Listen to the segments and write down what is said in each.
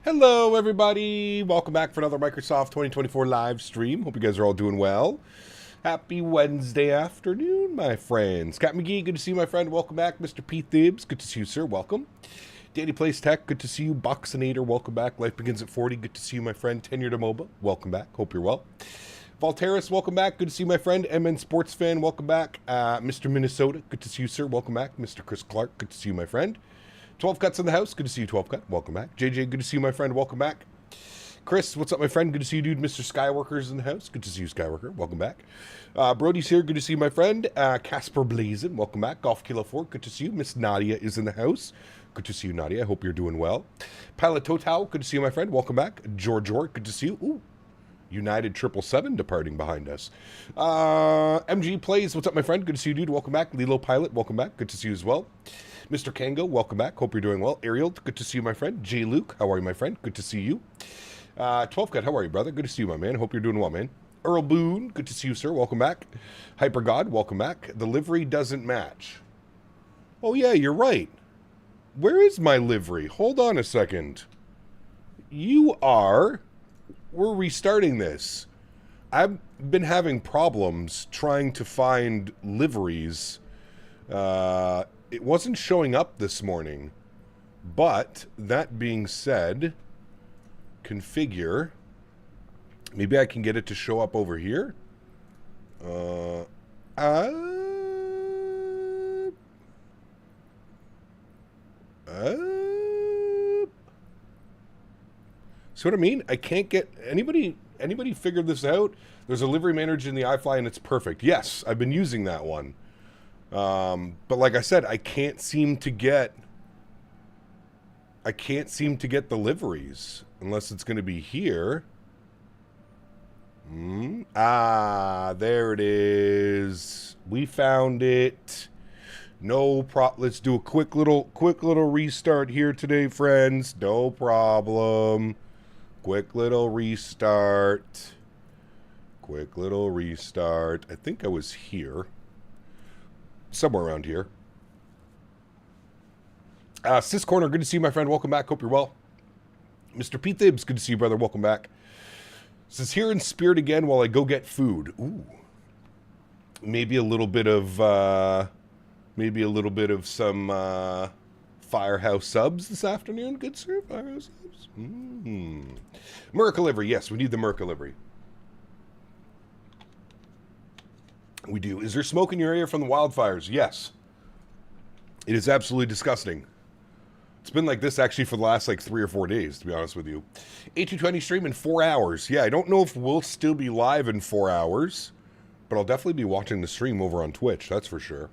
Hello, everybody. Welcome back for another Microsoft 2024 live stream. Hope you guys are all doing well. Happy Wednesday afternoon, my friends. Cat McGee, good to see you, my friend. Welcome back. Mr. Pete Thibs, good to see you, sir. Welcome. Danny Plays Tech, good to see you. Boxinator, welcome back. Life Begins at 40, good to see you, my friend. Tenure to MOBA, welcome back. Hope you're well. Volteris, welcome back. Good to see you, my friend. MN Sports Fan, welcome back. Mr. Minnesota, good to see you, sir. Welcome back. Mr. Chris Clark, good to see you, my friend. 12 Cuts in the house. Good to see you, 12 Cut. Welcome back. JJ, good to see you, my friend. Welcome back. Chris, what's up, my friend? Good to see you, dude. Mr. Skyworker's in the house. Good to see you, Skyworker. Welcome back. Brody's here. Good to see you, my friend. Casper Blazin, welcome back. Golf Kilo 4, good to see you. Miss Nadya is in the house. Good to see you, Nadya. I hope you're doing well. Pilot Total, good to see you, my friend. Welcome back. George, good to see you. Ooh. United 777 departing behind us. MG Plays, what's up, my friend? Good to see you, dude. Welcome back. Lilo Pilot, welcome back. Good to see you as well. Mr. Kango, welcome back. Hope you're doing well. Ariel, good to see you, my friend. J. Luke, how are you, my friend? Good to see you. 12 Cut, how are you, brother? Good to see you, my man. Hope you're doing well, man. Earl Boone, good to see you, sir. Welcome back. Hyper God, welcome back. The livery doesn't match. Oh, yeah, you're right. Where is my livery? Hold on a second. We're restarting this. I've been having problems trying to find liveries. It wasn't showing up this morning. But, that being said, configure. Maybe I can get it to show up over here. See what I mean? I can't get anybody figured this out? There's a livery manager in the iFly and it's perfect. Yes, I've been using that one. But like I said, I can't seem to get the liveries unless it's going to be here. There it is. We found it. Let's do a quick little restart here today, friends. No problem. Quick little restart. I think I was here. Somewhere around here. Sis Corner, good to see you, my friend. Welcome back. Hope you're well. Mr. Pete Thibs, good to see you, brother. Welcome back. Says here in spirit again while I go get food. Ooh. Maybe a little bit of some Firehouse subs this afternoon. Good sir, Firehouse subs. Merca livery. Yes, we need the Merca livery. We do. Is there smoke in your area from the wildfires? Yes. It is absolutely disgusting. It's been like this actually for the last 3 or 4 days, to be honest with you. 8220 stream in 4 hours. Yeah, I don't know if we'll still be live in 4 hours, but I'll definitely be watching the stream over on Twitch, that's for sure.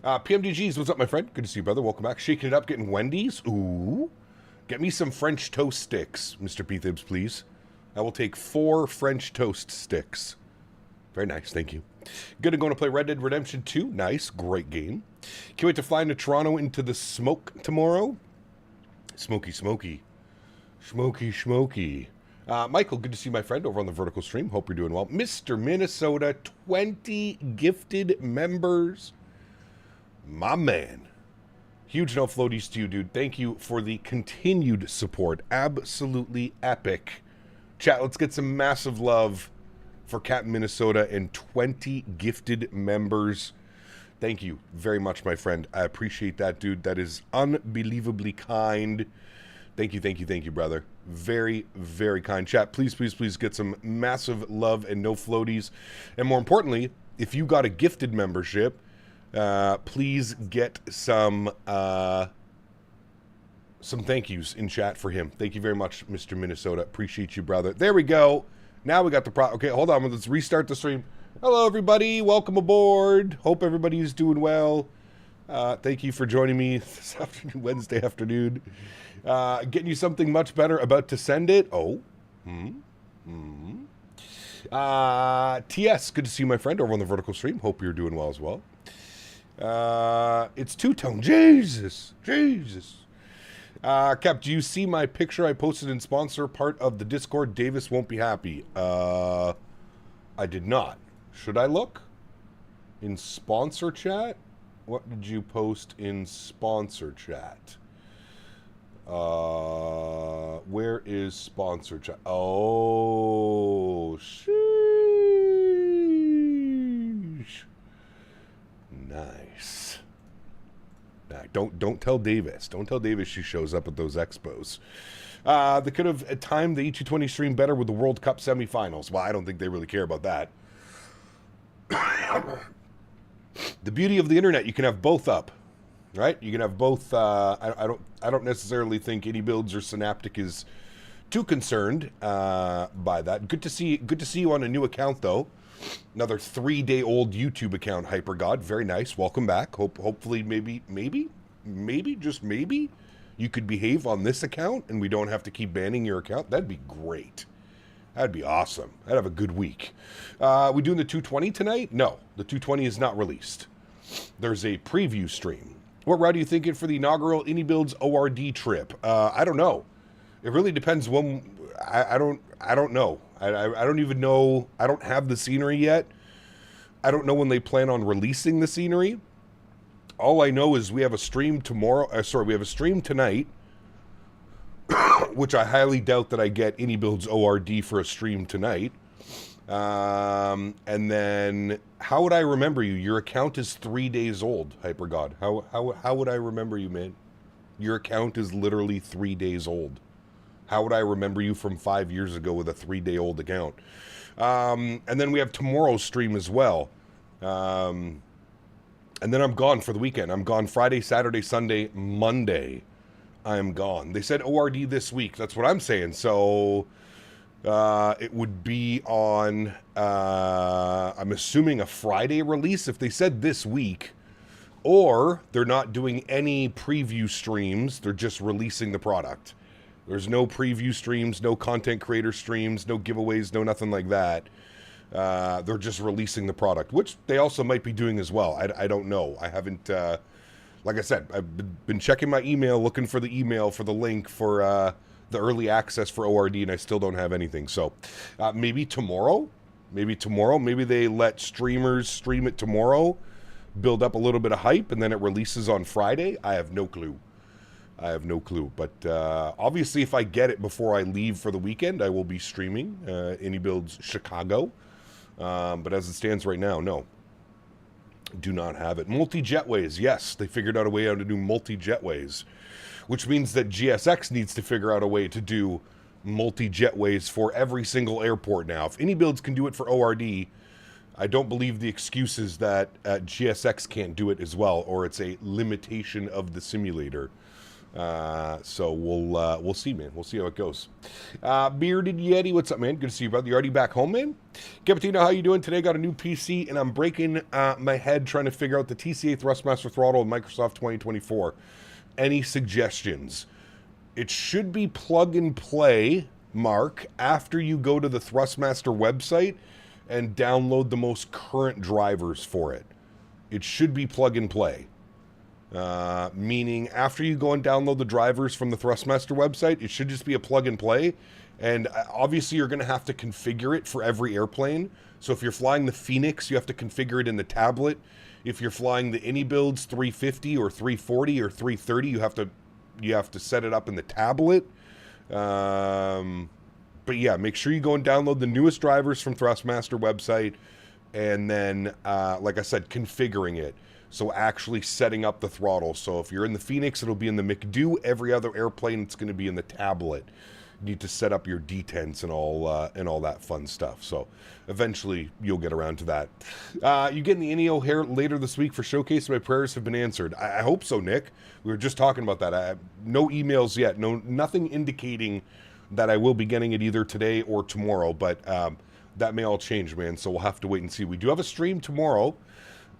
PMDGs, what's up, my friend? Good to see you, brother. Welcome back. Shaking it up, getting Wendy's. Ooh. Get me some French toast sticks, Mr. P. Thibs, please. I will take 4 French toast sticks. Very nice, thank you. Good to go to play Red Dead Redemption 2. Nice, great game. Can't wait to fly into Toronto into the smoke tomorrow. Smoky. Michael, good to see you, my friend, over on the vertical stream. Hope you're doing well. Mr. Minnesota, 20 gifted members. My man. Huge no floaties to you, dude. Thank you for the continued support. Absolutely epic. Chat, let's get some massive love for Cat Minnesota and 20 gifted members. Thank you very much, my friend. I appreciate that, dude. That is unbelievably kind. Thank you, brother. Very, very kind. Chat, please get some massive love and no floaties. And more importantly, if you got a gifted membership, please get some thank yous in chat for him. Thank you very much, Mr. Minnesota. Appreciate you, brother. There we go. Now we got the okay, hold on. Let's restart the stream. Hello, everybody. Welcome aboard. Hope everybody's doing well. Thank you for joining me this afternoon, Wednesday afternoon. Getting you something much better. About to send it. Oh. TS, good to see you, my friend, over on the vertical stream. Hope you're doing well as well. It's two-tone. Jesus. Cap, do you see my picture I posted in sponsor part of the Discord? Davis won't be happy. I did not. Should I look? In sponsor chat? What did you post in sponsor chat? Where is sponsor chat? Oh, sheesh. Nice. Nah, don't tell Davis. Don't tell Davis she shows up at those expos. They could have timed the E220 stream better with the World Cup semifinals. Well, I don't think they really care about that. The beauty of the internet, you can have both up, right? You can have both. I don't necessarily think any builds or Synaptic is too concerned by that. Good to see you on a new account though. Another 3-day-old YouTube account, HyperGod. Very nice. Welcome back. Hopefully, maybe, just maybe, you could behave on this account and we don't have to keep banning your account. That'd be great. That'd be awesome. I'd have a good week. We doing the 220 tonight? No, the 220 is not released. There's a preview stream. What route are you thinking for the inaugural AnyBuilds ORD trip? I don't know. It really depends when. I don't know. I don't even know. I don't have the scenery yet. I don't know when they plan on releasing the scenery. All I know is we have a stream tomorrow. We have a stream tonight, which I highly doubt that I get AnyBuilds ORD for a stream tonight. And then, how would I remember you? Your account is 3 days old, HyperGod. How would I remember you, man? Your account is literally 3 days old. How would I remember you from 5 years ago with a 3-day-old account? And then we have tomorrow's stream as well. And then I'm gone for the weekend. I'm gone Friday, Saturday, Sunday, Monday. I'm gone. They said ORD this week. That's what I'm saying. So it would be on, I'm assuming, a Friday release if they said this week. Or they're not doing any preview streams. They're just releasing the product. There's no preview streams, no content creator streams, no giveaways, no nothing like that. They're just releasing the product, which they also might be doing as well. I don't know. I haven't, like I said, I've been checking my email, looking for the email for the link for the early access for ORD, and I still don't have anything. So maybe tomorrow. Maybe they let streamers stream it tomorrow, build up a little bit of hype, and then it releases on Friday. I have no clue. But obviously, if I get it before I leave for the weekend, I will be streaming AnyBuilds Chicago. But as it stands right now, no. Do not have it. Multi-jetways, yes. They figured out a way how to do multi-jetways, which means that GSX needs to figure out a way to do multi-jetways for every single airport now. If AnyBuilds can do it for ORD, I don't believe the excuse is that GSX can't do it as well, or it's a limitation of the simulator. So we'll see, man. We'll see how it goes. Bearded Yeti, what's up, man? Good to see you, brother. You already back home, man? Cappuccino, how you doing today? Got a new PC, and I'm breaking my head trying to figure out the TCA Thrustmaster throttle in Microsoft 2024. Any suggestions? It should be plug and play, Mark, after you go to the Thrustmaster website and download the most current drivers for it. It should be plug and play. Meaning after you go and download the drivers from the Thrustmaster website, it should just be a plug and play. And obviously you're going to have to configure it for every airplane. So if you're flying the Phoenix, you have to configure it in the tablet. If you're flying the AnyBuilds 350 or 340 or 330, you have to set it up in the tablet. But yeah, make sure you go and download the newest drivers from Thrustmaster website. And then, like I said, configuring it. So actually setting up the throttle. So if you're in the Phoenix, it'll be in the McDo. Every other airplane, it's going to be in the tablet. You need to set up your detents and all that fun stuff. So eventually you'll get around to that. You getting the Inio hair later this week for showcase? My prayers have been answered. I hope so, Nick. We were just talking about that. I have no emails yet. Nothing indicating that I will be getting it either today or tomorrow. But that may all change, man. So we'll have to wait and see. We do have a stream tomorrow.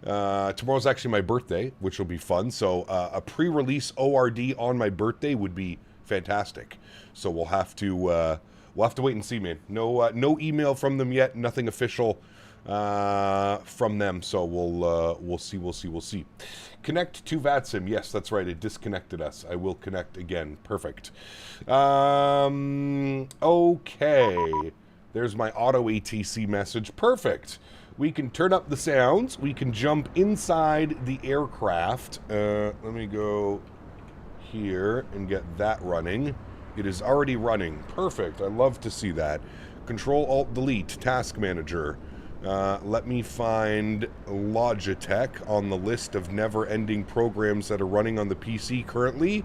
Tomorrow's actually my birthday, which will be fun. So a pre-release ORD on my birthday would be fantastic. So we'll have to wait and see, man. No email from them yet. Nothing official from them. So we'll see. Connect to VATSIM. Yes, that's right. It disconnected us. I will connect again. Perfect. Okay. There's my auto ATC message. Perfect. We can turn up the sounds. We can jump inside the aircraft. Let me go here and get that running. It is already running. Perfect. I love to see that. Control-Alt-Delete, Task Manager. Let me find Logitech on the list of never-ending programs that are running on the PC currently.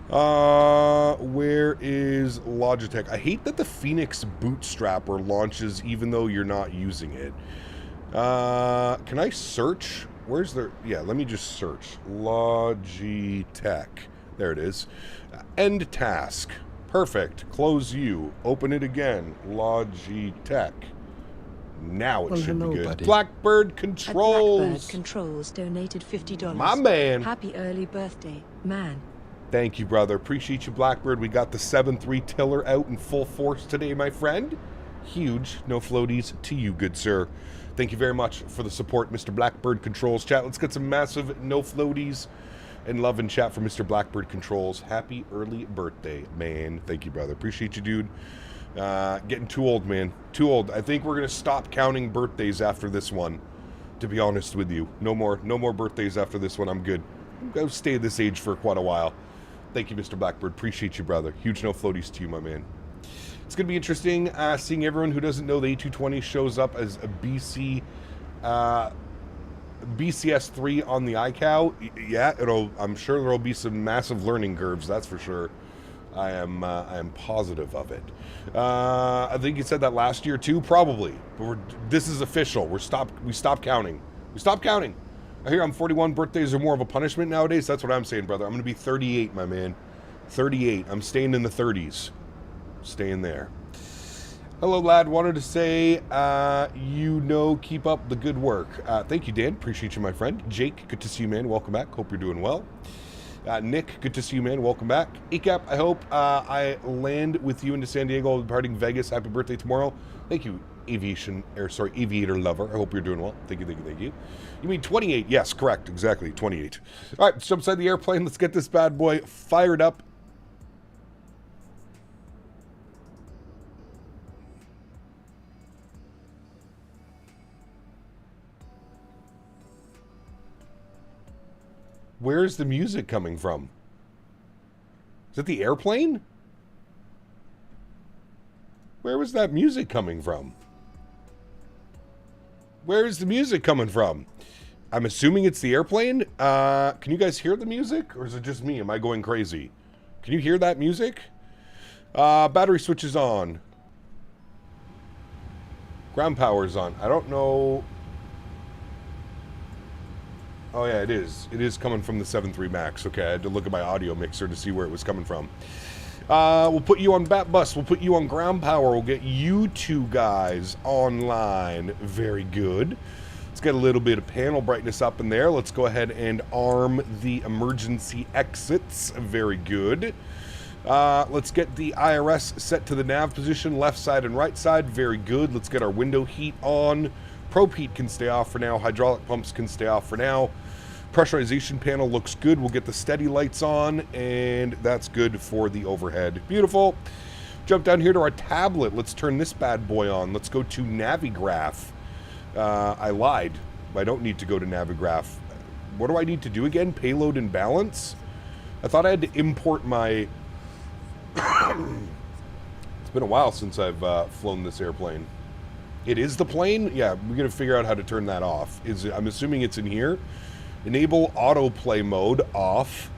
Where is Logitech? I hate that the Phoenix Bootstrapper launches even though you're not using it. Can I search? Where's the... Yeah, let me just search. Logitech. There it is. End task. Perfect. Close you. Open it again. Logitech. Now it should be good. Buddy. Blackbird Controls. Blackbird Controls donated $50. My man. Happy early birthday, man. Thank you, brother. Appreciate you, Blackbird. We got the 7.3 tiller out in full force today, my friend. Huge no floaties to you, good sir. Thank you very much for the support, Mr. Blackbird Controls. Chat, let's get some massive no floaties and love and chat for Mr. Blackbird Controls. Happy early birthday, man. Thank you, brother. Appreciate you, dude. Getting too old, man. Too old. I think we're going to stop counting birthdays after this one, to be honest with you. No more birthdays after this one. I'm good. I'm going to stay this age for quite a while. Thank you, Mr. Blackbird. Appreciate you, brother. Huge no floaties to you, my man. It's going to be interesting seeing everyone who doesn't know the A220 shows up as a BCS3 on the iCow. Yeah, I'm sure there'll be some massive learning curves, that's for sure. I am positive of it. I think you said that last year too, probably. But this is official. We stopped counting. We stopped counting. I hear I'm 41. Birthdays are more of a punishment nowadays. That's what I'm saying, brother. I'm going to be 38, my man. 38. I'm staying in the 30s. Staying there. Hello, lad. Wanted to say, keep up the good work. Thank you, Dan. Appreciate you, my friend. Jake, good to see you, man. Welcome back. Hope you're doing well. Nick, good to see you, man. Welcome back. ECAP, I hope I land with you into San Diego, departing Vegas. Happy birthday tomorrow. Thank you, aviator lover. I hope you're doing well. Thank you. You mean 28? Yes, correct. Exactly, 28. All right, let's jump inside the airplane. Let's get this bad boy fired up. Where's the music coming from? Is it the airplane? Where was that music coming from? Where is the music coming from? I'm assuming it's the airplane. Can you guys hear the music? Or is it just me? Am I going crazy? Can you hear that music? Battery switch is on. Ground power is on. I don't know... Oh yeah, it is. It is coming from the 7.3 MAX. Okay, I had to look at my audio mixer to see where it was coming from. We'll put you on Bat Bus. We'll put you on ground power. We'll get you two guys online. Very good. Let's get a little bit of panel brightness up in there. Let's go ahead and arm the emergency exits. Very good. Let's get the IRS set to the nav position, left side and right side. Very good. Let's get our window heat on. Probe heat can stay off for now. Hydraulic pumps can stay off for now. Pressurization panel looks good. We'll get the steady lights on, and that's good for the overhead. Beautiful. Jump down here to our tablet. Let's turn this bad boy on. Let's go to Navigraph. I lied. I don't need to go to Navigraph. What do I need to do again? Payload and balance? I thought I had to import my... It's been a while since I've flown this airplane. It is the plane? Yeah, we're going to figure out how to turn that off. I'm assuming it's in here. Enable autoplay mode off.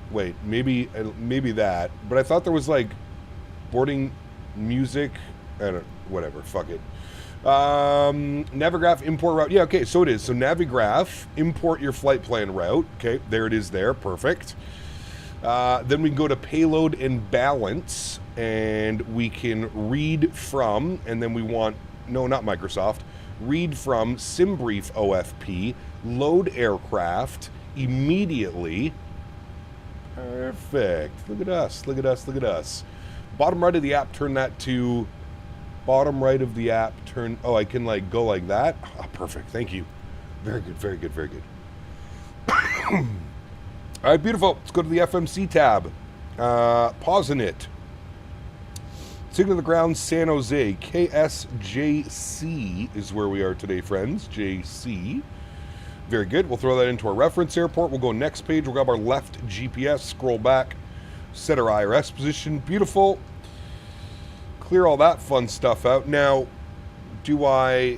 Wait, maybe that. But I thought there was like boarding music. I don't. Whatever. Fuck it. Navigraph import route. Yeah. Okay. So it is. So Navigraph import your flight plan route. Okay. There it is. There. Perfect. Then we can go to payload and balance, and we can read from, and then we want no, not Microsoft. Read from SimBrief OFP, load aircraft immediately. Perfect. Look at us, look at us, look at us. Bottom right of the app, turn that to bottom right of the app, turn, oh, I can like go like that? Oh, perfect, thank you. Very good, very good, very good. All right, beautiful. Let's go to the FMC tab. Pausing it. Signal to the ground, San Jose. KSJC is where we are today, friends. JC. Very good. We'll throw that into our reference airport. We'll go next page. We'll grab our left GPS, scroll back, set our IRS position. Beautiful. Clear all that fun stuff out. Now, is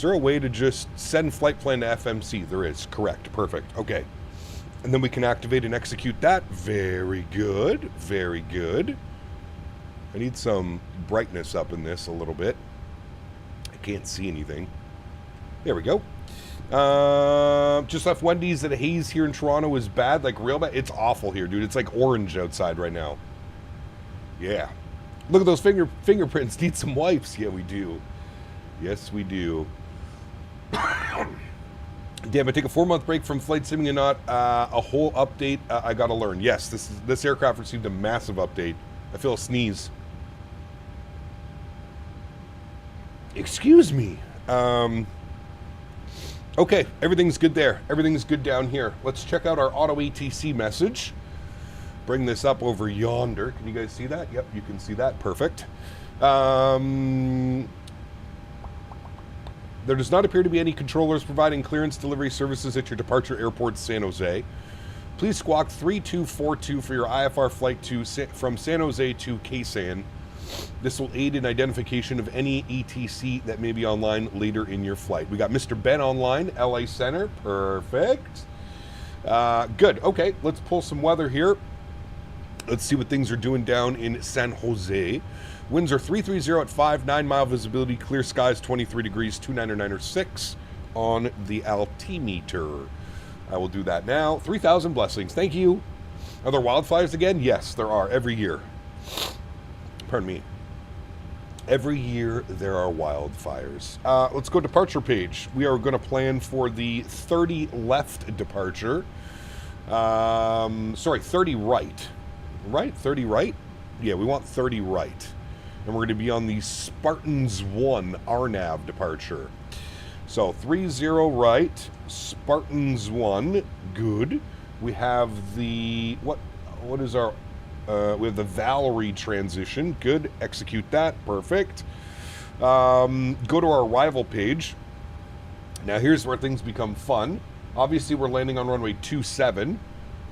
there a way to just send flight plan to FMC? There is. Correct. Perfect. Okay. And then we can activate and execute that. Very good. Very good. I need some brightness up in this a little bit. I can't see anything. There we go. Just left Wendy's. That haze here in Toronto is bad. Like real bad. It's awful here, dude. It's like orange outside right now. Yeah. Look at those fingerprints. Need some wipes. Yeah, we do. Yes, we do. Damn, I take a 4-month break from flight simming and not a whole update. I gotta learn. Yes, this aircraft received a massive update. I feel a sneeze. Excuse me. Okay, everything's good there. Everything's good down here. Let's check out our auto ATC message. Bring this up over yonder. Can you guys see that? Yep, you can see that. Perfect. There does not appear to be any controllers providing clearance delivery services at your departure airport, San Jose. Please squawk 3242 for your IFR flight from San Jose to Quezon. This will aid in identification of any ETC that may be online later in your flight. We got Mr. Ben online, LA Center. Perfect. Good. Okay, let's pull some weather here. Let's see what things are doing down in San Jose. Winds are 330 at 5, 9-mile visibility, clear skies, 23 degrees, 299.6 on the altimeter. I will do that now. 3,000 blessings. Thank you. Are there wildfires again? Yes, there are every year. Pardon me. Every year there are wildfires. Let's go departure page. We are going to plan for the 30 left departure. Sorry, 30 right. Right? 30 right? Yeah, we want 30 right. And we're going to be on the Spartans 1 RNAV departure. So 30 right, Spartans 1, good. We have the, what is our, we have the Valerie transition, good, execute that, perfect. Go to our arrival page. Now here's where things become fun. Obviously we're landing on runway 27,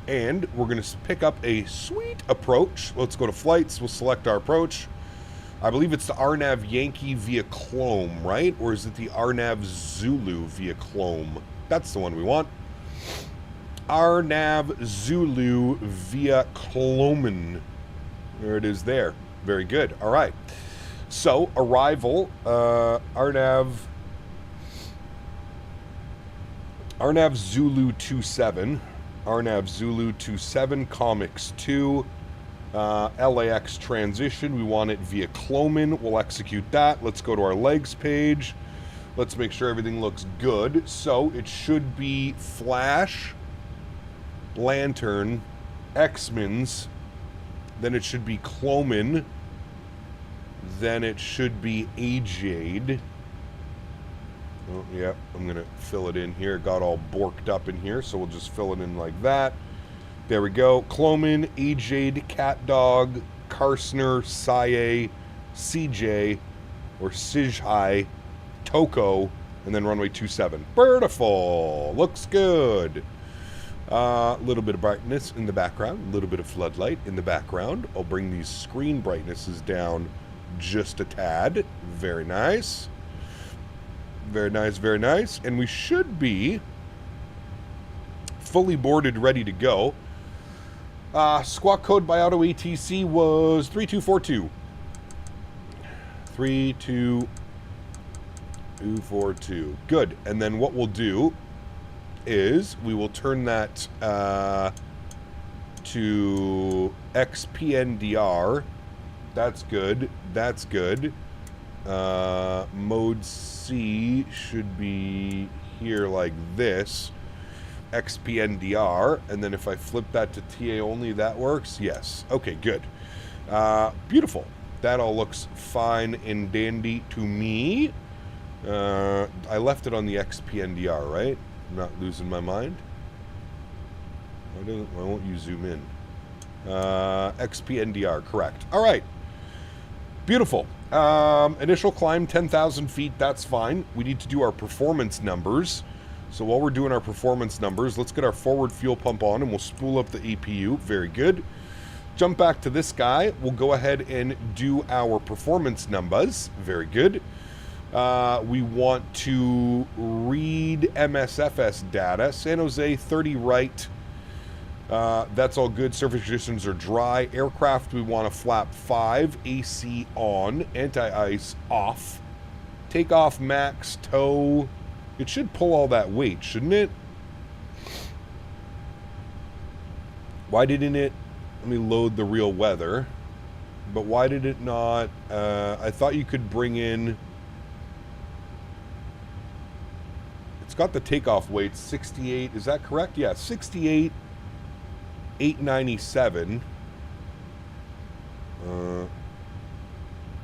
and we're going to pick up a sweet approach. Let's go to flights, we'll select our approach. I believe it's the RNAV Yankee via Clome, right? Or is it the RNAV Zulu via Clome? That's the one we want. RNAV Zulu via Clomen. There it is there. Very good. All right. So, arrival, RNAV Zulu 27. RNAV Zulu 27, Comics 2. LAX transition, we want it via Clomen. We'll execute that. Let's go to our legs page. Let's make sure everything looks good. So it should be Flash, Lantern, X-Men's, then it should be Clomen, then it should be Ajade. Oh, yeah, I'm going to fill it in here. It got all borked up in here, so we'll just fill it in like that. There we go. Clomen, Ajade, Cat Dog, Karsner, Saye, CJ, or Sijhai, Toko, and then runway 27. Beautiful. Looks good. A little bit of brightness in the background. A little bit of floodlight in the background. I'll bring these screen brightnesses down just a tad. Very nice. Very nice, very nice. And we should be fully boarded, ready to go. Squawk code by Auto ATC was 3242. 32242. Good. And then what we'll do is we will turn that to XPNDR. That's good. That's good. Mode C should be here like this. XPNDR, and then if I flip that to TA only, that works? Yes. Okay, good. Beautiful. That all looks fine and dandy to me. I left it on the XPNDR, right? I'm not losing my mind. Why won't you zoom in? XPNDR, correct. All right. Beautiful. Initial climb 10,000 feet, that's fine. We need to do our performance numbers. So while we're doing our performance numbers, let's get our forward fuel pump on and we'll spool up the APU. Very good. Jump back to this guy. We'll go ahead and do our performance numbers. Very good. We want to read MSFS data. San Jose 30 right. That's all good. Surface conditions are dry. Aircraft, we want to flap 5. AC on. Anti-ice off. Takeoff max tow. It should pull all that weight, shouldn't it? Why didn't it? Let me load the real weather. But why did it not? I thought you could bring in... It's got the takeoff weight, 68. Is that correct? Yeah, 68, 897.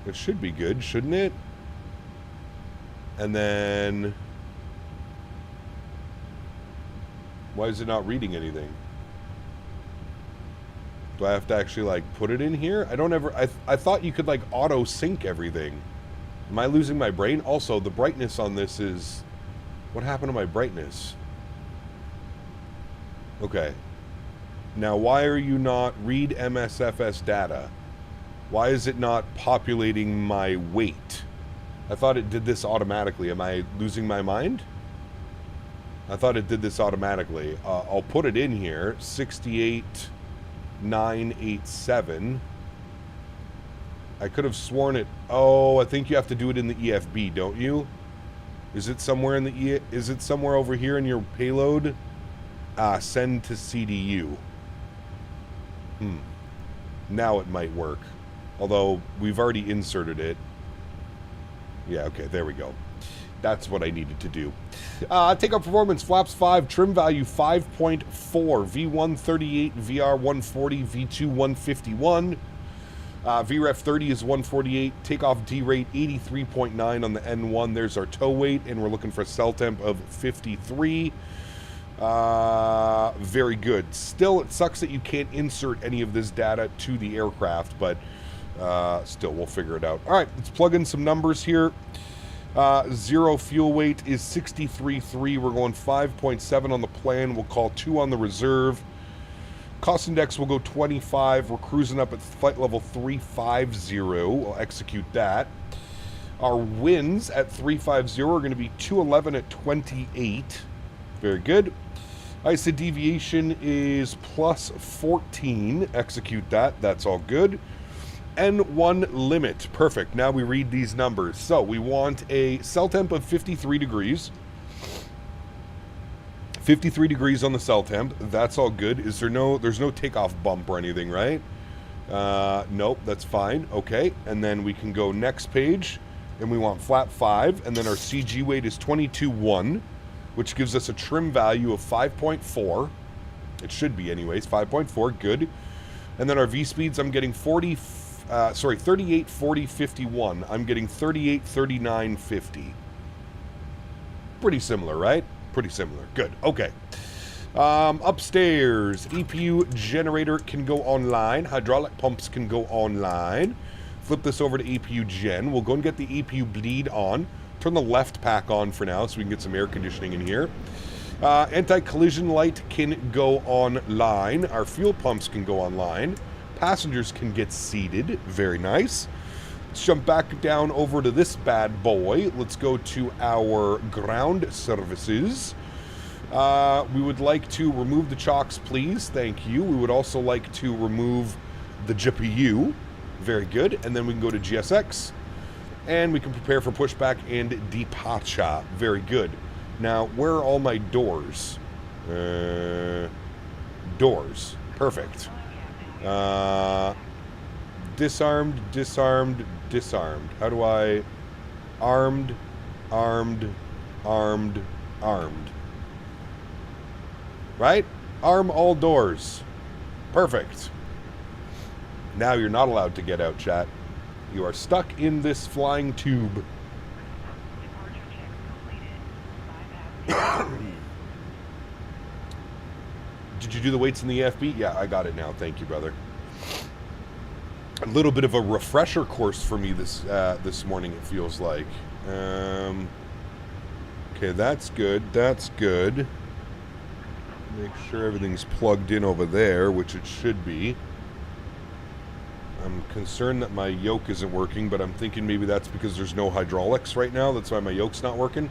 It should be good, shouldn't it? And then... Why is it not reading anything? Do I have to actually, like, put it in here? I don't ever... I thought you could, like, auto-sync everything. Am I losing my brain? Also, the brightness on this is... What happened to my brightness? Okay. Now, why are you not... Read MSFS data. Why is it not populating my weight? I thought it did this automatically. Am I losing my mind? I thought it did this automatically. I'll put it in here. 68,987. I could have sworn it... Oh, I think you have to do it in the EFB, don't you? Is it somewhere in the... Is it somewhere over here in your payload? Send to CDU. Now it might work. Although, we've already inserted it. Yeah, okay, there we go. That's what I needed to do. Takeoff performance, flaps 5, trim value 5.4, V138, VR 140, V2 151, VREF 30 is 148, takeoff D rate 83.9 on the N1. There's our tow weight, and we're looking for a cell temp of 53. Very good. Still, it sucks that you can't insert any of this data to the aircraft, but still, we'll figure it out. All right, let's plug in some numbers here. Zero fuel weight is 63.3. We're going 5.7 on the plan. We'll call 2 on the reserve. Cost index will go 25. We're cruising up at flight level 350. We'll execute that. Our winds at 350 are going to be 211 at 28. Very good. ISA deviation is plus 14. Execute that. That's all good. N1 limit. Perfect. Now we read these numbers. So we want a cell temp of 53 degrees. 53 degrees on the cell temp. That's all good. Is there no... There's no takeoff bump or anything, right? Nope. That's fine. Okay. And then we can go next page. And we want flap 5. And then our CG weight is 22.1, which gives us a trim value of 5.4. It should be anyways. 5.4. Good. And then our V speeds, I'm getting 38, 40, 51. I'm getting 38, 39, 50. Pretty similar, right? Pretty similar. Good. Okay. Upstairs, EPU generator can go online. Hydraulic pumps can go online. Flip this over to EPU gen. We'll go and get the EPU bleed on. Turn the left pack on for now so we can get some air conditioning in here. Anti-collision light can go online. Our fuel pumps can go online. Passengers can get seated. Very nice. Let's jump back down over to this bad boy. Let's go to our ground services. We would like to remove the chocks, please. Thank you. We would also like to remove the GPU. Very good. And then we can go to GSX. And we can prepare for pushback and departure. Very good. Now, where are all my doors? Doors. Perfect. Disarmed, disarmed, disarmed. How do I... Armed, armed, armed, armed. Right? Arm all doors. Perfect. Now you're not allowed to get out, chat. You are stuck in this flying tube. Did you do the weights in the EFB? Yeah, I got it now. Thank you, brother. A little bit of a refresher course for me this morning, it feels like. Okay, that's good. That's good. Make sure everything's plugged in over there, which it should be. I'm concerned that my yoke isn't working, but I'm thinking maybe that's because there's no hydraulics right now. That's why my yoke's not working.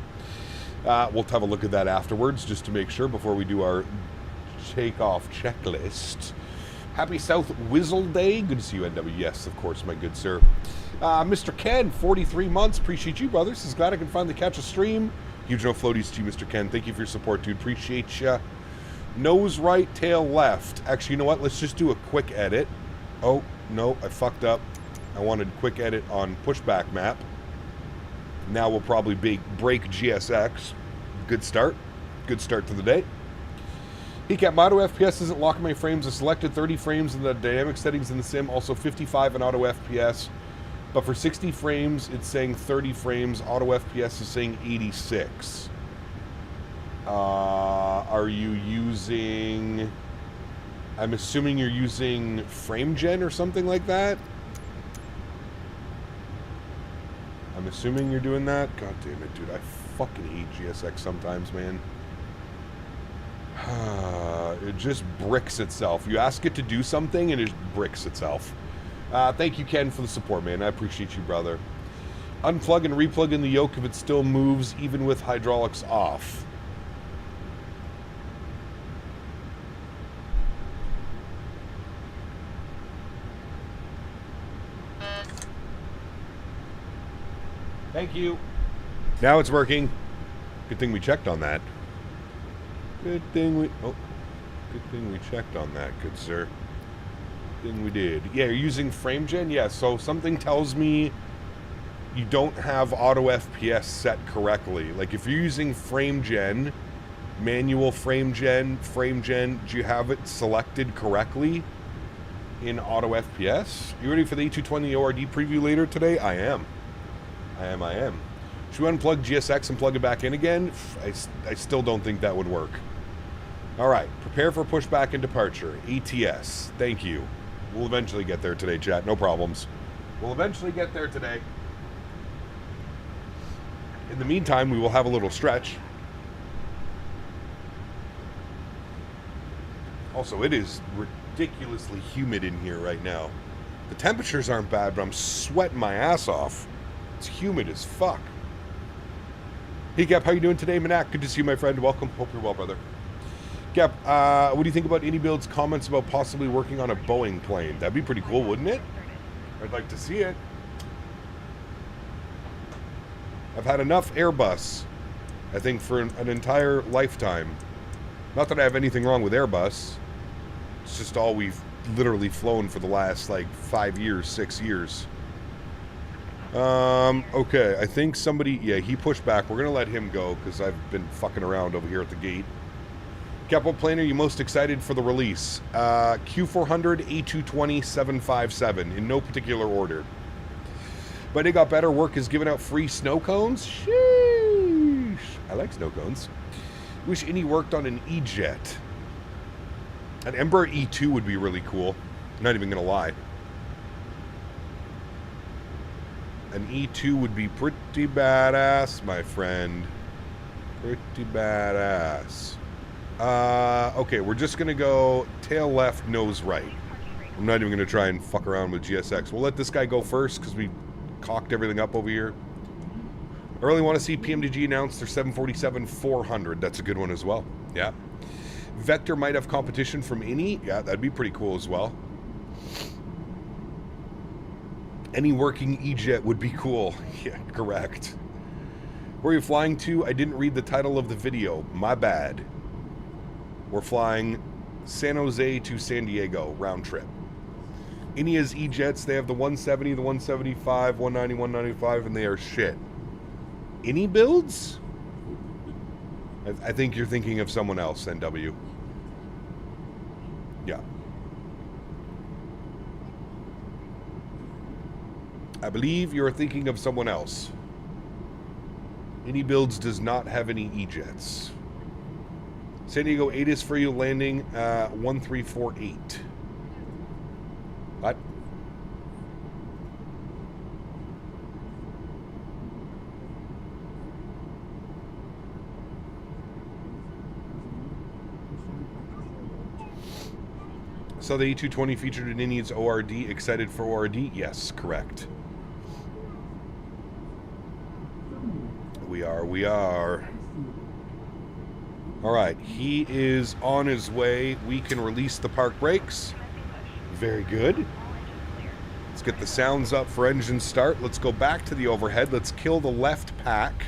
We'll have a look at that afterwards, just to make sure before we do our takeoff checklist. Happy South Whizzle Day. Good to see you, NW. Yes, of course, my good sir. Mr. Ken, 43 months. Appreciate you, brothers. Is glad I can finally catch a stream. Huge no floaties to you, Mr. Ken. Thank you for your support, dude. Appreciate ya. Nose right, tail left. Actually, you know what? Let's just do a quick edit. Oh, no, I fucked up. I wanted quick edit on pushback map. Now we'll probably break GSX. Good start. Good start to the day. He kept auto FPS isn't locking my frames. I selected 30 frames in the dynamic settings in the sim, also 55 in auto FPS. But for 60 frames, it's saying 30 frames. Auto FPS is saying 86. Are you using... I'm assuming you're using frame gen or something like that? I'm assuming you're doing that? God damn it, dude. I fucking hate GSX sometimes, man. It just bricks itself. You ask it to do something and it bricks itself. Thank you, Ken, for the support, man. I appreciate you, brother. Unplug and replug in the yoke if it still moves, even with hydraulics off. Thank you. Now it's working. Good thing we checked on that. Good thing we checked on that, good sir. Good thing we did. Yeah, you're using frame gen? Yeah, so something tells me you don't have auto FPS set correctly. Like if you're using frame gen, manual frame gen, do you have it selected correctly in auto FPS? You ready for the A220 ORD preview later today? I am. Should we unplug GSX and plug it back in again? I still don't think that would work. All right, prepare for pushback and departure. ATS, thank you. We'll eventually get there today, chat. No problems. We'll eventually get there today. In the meantime, we will have a little stretch. Also, it is ridiculously humid in here right now. The temperatures aren't bad, but I'm sweating my ass off. It's humid as fuck. Hey, Gap, how you doing today? Manak, good to see you, my friend. Welcome. Hope you're well, brother. Gap, what do you think about AnyBuild's comments about possibly working on a Boeing plane? That'd be pretty cool, wouldn't it? I'd like to see it. I've had enough Airbus, I think, for an entire lifetime. Not that I have anything wrong with Airbus. It's just all we've literally flown for the last, like, 5 years, 6 years. Okay, I think somebody... Yeah, he pushed back. We're going to let him go, because I've been fucking around over here at the gate. Cap, what plane are you most excited for the release? Q400, A220, 757, in no particular order. But it got better. Work is giving out free snow cones. Sheesh. I like snow cones. Wish any worked on an E-Jet. An Embraer E2 would be really cool. I'm not even going to lie. An E2 would be pretty badass, my friend. Pretty badass. Okay, we're just going to go tail left, nose right. I'm not even going to try and fuck around with GSX. We'll let this guy go first because we cocked everything up over here. I really want to see PMDG announce their 747-400. That's a good one as well. Yeah. Vector might have competition from any. Yeah, that'd be pretty cool as well. Any working E-Jet would be cool. Yeah, correct. Where are you flying to? I didn't read the title of the video. My bad. We're flying San Jose to San Diego, round trip. India's E-Jets, they have the 170, the 175, 190, 195, and they are shit. Any builds? I think you're thinking of someone else, NW. Yeah. I believe you're thinking of someone else. Any builds does not have any E-Jets. San Diego 8 is for you, landing 1348. What? So the E220 featured in Indian's ORD. Excited for ORD? Yes, correct. We are. All right, he is on his way. We can release the park brakes. Very good. Let's get the sounds up for engine start. Let's go back to the overhead. Let's kill the left pack.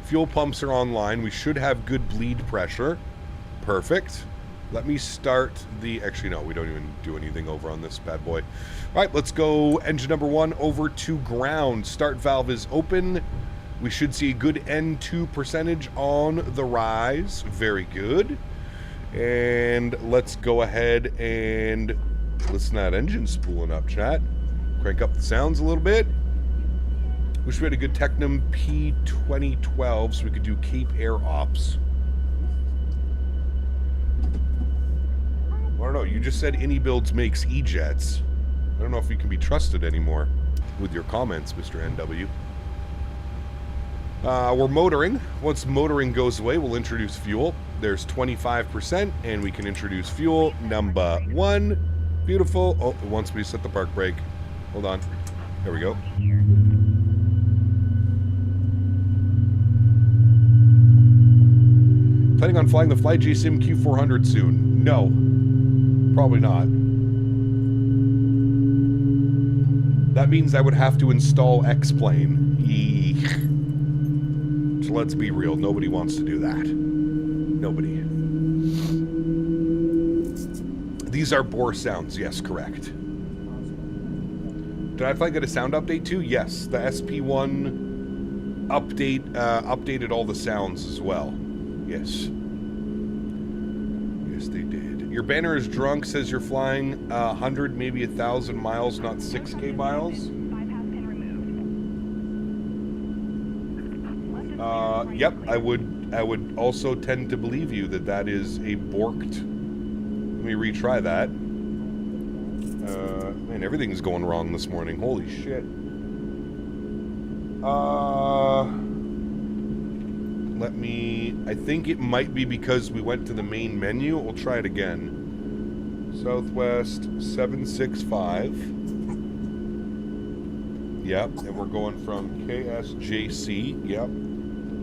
Fuel pumps are online. We should have good bleed pressure. Perfect. Let me start the... Actually, no, we don't even do anything over on this bad boy. All right, let's go engine number 1 over to ground. Start valve is open. We should see a good N2 percentage on the rise. Very good. And let's go ahead and listen to that engine spooling up, chat. Crank up the sounds a little bit. Wish we had a good Technum P2012 so we could do Cape Air ops. I don't know, you just said AnyBuilds makes E-Jets. I don't know if you can be trusted anymore with your comments, Mr. NW. We're motoring. Once motoring goes away, we'll introduce fuel. There's 25%, and we can introduce fuel number 1. Beautiful. Oh, it wants me to set the park brake. Hold on. There we go. Planning on flying the Flite GSIM Q400 soon? No. Probably not. That means I would have to install X-Plane. Eek. So let's be real. Nobody wants to do that. Nobody. These are bore sounds. Yes, correct. Did iFly get a sound update too? Yes. The SP1 update updated all the sounds as well. Yes. Yes, they did. Your banner is drunk, says you're flying 100, maybe 1,000 miles, not 6K miles. Yep, I would also tend to believe you that is a borked. Let me retry that. Man, everything's going wrong this morning. Holy shit. I think it might be because we went to the main menu. We'll try it again. Southwest 765. Yep, and we're going from KSJC, yep,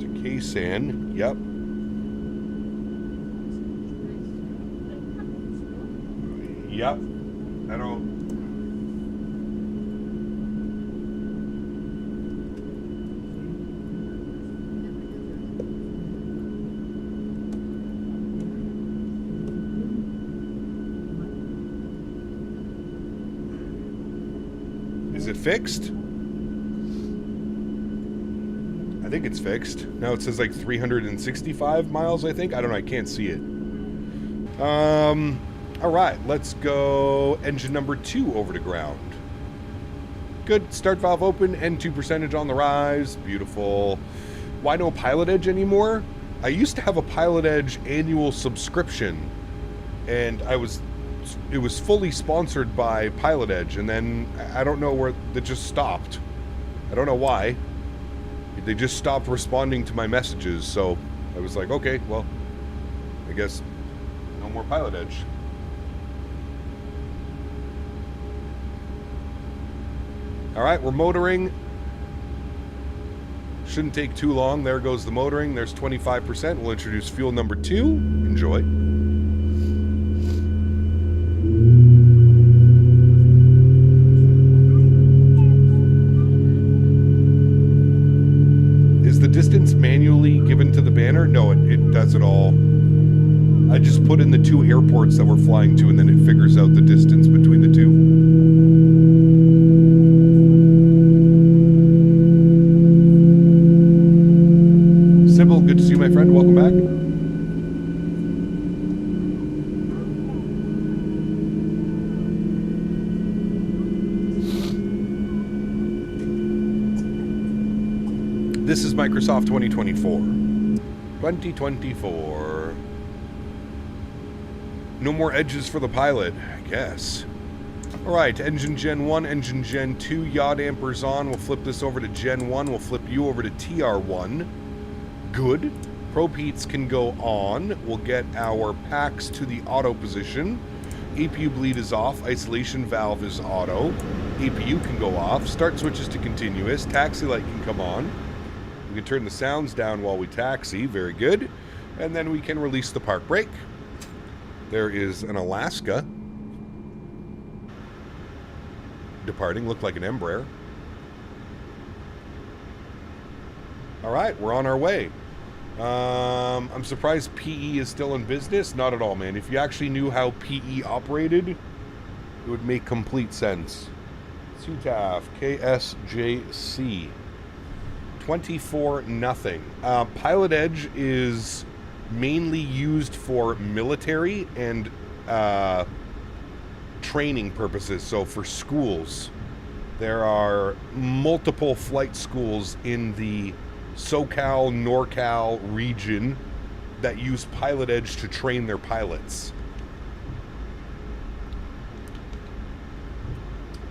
to KSAN, yep. Yep, I don't... Is it fixed? I think it's fixed. Now it says like 365 miles, I think. I don't know, I can't see it. Alright, let's go engine number 2 over to ground. Good, start valve open, N2 percentage on the rise. Beautiful. Why no Pilot Edge anymore? I used to have a Pilot Edge annual subscription, and it was fully sponsored by Pilot Edge, and then I don't know where that just stopped. I don't know why. They just stopped responding to my messages, so I was like, okay, well, I guess no more Pilot Edge. Alright, we're motoring. Shouldn't take too long. There goes the motoring. There's 25%. We'll introduce fuel number 2. Enjoy. Distance manually given to the banner? No, it does it all. I just put in the 2 airports that we're flying to, and then it figures out the distance between the 2. Sybil, good to see you, my friend. Welcome back. This is Microsoft 2024. 2024. No more edges for the pilot, I guess. Alright, engine Gen 1, engine Gen 2, yaw dampers on. We'll flip this over to Gen 1. We'll flip you over to TR1. Good. Probe heats can go on. We'll get our packs to the auto position. APU bleed is off. Isolation valve is auto. APU can go off. Start switch is to continuous. Taxi light can come on. We can turn the sounds down while we taxi. Very good. And then we can release the park brake. There is an Alaska departing. Looked like an Embraer. All right, we're on our way. I'm surprised PE is still in business. Not at all, man. If you actually knew how PE operated, it would make complete sense. CTAF, KSJC. 24-0. Pilot Edge is mainly used for military and training purposes. So for schools, there are multiple flight schools in the SoCal, NorCal region that use Pilot Edge to train their pilots.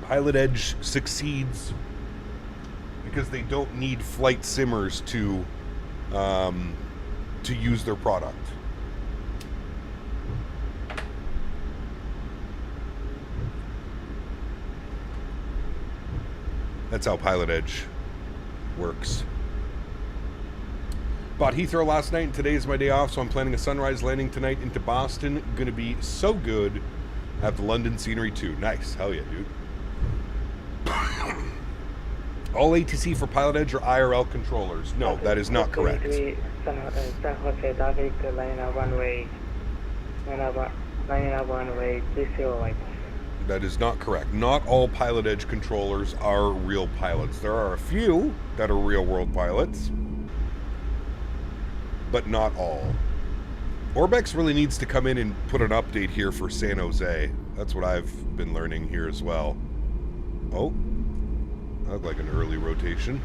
Pilot Edge succeeds because they don't need flight simmers to use their product. That's how Pilot Edge works. Bought Heathrow last night, and today is my day off, so I'm planning a sunrise landing tonight into Boston. Gonna be so good. Have the London scenery too. Nice. Hell yeah, dude. All ATC for Pilot Edge or IRL controllers? No, that is not correct. That is not correct. Not all Pilot Edge controllers are real pilots. There are a few that are real world pilots, but not all. Orbex really needs to come in and put an update here for San Jose. That's what I've been learning here as well. Oh, that looked like an early rotation.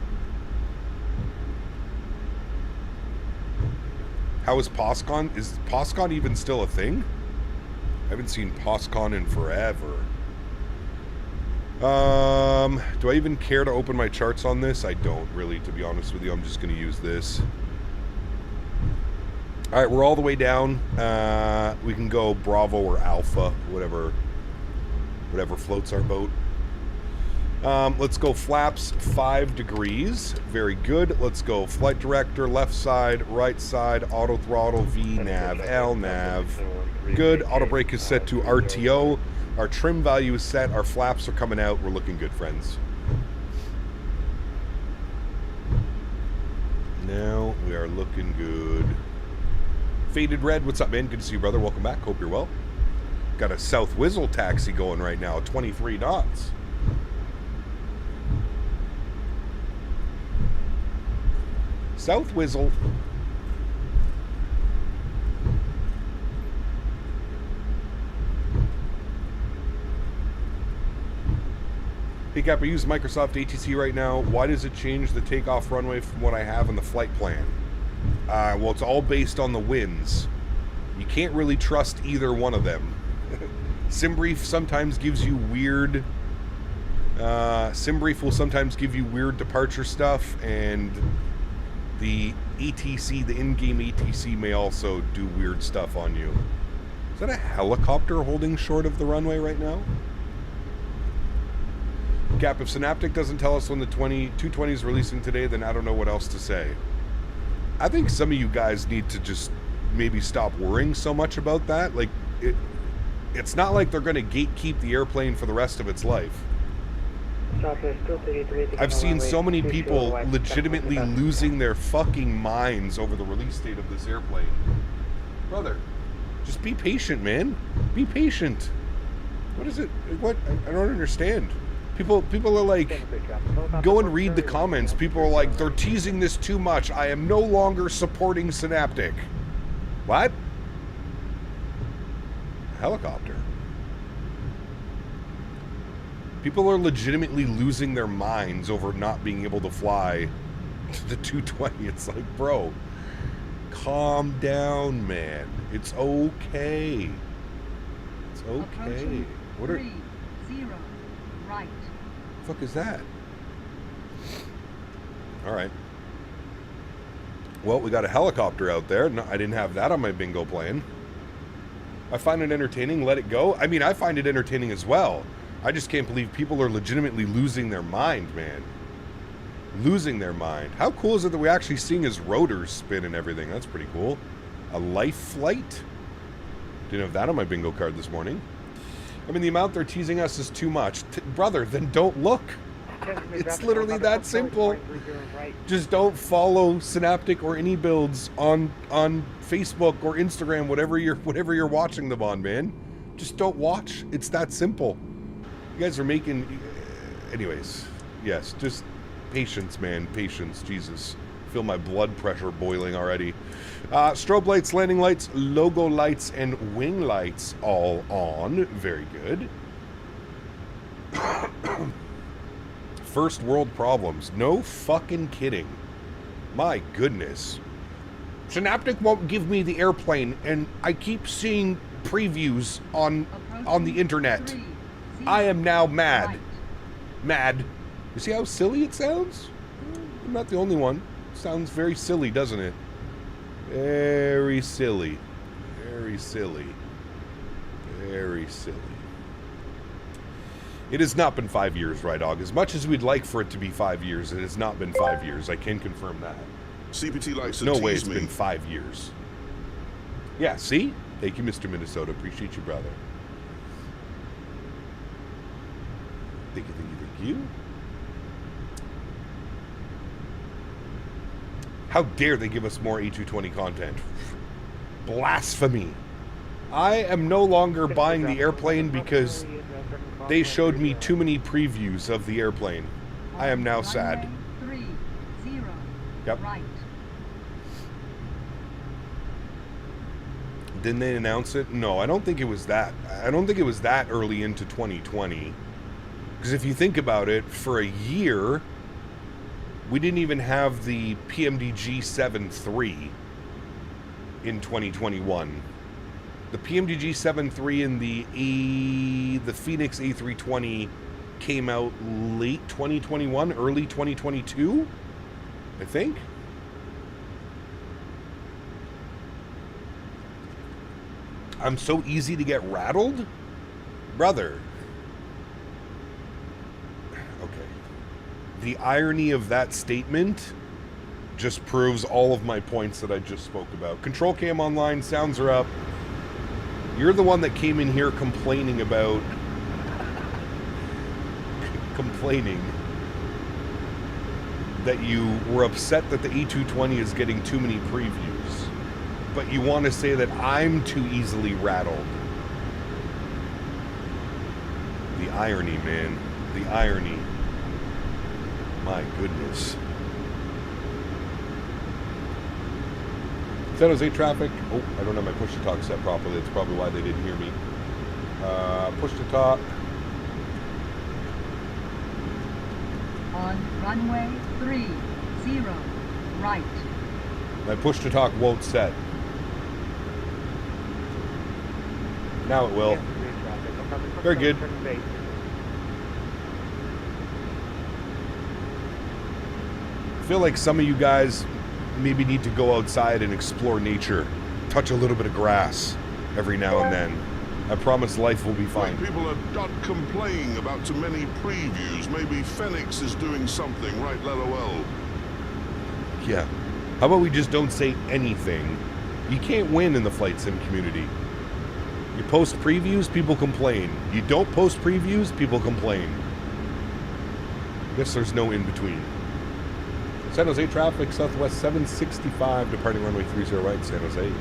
How is POSCON? Is POSCON even still a thing? I haven't seen POSCON in forever. Do I even care to open my charts on this? I don't really, to be honest with you. I'm just going to use this. All right, we're all the way down. We can go Bravo or Alpha, whatever floats our boat. Let's go flaps 5 degrees. Very good. Let's go flight director, left side, right side, auto throttle, V nav, L nav. Good. Auto brake is set to RTO. Our trim value is set. Our flaps are coming out. We're looking good, friends. Now we are looking good. Faded Red, what's up, man? Good to see you, brother. Welcome back. Hope you're well. Got a South Whizzle taxi going right now, 23 knots. South Whizzle. Hey Cap, I use Microsoft ATC right now. Why does it change the takeoff runway from what I have in the flight plan? Well, it's all based on the winds. You can't really trust either one of them. SimBrief sometimes gives you weird... SimBrief will sometimes give you weird departure stuff, and the ATC, the in-game ATC, may also do weird stuff on you. Is that a helicopter holding short of the runway right now? Cap, if Synaptic doesn't tell us when the 220 is releasing today, then I don't know what else to say. I think some of you guys need to just maybe stop worrying so much about that. Like, it's not like they're going to gatekeep the airplane for the rest of its life. I've seen so many people legitimately losing their fucking minds over the release date of this airplane. Brother, just be patient, man. Be patient. What is it? What? I don't understand. People are like, go and read the comments. People are like, they're teasing this too much. I am no longer supporting Synaptic. What? Helicopter. People are legitimately losing their minds over not being able to fly the 220. It's like, bro, calm down, man. It's okay. It's okay. What are... 30, right. The fuck is that? Alright. Well, we got a helicopter out there. No, I didn't have that on my bingo plan. I find it entertaining, let it go. I mean, I find it entertaining as well. I just can't believe people are legitimately losing their mind, man. Losing their mind. How cool is it that we're actually seeing his rotors spin and everything? That's pretty cool. A life flight? Didn't have that on my bingo card this morning. I mean, the amount they're teasing us is too much. Brother, then don't look. It's literally that simple. Just don't follow Synaptic or any builds on Facebook or Instagram, whatever you're watching them on, man. Just don't watch. It's that simple. You guys are making... Anyways, yes, just patience, man. Patience. Jesus. Feel my blood pressure boiling already. Strobe lights, landing lights, logo lights, and wing lights all on. Very good. First world problems. No fucking kidding. My goodness. Synaptic won't give me the airplane, and I keep seeing previews on the internet. I am now mad. Mad. You see how silly it sounds? I'm not the only one. Sounds very silly, doesn't it? Very silly. Very silly. Very silly. It has not been 5 years, right, Dog? As much as we'd like for it to be 5 years, it has not been 5 years. I can confirm that. CPT likes to no tease way it's me. been 5 years. Yeah, see? Thank you, Mr. Minnesota. Appreciate you, brother. Thank you, thank you, thank you. How dare they give us more A220 content? Blasphemy. I am no longer buying the airplane because they showed me too many previews of the airplane. I am now sad. 30. Yep. Right. Didn't they announce it? No, I don't think it was that. I don't think it was that early into 2020. Because if you think about it, for a year, we didn't even have the PMDG 7.3 in 2021. The PMDG 7.3 and the Phoenix A320 came out late 2021, early 2022, I think. I'm so easy to get rattled? Brother. Okay. The irony of that statement just proves all of my points that I just spoke about. Control cam online, sounds are up. You're the one that came in here complaining about... complaining that you were upset that the A220 is getting too many previews. But you want to say that I'm too easily rattled. The irony, man. The irony. My goodness. San Jose traffic. Oh, I don't have my push to talk set properly. That's probably why they didn't hear me. Push to talk. On runway 30. Right. My push to talk won't set. Now it will. Very good. I feel like some of you guys maybe need to go outside and explore nature. Touch a little bit of grass every now and then. I promise life will be fine. When people are not complaining about too many previews, maybe Phoenix is doing something, right, LOL? Yeah. How about we just don't say anything? You can't win in the flight sim community. You post previews, people complain. You don't post previews, people complain. Guess there's no in between. San Jose traffic, Southwest 765, departing runway 30 right, San Jose.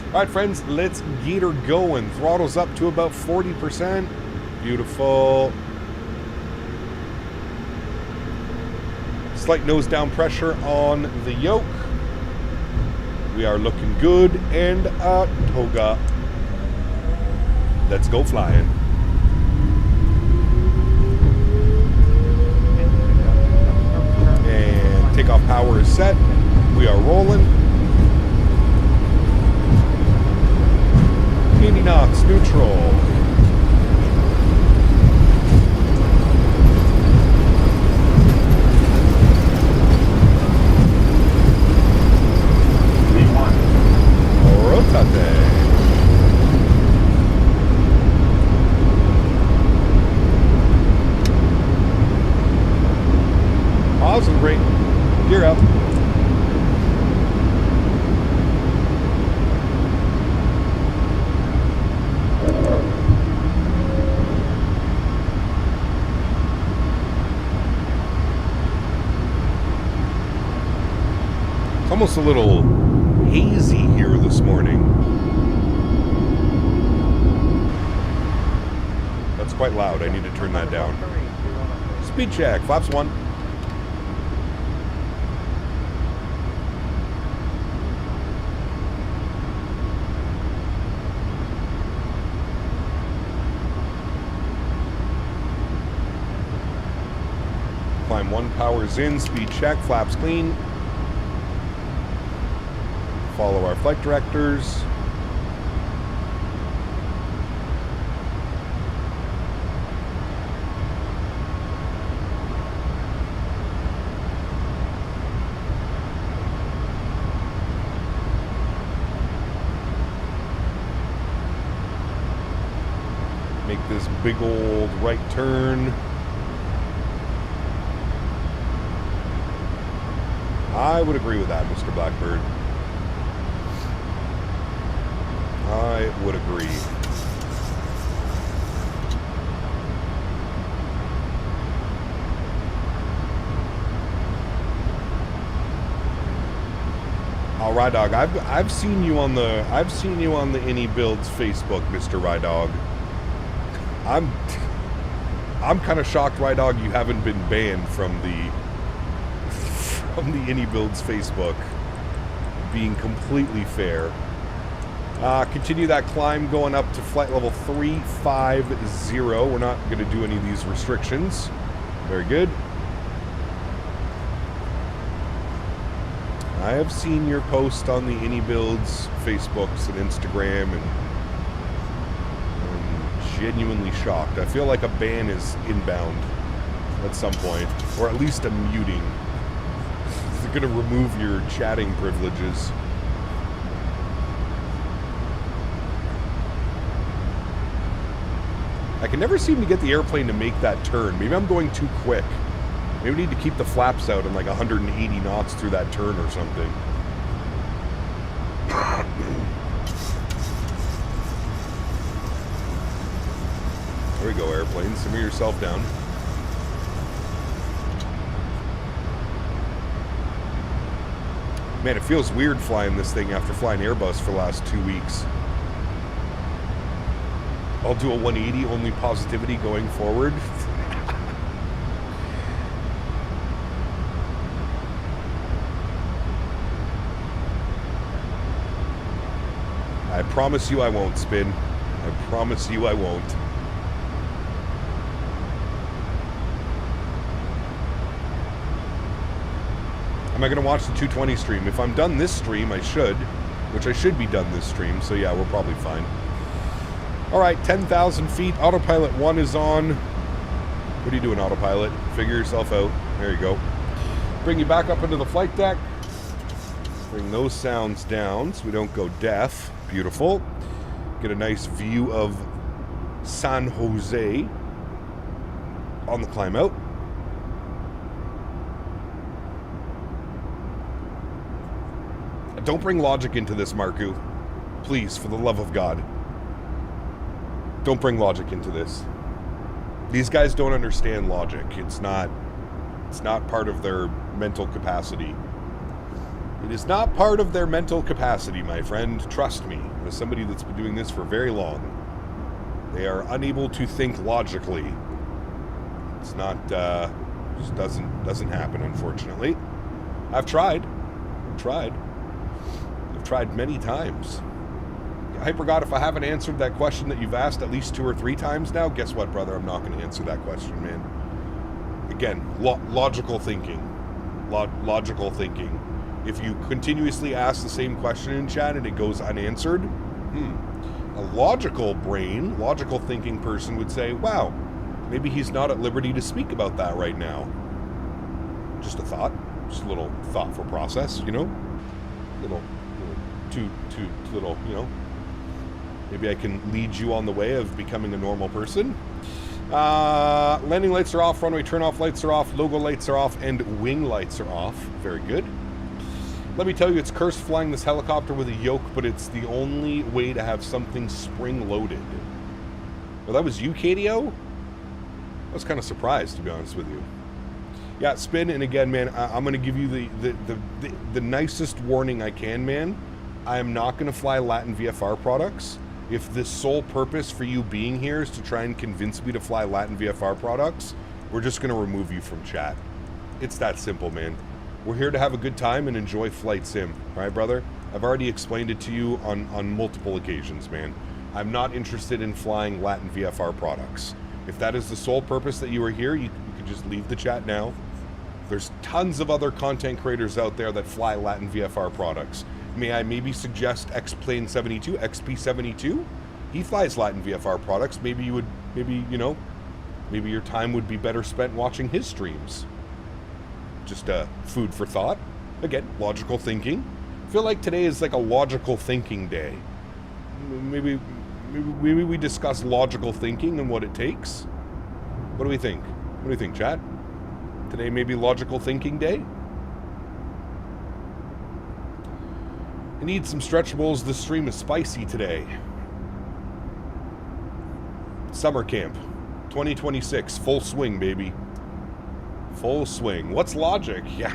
All right, friends, let's get her going. Throttle's up to about 40%. Beautiful. Slight nose down pressure on the yoke. We are looking good, and toga. Let's go flying. And takeoff power is set. We are rolling. 80 knots, neutral. Rotate. almost a little hazy here this morning. That's quite loud. I need to turn that down. Speed check. Flaps 1. Climb 1 powers in. Speed check. Flaps clean. Follow our flight directors. Make this big old right turn. I would agree with that, Mr. Blackbird. I would agree. Oh, Rydog, I've seen you on the Any Builds Facebook, Mr. Rydog. I'm kind of shocked, Rydog, you haven't been banned from the Any Builds Facebook. Being completely fair. Continue that climb going up to flight level 350. We're not going to do any of these restrictions. Very good. I have seen your post on the Any Builds Facebooks and Instagram, and I'm genuinely shocked. I feel like a ban is inbound at some point, or at least a muting. They're going to remove your chatting privileges. I can never seem to get the airplane to make that turn. Maybe I'm going too quick. Maybe we need to keep the flaps out in like 180 knots through that turn or something. There we go, airplane. Simmer yourself down. Man, it feels weird flying this thing after flying Airbus for the last 2 weeks. I'll do a 180, only positivity going forward. I promise you I won't, Spin. I promise you I won't. Am I going to watch the 220 stream? If I'm done this stream, I should. Which I should be done this stream, so yeah, we're probably fine. Alright, 10,000 feet. Autopilot 1 is on. What are you doing, Autopilot? Figure yourself out. There you go. Bring you back up into the flight deck. Bring those sounds down so we don't go deaf. Beautiful. Get a nice view of San Jose on the climb out. Don't bring logic into this, Marku. Please, for the love of God. Don't bring logic into this. These guys don't understand logic. It's not part of their mental capacity. It is not part of their mental capacity, my friend. Trust me, as somebody that's been doing this for very long. They are unable to think logically. It's not, just doesn't happen, unfortunately. I've tried many times. HyperGod, if I haven't answered that question that you've asked at least 2 or 3 times now, guess what, brother? I'm not going to answer that question, man. Again, logical thinking. Logical thinking. If you continuously ask the same question in chat and it goes unanswered, a logical brain, logical thinking person would say, wow, maybe he's not at liberty to speak about that right now. Just a thought. Just a little thoughtful process, you know? Too little, you know? Maybe I can lead you on the way of becoming a normal person. Landing lights are off, runway turn-off lights are off, logo lights are off, and wing lights are off. Very good. Let me tell you, it's cursed flying this helicopter with a yoke, but it's the only way to have something spring-loaded. Well, that was you, KDO? I was kind of surprised, to be honest with you. Yeah, Spin, and again, man, I'm going to give you the nicest warning I can, man. I am not going to fly Latin VFR products. If the sole purpose for you being here is to try and convince me to fly Latin VFR products, we're just going to remove you from chat. It's that simple, man. We're here to have a good time and enjoy flight sim. All right, brother? I've already explained it to you on multiple occasions, man. I'm not interested in flying Latin VFR products. If that is the sole purpose that you are here, you can just leave the chat now. There's tons of other content creators out there that fly Latin VFR products. May I maybe suggest XPlane72, XP72? He flies Latin VFR products. Maybe you would, maybe your time would be better spent watching his streams. Just food for thought. Again, logical thinking. I feel like today is like a logical thinking day. Maybe we discuss logical thinking and what it takes. What do we think? What do you think, chat? Today may be logical thinking day. I need some stretchables. This stream is spicy today. Summer camp 2026, full swing, baby. Full swing. What's logic? Yeah.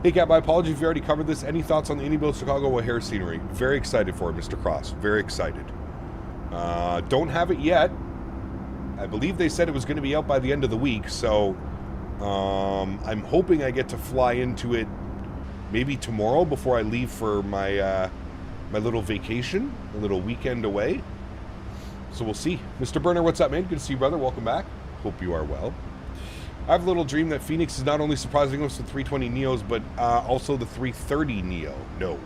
Hey, Cat, my apologies if you already covered this. Any thoughts on the Indy Build Chicago O'Hare scenery? Very excited for it, Mr. Cross. Very excited. Don't have it yet. I believe they said it was going to be out by the end of the week, so I'm hoping I get to fly into it maybe tomorrow before I leave for my my little vacation, a little weekend away. So we'll see. Mr. Burner, what's up, man? Good to see you, brother. Welcome back. Hope you are well. I have a little dream that Phoenix is not only surprising us with 320 Neos, but also the 330 Neo. No.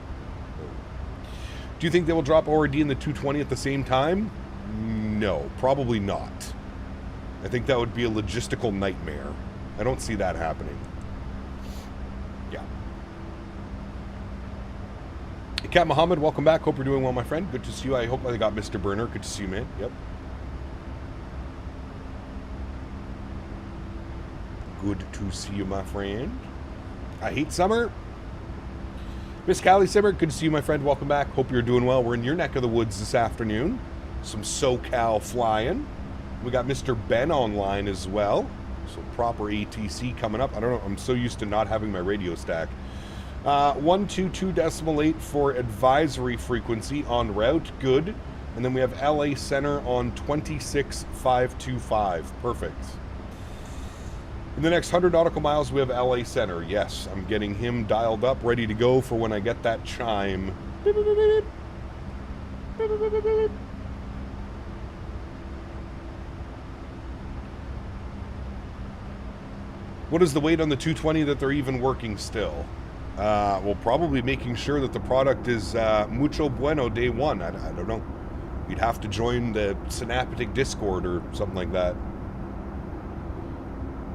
Do you think they will drop ORD in the 220 at the same time? No, probably not. I think that would be a logistical nightmare. I don't see that happening. Yeah. Hey, Cat Muhammad, welcome back. Hope you're doing well, my friend. Good to see you. I hope I got Mr. Burner. Good to see you, man. Yep. Good to see you, my friend. I hate summer. Miss Callie Simmer, good to see you, my friend. Welcome back. Hope you're doing well. We're in your neck of the woods this afternoon. Some SoCal flying. We got Mr. Ben online as well. So proper ATC coming up. I don't know. I'm so used to not having my radio stack. 122.8 for advisory frequency en route. Good. And then we have LA Center on 26525. Perfect. In the next 100 nautical miles, we have LA Center. Yes, I'm getting him dialed up, ready to go for when I get that chime. What is the weight on the 220 that they're even working still? Well, probably making sure that the product is mucho bueno day one. I don't know. You'd have to join the Synaptic Discord or something like that.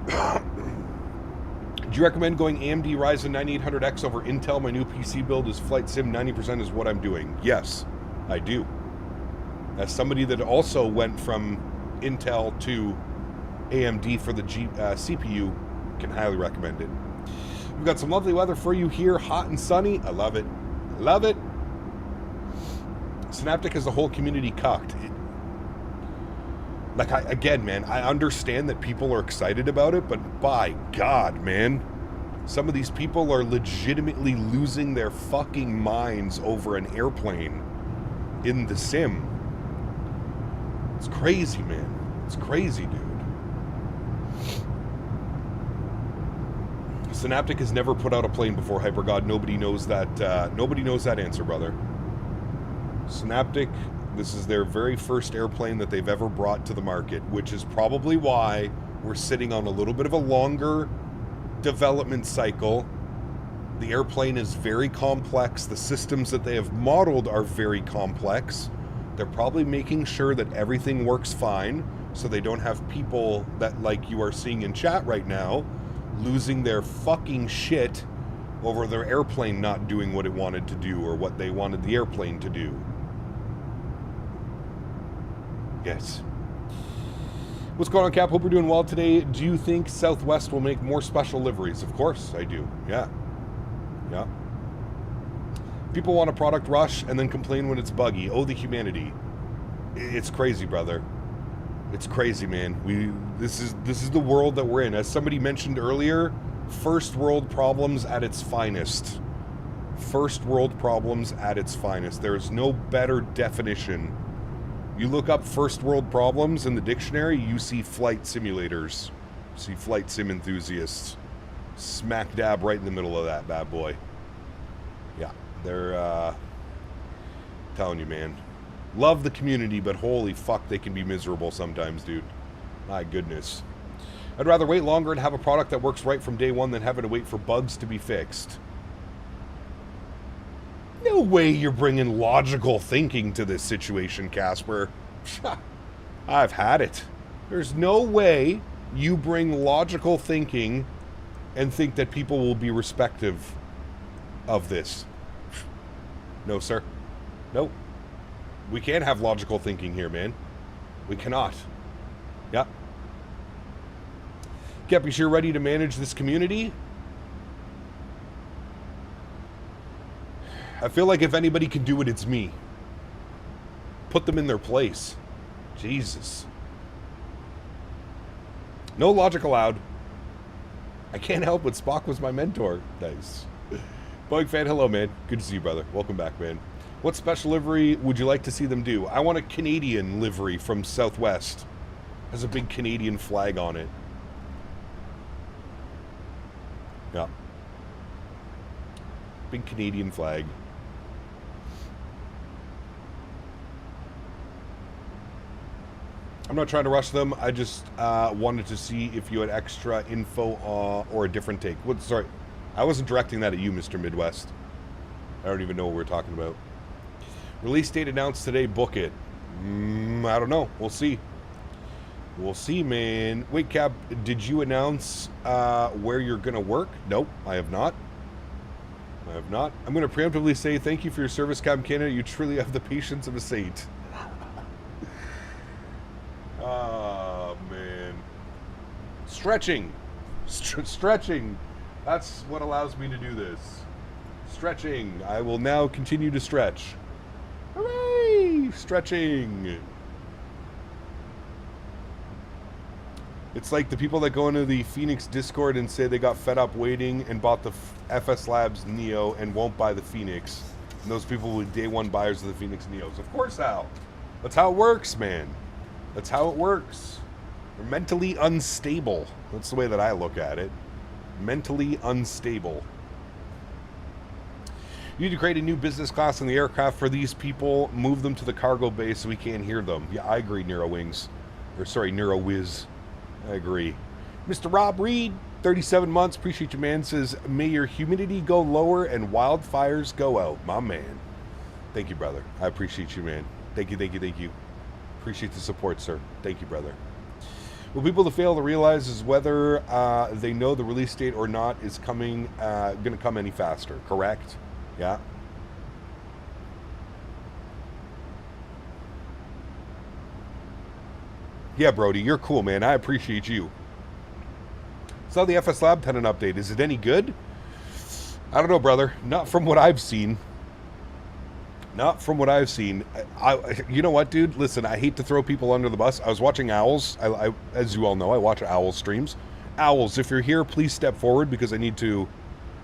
Do you recommend going AMD Ryzen 9800X over Intel? My new PC build is Flight Sim 90% is what I'm doing. Yes, I do. As somebody that also went from Intel to AMD for the CPU, can highly recommend it. We've got some lovely weather for you here, hot and sunny. I love it. I love it. Synaptic has the whole community cucked. Again, man, I understand that people are excited about it, but by God, man, some of these people are legitimately losing their fucking minds over an airplane in the sim. It's crazy, man. It's crazy, dude. Synaptic has never put out a plane before, HyperGod. Nobody knows that. Nobody knows that answer, brother. Synaptic, this is their very first airplane that they've ever brought to the market, which is probably why we're sitting on a little bit of a longer development cycle. The airplane is very complex. The systems that they have modeled are very complex. They're probably making sure that everything works fine, so they don't have people that, like you are seeing in chat right now, losing their fucking shit over their airplane not doing what it wanted to do or what they wanted the airplane to do. Yes. What's going on, Cap? Hope you're doing well today. Do you think Southwest will make more special liveries? Of course I do. Yeah. Yeah. People want a product rush and then complain when it's buggy. Oh, the humanity. It's crazy, brother. It's crazy, man. This is the world that we're in. As somebody mentioned earlier, first world problems at its finest. First world problems at its finest. There's no better definition. You look up first world problems in the dictionary, you see flight simulators. You see flight sim enthusiasts. Smack dab right in the middle of that bad boy. Yeah, they're telling you, man. Love the community, but holy fuck, they can be miserable sometimes, dude. My goodness. I'd rather wait longer and have a product that works right from day one than having to wait for bugs to be fixed. No way you're bringing logical thinking to this situation, Casper. I've had it. There's no way you bring logical thinking and think that people will be respective of this. No, sir. Nope. We can't have logical thinking here, man. We cannot. Yeah. Kept you sure ready to manage this community? I feel like if anybody can do it, it's me. Put them in their place. Jesus. No logic allowed. I can't help it. Spock was my mentor. Nice. Boeing fan, hello, man. Good to see you, brother. Welcome back, man. What special livery would you like to see them do? I want a Canadian livery from Southwest. Has a big Canadian flag on it. Yeah. Big Canadian flag. I'm not trying to rush them. I just wanted to see if you had extra info or a different take. What? Sorry, I wasn't directing that at you, Mr. Midwest. I don't even know what we're talking about. Release date announced today. Book it. I don't know. We'll see. We'll see, man. Wait, Cap, did you announce where you're going to work? Nope, I have not. I have not. I'm going to preemptively say thank you for your service, Cap Canada. You truly have the patience of a saint. Oh, man. Stretching. Stretching. That's what allows me to do this. Stretching. I will now continue to stretch. Hooray! Stretching. It's like the people that go into the Phoenix Discord and say they got fed up waiting and bought the FS Labs Neo and won't buy the Phoenix. And those people were day one buyers of the Phoenix Neos. Of course, Al. That's how it works, man. That's how it works. They're mentally unstable. That's the way that I look at it. Mentally unstable. You need to create a new business class in the aircraft for these people. Move them to the cargo bay so we can't hear them. Yeah, I agree, NeuroWings. Or sorry, NeuroWiz. I agree. Mr. Rob Reed, 37 months. Appreciate you, man. Says, may your humidity go lower and wildfires go out. My man. Thank you, brother. I appreciate you, man. Thank you, thank you, thank you. Appreciate the support, sir. Thank you, brother. What people to fail to realize is whether they know the release date or not is coming, going to come any faster. Correct? Yeah. Yeah, Brody, you're cool, man. I appreciate you. Saw the FS Lab tenant update. Is it any good? I don't know, brother. Not from what I've seen. Not from what I've seen. You know what, dude? Listen, I hate to throw people under the bus. I was watching Owls. As you all know, I watch Owls streams. Owls, if you're here, please step forward because I need to...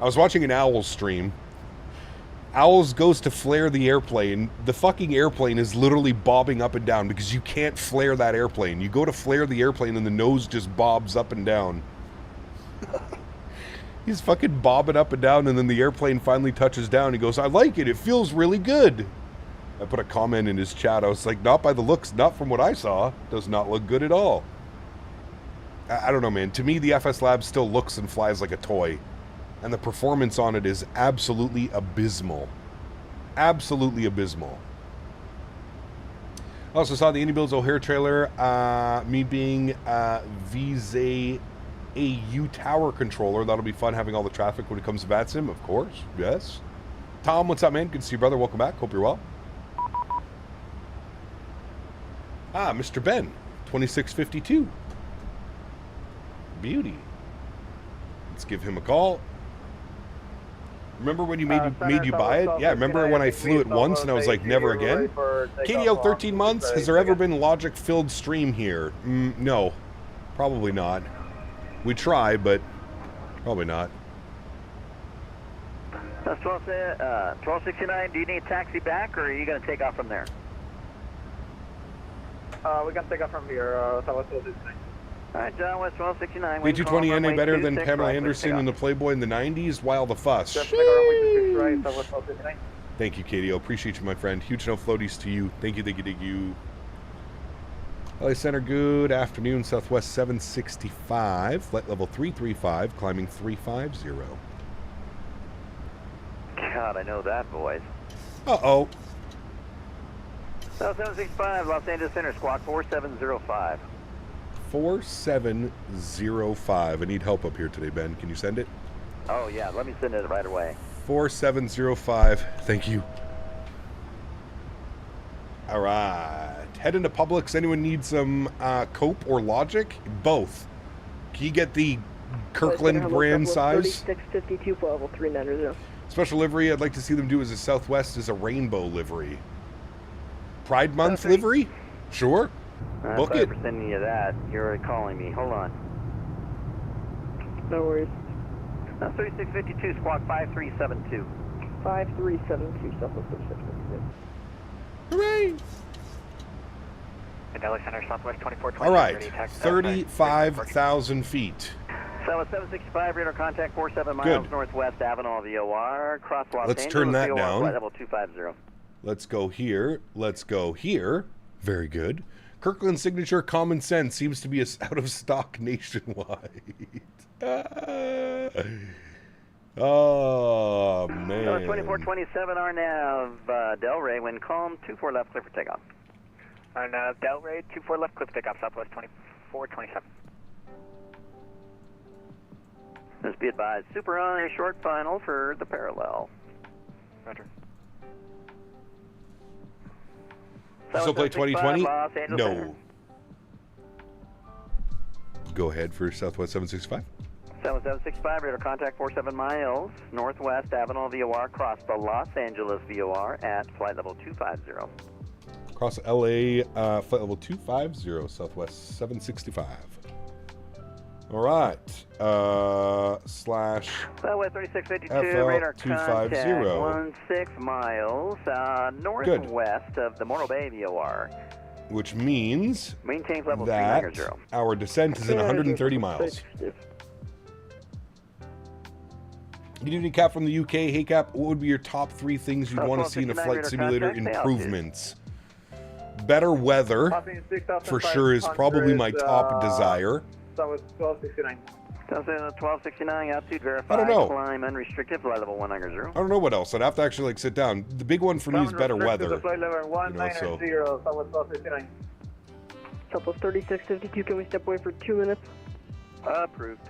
I was watching an Owls stream. Owls goes to flare the airplane. The fucking airplane is literally bobbing up and down because you can't flare that airplane. You go to flare the airplane and the nose just bobs up and down. He's fucking bobbing up and down, and then the airplane finally touches down. He goes, I like it. It feels really good. I put a comment in his chat. I was like, not by the looks, not from what I saw. Does not look good at all. I don't know, man. To me, the FS Lab still looks and flies like a toy. And the performance on it is absolutely abysmal. Absolutely abysmal. I also saw the Indie Builds O'Hare trailer. Me being VZA AU tower controller. That'll be fun having all the traffic when it comes to VATSIM, of course. Yes. Tom, what's up, man? Good to see you, brother. Welcome back. Hope you're well. Ah, Mr. Ben, 2652. Beauty. Let's give him a call. Remember when you made you buy it? Yeah, remember when I flew it once and I was like, never again? KDO 13 months? Has there ever been logic-filled stream here? No, probably not. We try, but probably not. That's 1269. Do you need a taxi back, or are you going to take off from there? We can take off from here. Southwest 1269. All right, John, West 1269. B220 any better than Pamela Anderson in the Playboy in the 90s? While the fuss. Right, Southwest 1269. Thank you, KDO. Appreciate you, my friend. Huge no floaties to you. Thank you, thank you, thank you. LA Center, good afternoon. Southwest 765. Flight level 335, climbing 350. God, I know that voice. Uh-oh. South 765, Los Angeles Center, squawk 4705. 4705. I need help up here today, Ben. Can you send it? Oh, yeah, let me send it right away. 4705. Thank you. All right. Head into Publix. Anyone need some Cope or Logic? Both. Can you get the Kirkland brand size? 3652 for level 390. Special livery. I'd like to see them do as a Southwest is a rainbow livery. Pride Month livery? Sure. Book it. For sending you that. You're calling me. Hold on. No worries. 3652, squawk 5372. 5372, Southwest 3652. Hooray! And LA Center, Southwest 2420. All right. 35,000 feet. Southwest 765, radar contact 47 miles northwest Avenal VOR. Cross Los Let's Angeles turn that VOR, down. Flight level 250. Let's go here. Let's go here. Very good. Kirkland signature common sense seems to be out of stock nationwide. Oh, man. 2427 RNAV, Delray, wind calm, 24 left, clear for takeoff. RNAV, Delray, 24 left, clear for takeoff, Southwest 2427. Let's be advised, super on a short final for the parallel. Roger. Still play 2020? No. Go ahead for Southwest 765. 7765, radar contact 47 miles northwest Avenal VOR, cross the Los Angeles VOR at flight level 250. Cross LA, flight level 250, Southwest 765. All right. Slash Southwest 3652, FL radar 250. contact 16 miles northwest of the Morro Bay VOR. Which means Maintain level that 390. our descent is in 130 miles. Good evening, Cap from the UK. Hey, Cap, what would be your top 3 things you'd want to see in a flight simulator improvements? Better weather, for sure, is probably my top desire. Southwest 1269. 1269, altitude verified. I don't know. Climb unrestricted, flight level 190. I don't know what else. I'd have to actually sit down. The big one for me is better weather. Flight level 190, Southwest 1269. Southwest 3652, can we step away for 2 minutes? Approved.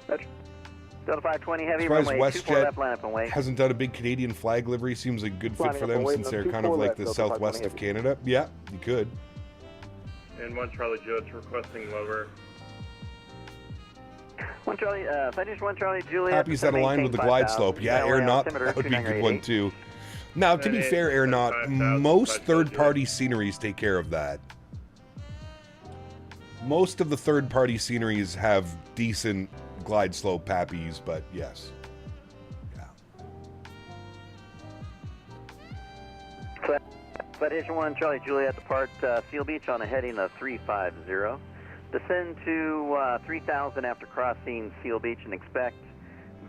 Delta 520, heavy Surprised runway 24 left, line up and wait. hasn't done a big Canadian flag livery. Seems like a good fit for them since they're kind of like the southwest of Canada. Yeah, you could. And 1 Charlie Juliet's requesting lower. 1 Charlie, Finish 1 Charlie Juliet. Happy's that aligned with the glide slope. Yeah, Aeronaut, that would be a good one too. Now, to be fair, Aeronaut, most third-party sceneries take care of that. Most of the third-party sceneries have decent glide slope pappies, but yes. Yeah. Flight 1 Charlie Juliet depart Seal Beach on a heading of 350. Descend to 3000 after crossing Seal Beach and expect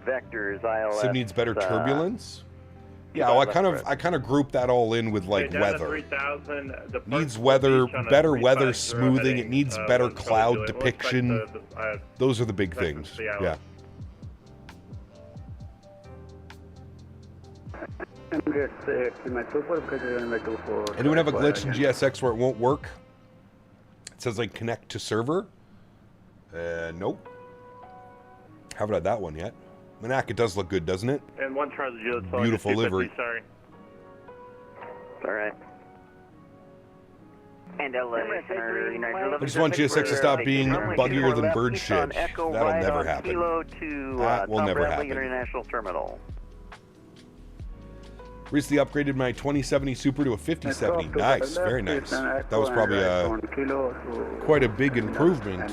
vectors ILS. So it needs better turbulence? Yeah, well, I kind of group that all in with like weather. Needs weather, better weather smoothing. It needs better cloud depiction. Those are the big things. Yeah. Anyone have a glitch in GSX where it won't work? It says like connect to server. Nope. Haven't had that one yet. Manak, it does look good, doesn't it? And 1 Charlie Juliet. Beautiful livery. Sorry. All right. And LA Center, I just want GSX to stop being buggier than bird shit. That'll never happen. To, that will never Bradley happen. International Terminal. Recently upgraded my 2070 Super to a 5070. Nice, very nice. That was probably quite a big improvement.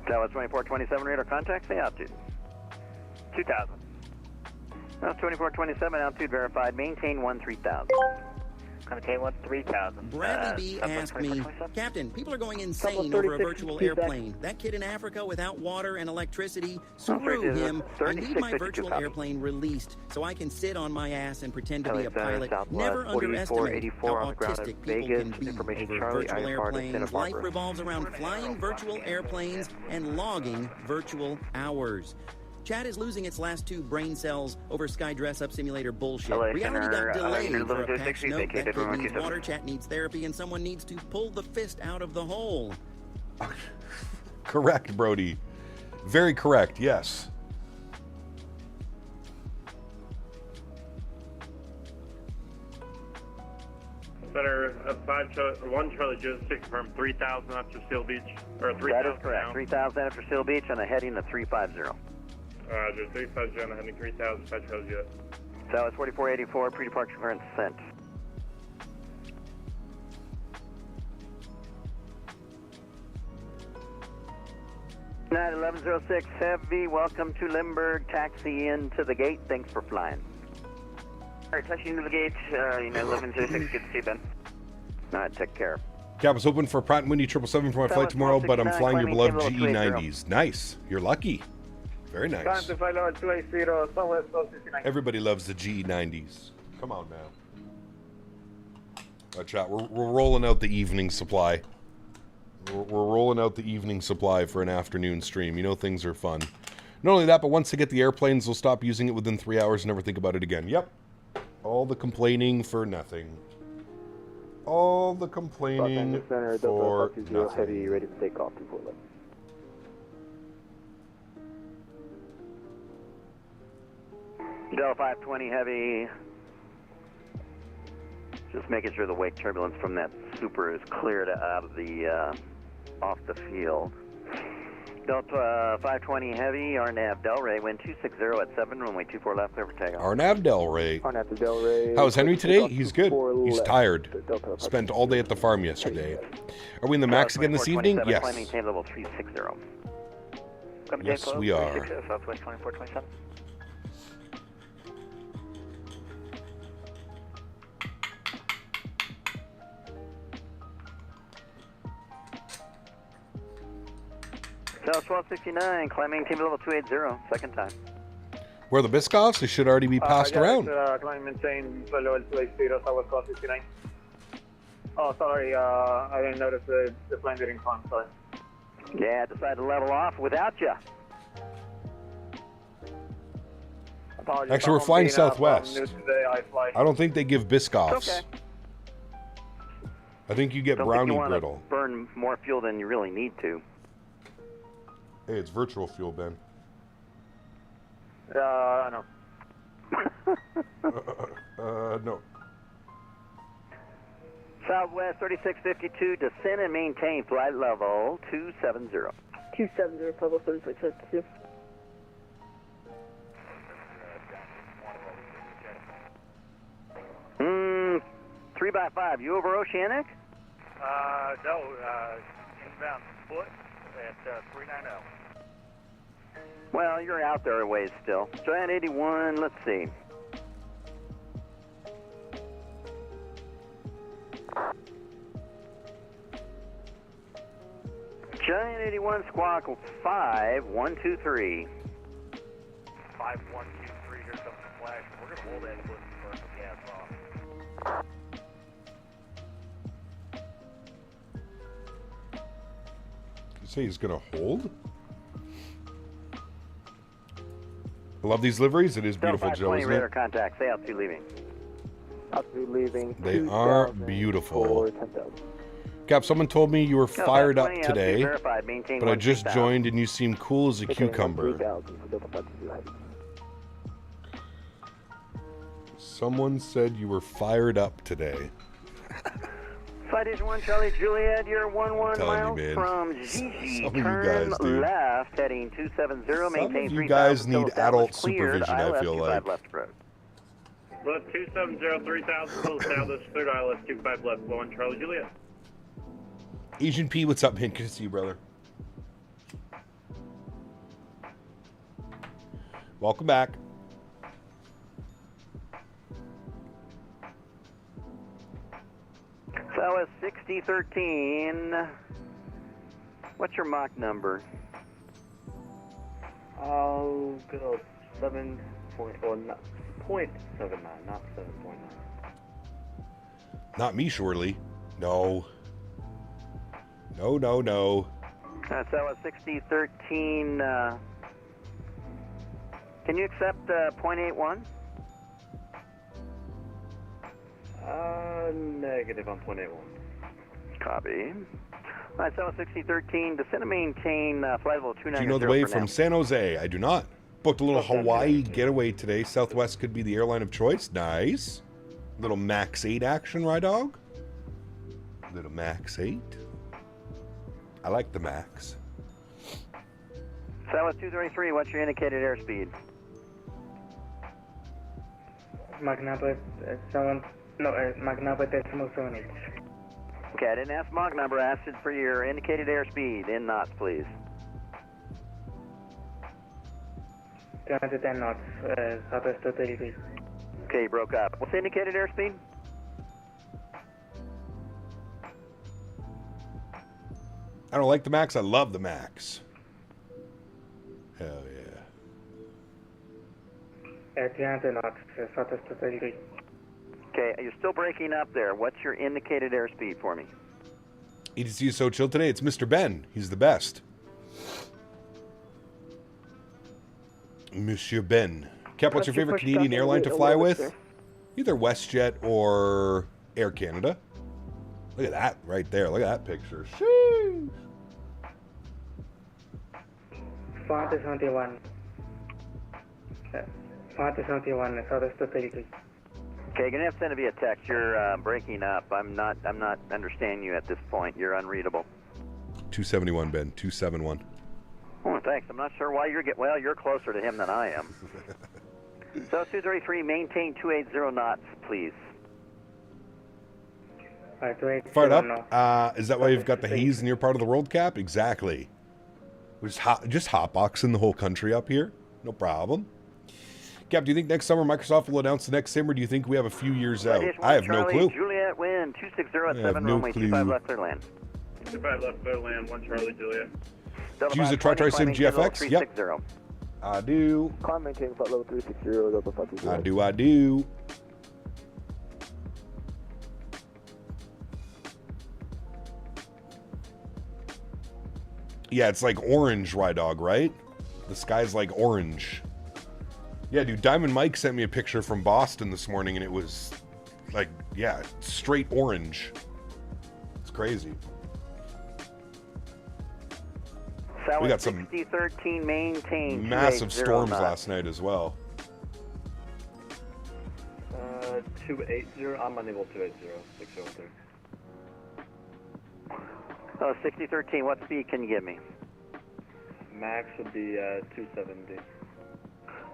Tower 2427, radar contact, say altitude. 2000. Now 2427, altitude verified, maintain 13,000. Maintain 13,000. Bradley B asked me, Captain, people are going insane over a virtual airplane. That kid in Africa without water and electricity, screw him. I need my virtual airplane released so I can sit on my ass and pretend to be a pilot. Never underestimate how autistic people can be over virtual airplanes. Life revolves around flying virtual airplanes and logging virtual hours. Chat is losing its last 2 brain cells over Sky Dress-Up Simulator bullshit. Reality got delayed for a patch note. That kid needs water, chat needs therapy, and someone needs to pull the fist out of the hole. Correct, Brody. Very correct, yes. Center 1 Charlie Joe 6 confirm 3,000 after Seal Beach, or 3,000. That is correct. 3,000 after Seal Beach on a heading of 350. There's 350 on the heading 3,000, 5 Charlie Joe. So it's 4484, pre-departure clearance sent. Night 1106 Heavy, welcome to Limburg. Taxi into the gate. Thanks for flying. Alright, touching into the gate. 1106, good to see you, Ben. Alright, take care. Cap was hoping for a Pratt & Whitney 777 for my flight tomorrow, but I'm flying your beloved GE90s. Nice. You're lucky. Very nice. Everybody loves the GE90s. Come on now. Watch out. We're rolling out the evening supply. We're rolling out the evening supply for an afternoon stream. You know things are fun. Not only that, but once they get the airplanes, they'll stop using it within 3 hours and never think about it again. Yep. All the complaining for nothing. All the complaining for nothing. Heavy, ready to take off to Portland. Delta 520 Heavy. Just making sure the wake turbulence from that Super is cleared out of the off the field. Delta 520 Heavy, RNAV Delray, wind 260 at 7, runway 24 left, clear for takeoff. RNAV Delray. RNAV Delray. How's Henry today? He's good. He's tired. Spent all day at the farm yesterday. Are we in the MAX again this evening? Yes. Maintain level 360. Yes, we are. Southwest 2427. South 1269, climb maintain level 280, second time. Where are the Biscoffs? They should already be passed around. Climb maintain level 280, South 1269. Oh, sorry, I didn't notice the plane didn't climb, sorry. Yeah, I decided to level off without you. Actually, we're flying Southwest. I don't think they give Biscoffs. Okay. I think you get brownie brittle. Burn more fuel than you really need to. Hey, it's virtual fuel, Ben. I know. No. Southwest 3652, descend and maintain flight level 270. 270, level 3652. 3x5, you over Oceanic? No, inbound foot at 390. Well, you're out there a ways still. Giant 81, let's see. Giant 81, squawk 5123. 5123, here comes the flash. We're going to hold that foot and burn the gas off. You say he's going to hold? I love these liveries. It is beautiful, Joe, isn't radar it? contact, say altitude leaving. Altitude leaving. They are beautiful. Cap, someone told me you were fired up today, but I just joined and you seem cool as a cucumber. Someone said you were fired up today. Citation 1 Charlie Juliet, you're 11 miles from Gigi. Turn left, heading 270, maintain 3,000. You guys need adult supervision, I feel like. Left 270, 3000, full establish, cleared ILS 25 left, 1 Charlie Juliet. Asian P, what's up, man? Good to see you, brother. Welcome back. Southwest 6013. What's your Mach number? I'll go 7 point, or not, 0.79, not 7.9. Not me, surely. No. No, no, no. Southwest 6013. Can you accept 0.81? Negative on 0.81. Copy. All right, Southwest 6013, descend and maintain flight level 290. Do you know the way from San Jose? I do not. Booked a little Hawaii getaway today. Southwest could be the airline of choice. Nice. Little MAX8 action, right, dog? Little MAX8. I like the MAX. Southwest 233, what's your indicated airspeed? Mach number 78. Okay, I didn't ask Mach number, I asked it for your indicated airspeed in knots, please. 210 knots, Southwest 233. Okay, you broke up. What's the indicated airspeed? I don't like the MAX. I love the MAX. Hell yeah. 300 knots, Southwest 233. Okay, you're still breaking up there. What's your indicated airspeed for me? EDC is so chill today. It's Mr. Ben. He's the best. Monsieur Ben. Cap, what's your favorite Canadian airline to fly with? Either WestJet or Air Canada. Look at that right there. Look at that picture. Sheesh. 471. 471, Southwest 233. Okay, you're gonna have to send it via text. You're breaking up. I'm not understanding you at this point. You're unreadable. 271, Ben. 271. Oh, thanks. I'm not sure why well, you're closer to him than I am. So 233, maintain 280 knots, please. Fired up. Is that why you've got the haze in your part of the world, Cap? Exactly. We're just hotboxing the whole country up here. No problem. Cap, do you think next summer Microsoft will announce the next sim, or do you think we have a few years out? I have no clue. Juliet, wind 260 at 7, runway 25 left, clear land. 25 left, clear land, 1 Charlie Juliet. Do you use a Tri-Sim GFX? Yep. I do. Climb maintain flight level 360, Delta 520. I do. Yeah, it's like orange, Rydog, right? The sky's like orange. Yeah, dude, Diamond Mike sent me a picture from Boston this morning, and it was like, yeah, straight orange. It's crazy. We got some 6013 maintain massive storms last night as well. 280, I'm unable to 80, 603. Oh, 6013, what speed can you give me? Max would be 270.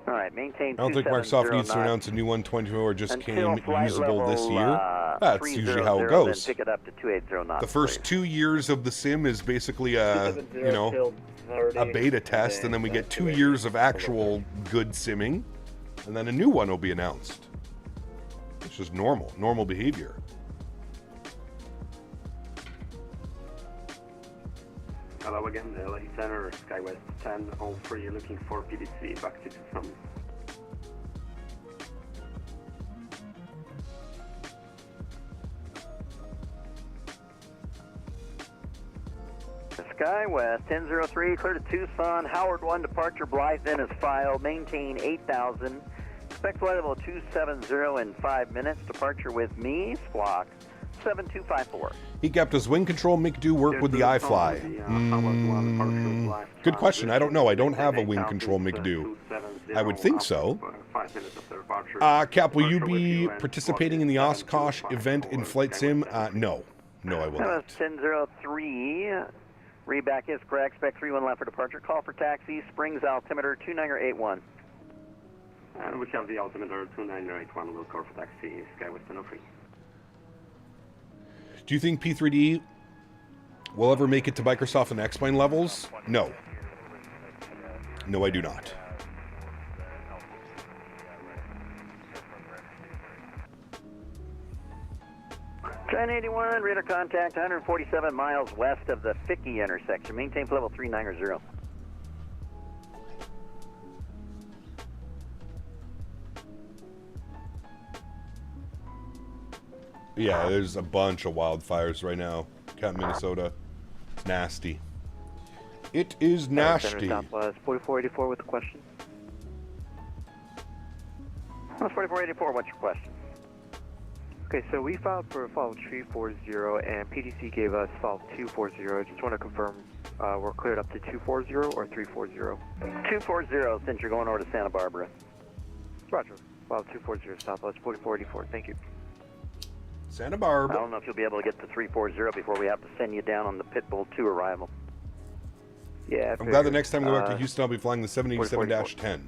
All right, maintain. I don't think Microsoft needs to announce a new 124 just came usable this year. That's usually how it goes. Pick it up to 280 knots. The first 2 years of the sim is basically a, a beta test, and then we get 2 years of actual good simming, and then a new one will be announced. It's just normal behavior. Hello again, LA Center, SkyWest 10, all three looking for PDC, back to some. SkyWest 1003, clear to Tucson, Howard 1, departure Blythe is filed, maintain 8,000, expect flight level 270 in 5 minutes, departure with me, Squawk 7254. He kept his wing control make do work with the iFly. Good question. I don't know. I don't have a wing control make do. I would think so. Cap, will you be participating in the Oshkosh event in Flight Sim? No. No, I will not. 1003. Readback is correct. Expect 31 left for departure. Call for taxi. Springs altimeter 29081. And we have the altimeter 2981, will call for taxi, Skywest 103. Do you think P3D will ever make it to Microsoft and X-Plane levels? No. No, I do not. Train 81, radar contact 147 miles west of the Ficky intersection. Maintain level 390. Yeah, there's a bunch of wildfires right now. Cat Minnesota. It's nasty. It is nasty. Southwest 4484 with a question. 4484, what's your question? Okay, so we filed for file 340 and PTC gave us file 240. Just want to confirm we're cleared up to 240 or 340? 240 since you're going over to Santa Barbara. Roger. File 240 Southwest 4484. Thank you. Santa Barbara. I don't know if you'll be able to get to 340 before we have to send you down on the Pitbull 2 arrival. Yeah. I'm glad the next time I go back to Houston, I'll be flying the 787-10.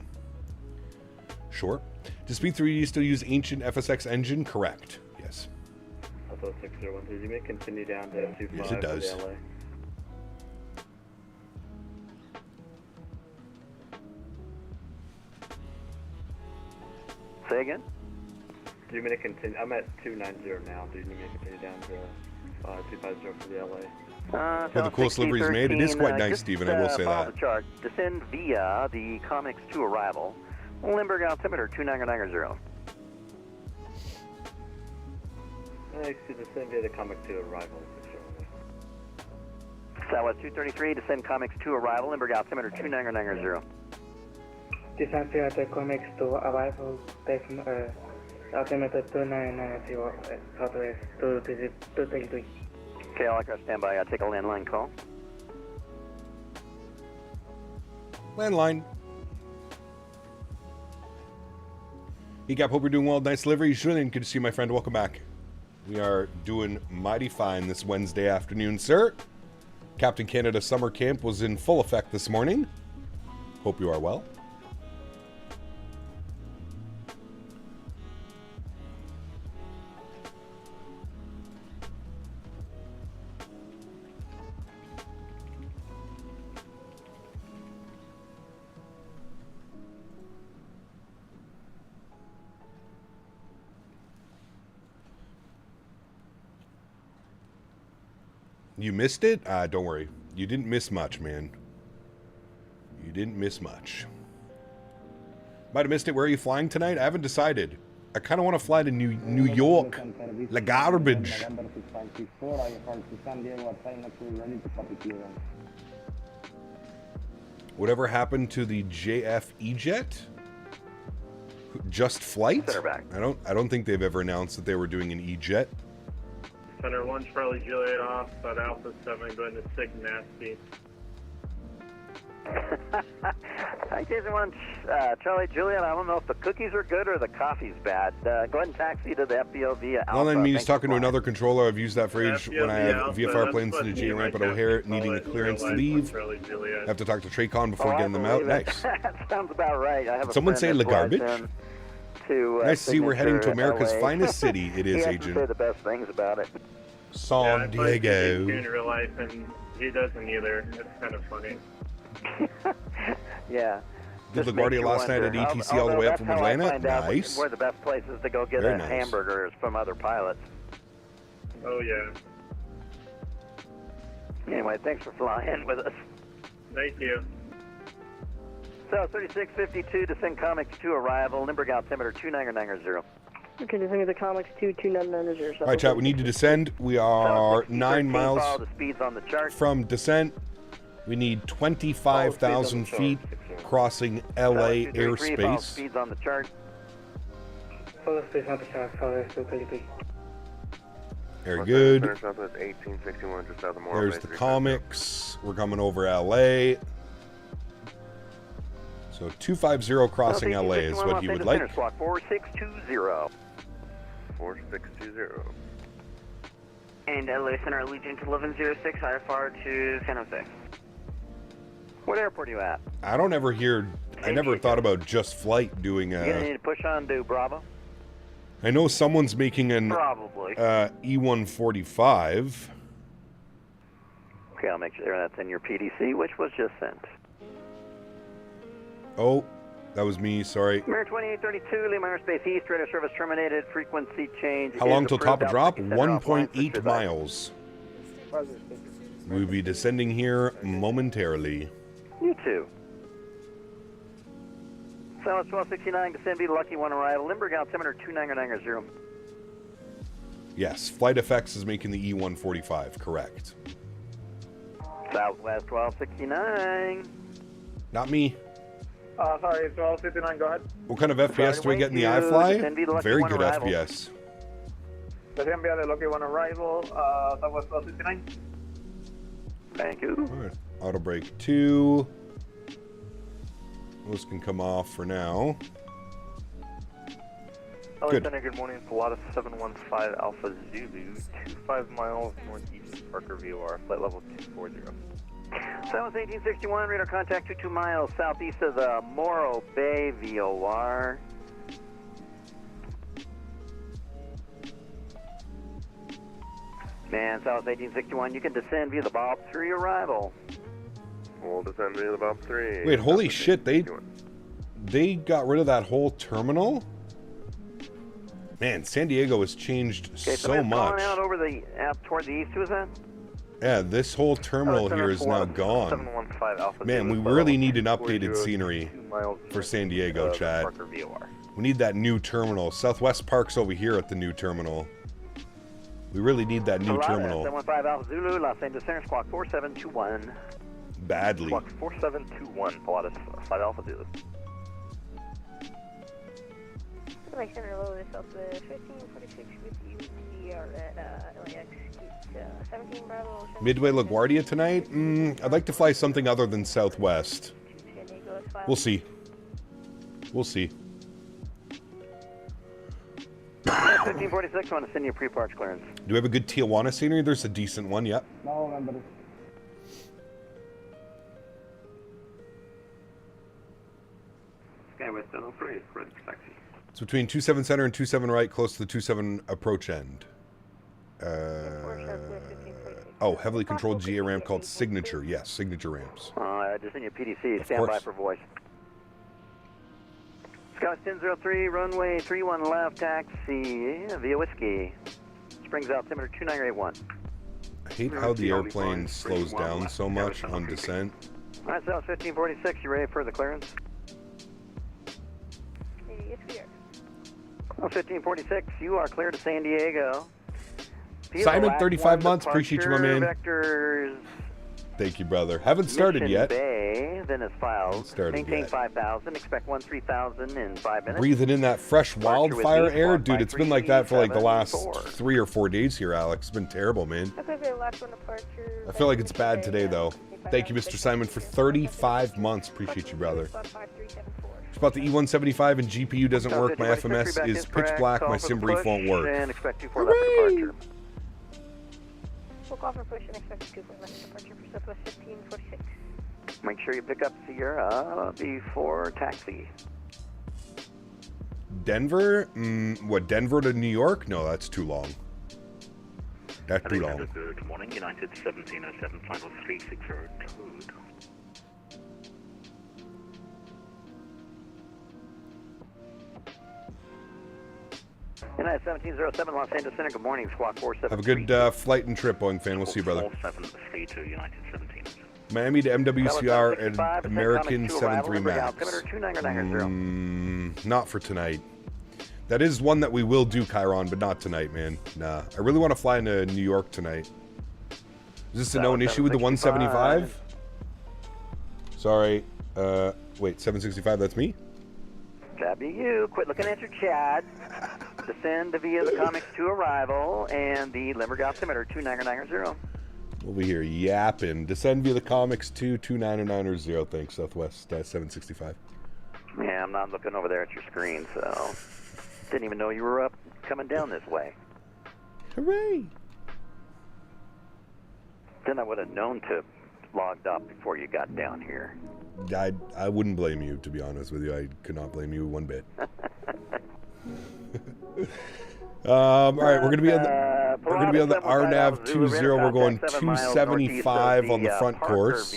Sure. Does P3D still use ancient FSX engine? Correct. Yes. Southwest 601, did you may continue down to 25? Yes, it does. LA? Say again? Do you mean to continue? I'm at 290 now. Do you need me to continue down to 250 for the LA? Well, the coolest livery's made. It is quite nice, Stephen. I will say follow that. The chart. Descend via the Comex 2 arrival. Limburg altimeter 2990. Excuse me, send via the Comex 2 arrival. Southwest 233, descend Comex 2 arrival. Limburg altimeter 2990. Descend via the Comex 2 arrival. Altimeter 2990, Southwest 233. Okay, I'll stand by. I'll take a landline call. Landline. Hey, Gap, hope you're doing well. Nice delivery. Good to see you, my friend. Welcome back. We are doing mighty fine this Wednesday afternoon, sir. Captain Canada Summer Camp was in full effect this morning. Hope you are well. You missed it? Don't worry. You didn't miss much, man. You didn't miss much. Might have missed it. Where are you flying tonight? I haven't decided. I kind of want to fly to New York. La garbage. Whatever happened to the JFE jet? Just Flight? I don't think they've ever announced that they were doing an E-jet. Center 1, Charlie Juliet off, at Alpha 7, going to 6 nasty. In case you want, Charlie Juliet, I don't know if the cookies are good or the coffee's bad. Go ahead and taxi to the FBO via Alpha. Well, then means talking to another controller. I've used that phrase when I have VFR planes to the J ramp at O'Hare, needing a clearance to leave. I have to talk to Traycon before getting them out. Nice. That sounds about right. I have Did someone say La garbage? Nice to see we're heading to America's LA. finest city. It is, he has Agent. to say the best things about it. San Diego. In real life, and he doesn't either. It's kind of funny. Yeah. Did LaGuardia last night at ATC all the way up from Atlanta? Nice. Where the best places to go get Very a nice. hamburger is from other pilots. Oh, yeah. Anyway, thanks for flying with us. Thank you. So, 3652, descend Comex 2 arrival, Limburg altimeter 2990. Okay, descending the Comex 2 2990. All right, chat, we need to descend. We are 9 miles Follow the speeds on the chart. from descent. We need 25,000 feet crossing LA Follow airspace. speeds on the chart. Follow space on the chart, Southwest 233. Very good. 1861 just south of Moore. There's the comics. We're coming over LA. So 250 crossing LA is what he would like. Squawk 4620. 4620. And LA Center Allegiant 1106, IFR to San Jose. What airport are you at? I don't ever hear I never thought about just Flite doing You're going to need to push on to Bravo. I know someone's making an Probably. E145. Okay, I'll make sure that's in your PDC, which was just sent. Oh, that was me, sorry. Mirror 2832, Lima Airspace East, radar service terminated, frequency change. How long till top of drop? Center offline, 1.8 miles. We'll be descending here momentarily. You too. Southwest 1269, descend be lucky one arrival. Limburg altimeter 29990. Yes, Flight FX is making the E145, correct. Southwest 1269. Not me. Sorry, 1269, go ahead. What kind of FPS do we get in the iFly? Very good arrival. FPS. Desea enviarle lucky one arrival, Southwest 1269. Thank you. Right. Auto brake 2. Those can come off for now. Good. Good morning, Pilatus 715 Alpha Zulu, 25 miles northeast of Parker VOR, flight level 240. South 1861, radar contact 22 miles southeast of the Morro Bay VOR. Man, South 1861, you can descend via the Bob 3 arrival. We'll descend via the Bob 3. Wait, holy shit, they got rid of that whole terminal? Man, San Diego has changed so much. Out over the toward the east, who is that? Yeah, this whole terminal here is now gone. Man, we really need an updated scenery for San Diego, Chad. We need that new terminal. Southwest Park's over here at the new terminal. We really need that new terminal. 715 Alpha Zulu, Los Angeles Center, squawk 4721. Badly. Squawk 4721, Pilatus 5 Alpha Zulu. Like Center Low, this Southwest 1546 with you. We are at LAX 17 Bravo. Midway LaGuardia tonight? I'd like to fly something other than Southwest. We'll see. We'll see. 1546, I want to send you a pre-park clearance. Do we have a good Tijuana scenery? There's a decent one, yep. No, remember. Skywest 1003, ready for taxi. It's between 27 center and 27 right, close to the 27 approach end. Oh, heavily controlled GA ramp called Signature. Yes, Signature ramps. Just send you a PDC, stand by for voice. Scott 1003, runway 31 left, taxi via Whiskey. Springs altimeter 2981. I hate how the airplane slows down so much on descent. Alright, so 1546, you ready for the clearance? Yes, we are. 1546, you are clear to San Diego. Simon, 35 months. Appreciate you, my man. Vectors. Thank you, brother. Haven't started Mission yet. Bay, then it's filed. Maintain Yet. 5,000. Expect 13,000 in 5 minutes. Breathing in that fresh wildfire air. Dude, it's been like that for like the last 3 or 4 days here, Alex. It's been terrible, man. I feel like it's bad today, though. Thank you, Mr. Simon, for 35 months. Appreciate you, brother. Just about the E175 and GPU doesn't work. My FMS is pitch black. My sim brief won't work. And expect 24 left departure. We'll call for push and expect 2 left departure for Southwest 1546. Make sure you pick up Sierra before taxi. Denver? What, Denver to New York? No, that's too long. That's too long. Good morning, United 1707, final 360 code. United 1707, Los Angeles Center, good morning, squawk 47. Have a good flight and trip, Boeing fan. We'll see you, brother. 4732, United 17. Miami to MWCR and American 73 Max. Not for tonight. That is one that we will do, Chiron, but not tonight, man. Nah. I really want to fly into New York tonight. Is this a known issue with the 175? Sorry. Wait, 765, that's me? That'd be you. Quit looking at your chat. Descend via the Comics 2 arrival and the Limburg altimeter 29990. We'll be here yapping. Descend via the Comics 2 29990. Thanks, Southwest 765. Yeah, I'm not looking over there at your screen, so didn't even know you were up coming down this way. Hooray! Then I would have known to logged off before you got down here. I wouldn't blame you, to be honest with you. I could not blame you one bit. All right, we're gonna be on the RNAV 20. We're going 275 on the front course.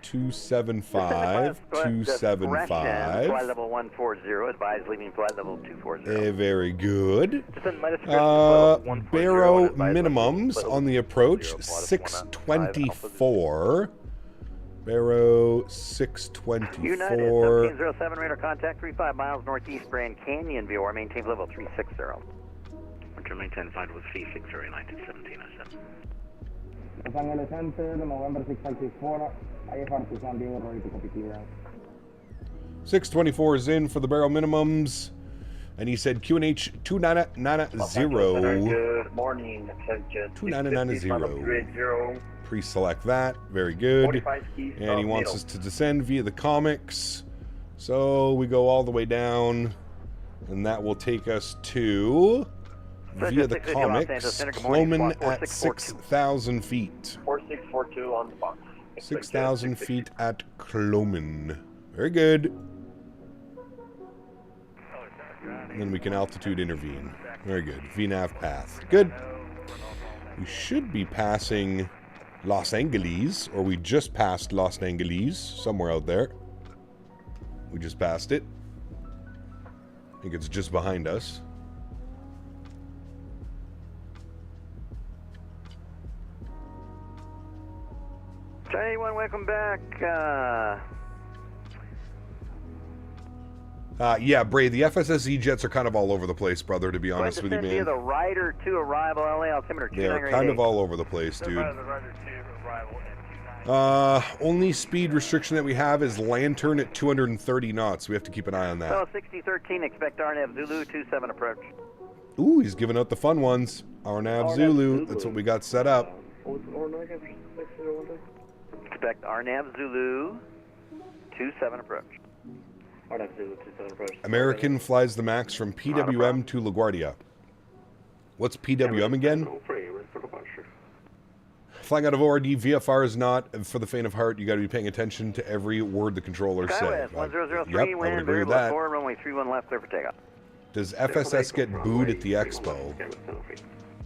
275, 275. Flight level 140, advise leaving flight level 240. Very good. Barrow minimums on the approach, 624. Barrow 624. United 1707, radar contact 35 miles northeast Grand Canyon, VOR, maintain level 360. Control maintain flight was 360, United 1707. Los Angeles Center, November 654, IFR to San Diego, ready to copy here. 624 is in for the Barrow minimums. And he said QNH 2990. Good morning, 2990. Pre-select that. Very good. And he wants us to descend via the comics. So we go all the way down. And that will take us to, via the comics, Cloman at 6,000 feet. 4642 on the box. 6,000 feet at Cloman. Very good. And then we can altitude intervene. Very good. VNAV path. Good. We should be passing Los Angeles, or we just passed Los Angeles, somewhere out there. We just passed it. I think it's just behind us. Chinese one, welcome back. Yeah, Bray, the FSSE jets are kind of all over the place, brother, to be honest with you, man. The Rider 2 arrival, LA altimeter 2988. They're kind of all over the place, dude. Only speed restriction that we have is Lantern at 230 knots. We have to keep an eye on that. So 6013, expect RNAV Zulu 27 approach. Ooh, he's giving out the fun ones. RNAV Zulu. That's what we got set up. Expect RNAV Zulu 27 approach. American flies the MAX from PWM to LaGuardia. What's PWM again? Flying out of ORD, VFR is not for the faint of heart. You got to be paying attention to every word the controllers say. Skywest 1003, Yep, I would agree with that. Runway 31 left, clear for takeoff. Does FSS get booed at the expo?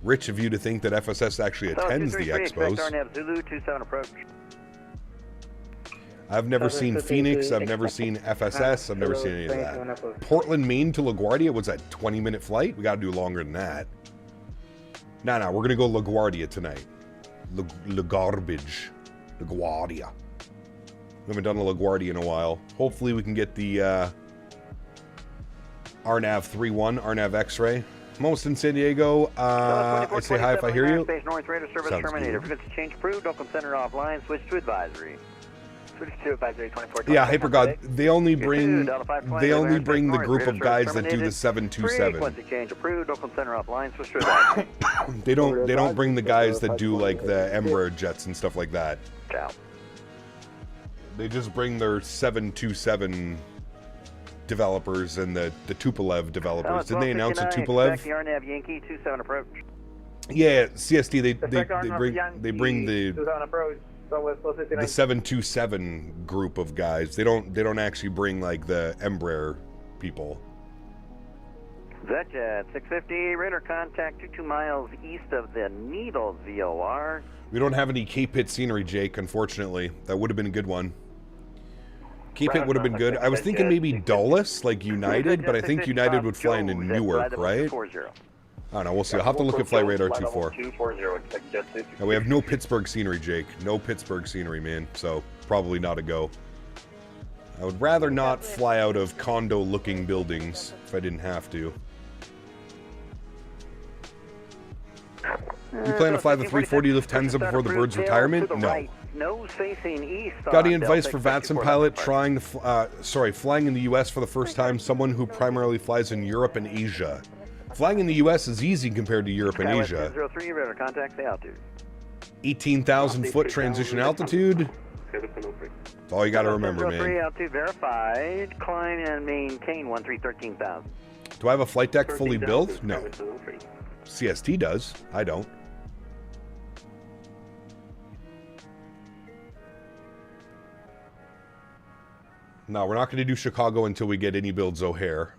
Rich of you to think that FSS actually attends the expos. Zulu 27 approach. I've never seen Phoenix. I've never seen FSS. I've never seen any of that. Portland, Maine to LaGuardia was a 20-minute flight. We got to do longer than that. No, we're gonna go LaGuardia tonight. LaGarbage, LaGuardia. We haven't done a LaGuardia in a while. Hopefully, we can get the RNAV 31, RNAV X-ray. I'm almost in San Diego. I say hi if I hear you. Space North radar service Sounds terminated. good. Frequency change approved. Local center offline. Switch to advisory. Switch to advisory 24. Yeah, HyperGod. They only bring the group of guys that do the 727. Frequency change approved. Local center offline. Switch to advisory. They don't bring the guys that do like the Embraer jets and stuff like that. Ciao. They just bring their 727 developers and the Tupolev developers. Didn't they announce a Tupolev? The RNAV Yankee 27 approach. Yeah, CST. They bring the 727 group of guys. They don't actually bring like the Embraer people. Zetjet 650 radar contact 22 miles east of the Needles VOR. We don't have any Cape Hit scenery, Jake. Unfortunately, that would have been a good one. Cape Hit would have been good. I was thinking maybe Dulles, like United, but I think United would fly into Newark, right? I don't know. We'll see. I'll have to look at Flight Radar 24. Now, we have no Pittsburgh scenery, Jake. No Pittsburgh scenery, man. So probably not a go. I would rather not fly out of condo-looking buildings if I didn't have to. You plan to fly the 340 Lufthansa before the bird's retirement? No. Nose facing east. Got any advice for VATSIM pilot flying in the U.S. for the first time? Someone who primarily flies in Europe and Asia. Flying in the U.S. is easy compared to Europe and Asia. 03, radar contact, altitude. 18,000 foot transition altitude. That's all you got to remember, man. Altitude verified. Climb and maintain 13,000. Do I have a flight deck fully built? No. CST does. I don't. No, we're not going to do Chicago until we get any builds O'Hare.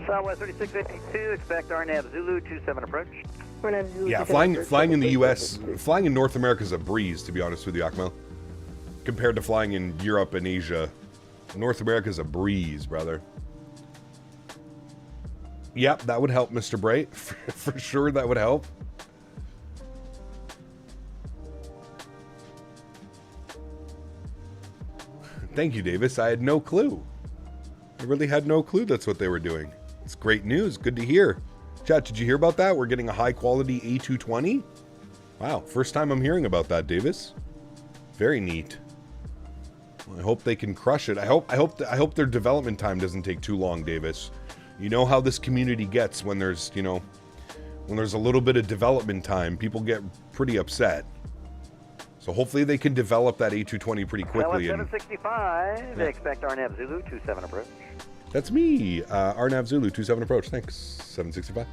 Southwest 3652, expect RNAV Zulu 27 approach. Yeah, flying in the U.S., flying in North America is a breeze, to be honest with you, Akmal. Compared to flying in Europe and Asia, North America is a breeze, brother. Yep, that would help, Mr. Bray. For sure, that would help. Thank you, Davis. I had no clue. I really had no clue that's what they were doing. It's great news. Good to hear. Chat, did you hear about that? We're getting a high-quality A220? Wow, first time I'm hearing about that, Davis. Very neat. Well, I hope they can crush it. I hope their development time doesn't take too long, Davis. You know how this community gets when there's, you know, when there's a little bit of development time. People get pretty upset. So hopefully they can develop that A220 pretty quickly. 765, they expect RNAV Zulu 27 approach. That's me, RNAV Zulu 27 approach. Thanks, 765.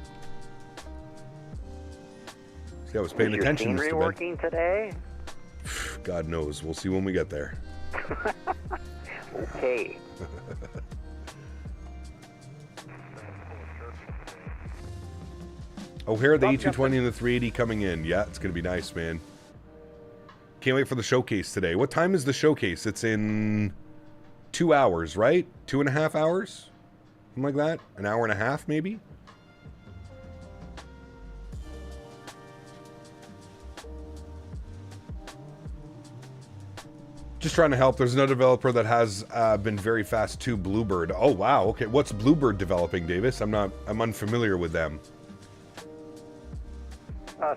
See, I was paying attention. Is your scenery working today? God knows. We'll see when we get there. Okay. O'Hare, the A220 and the 380 coming in. Yeah, it's going to be nice, man. Can't wait for the showcase today. What time is the showcase? It's in 2 hours, right? 2.5 hours? Something like that? An hour and a half, maybe? Just trying to help. There's another developer that has been very fast too, Bluebird. Oh, wow. Okay, what's Bluebird developing, Davis? I'm unfamiliar with them.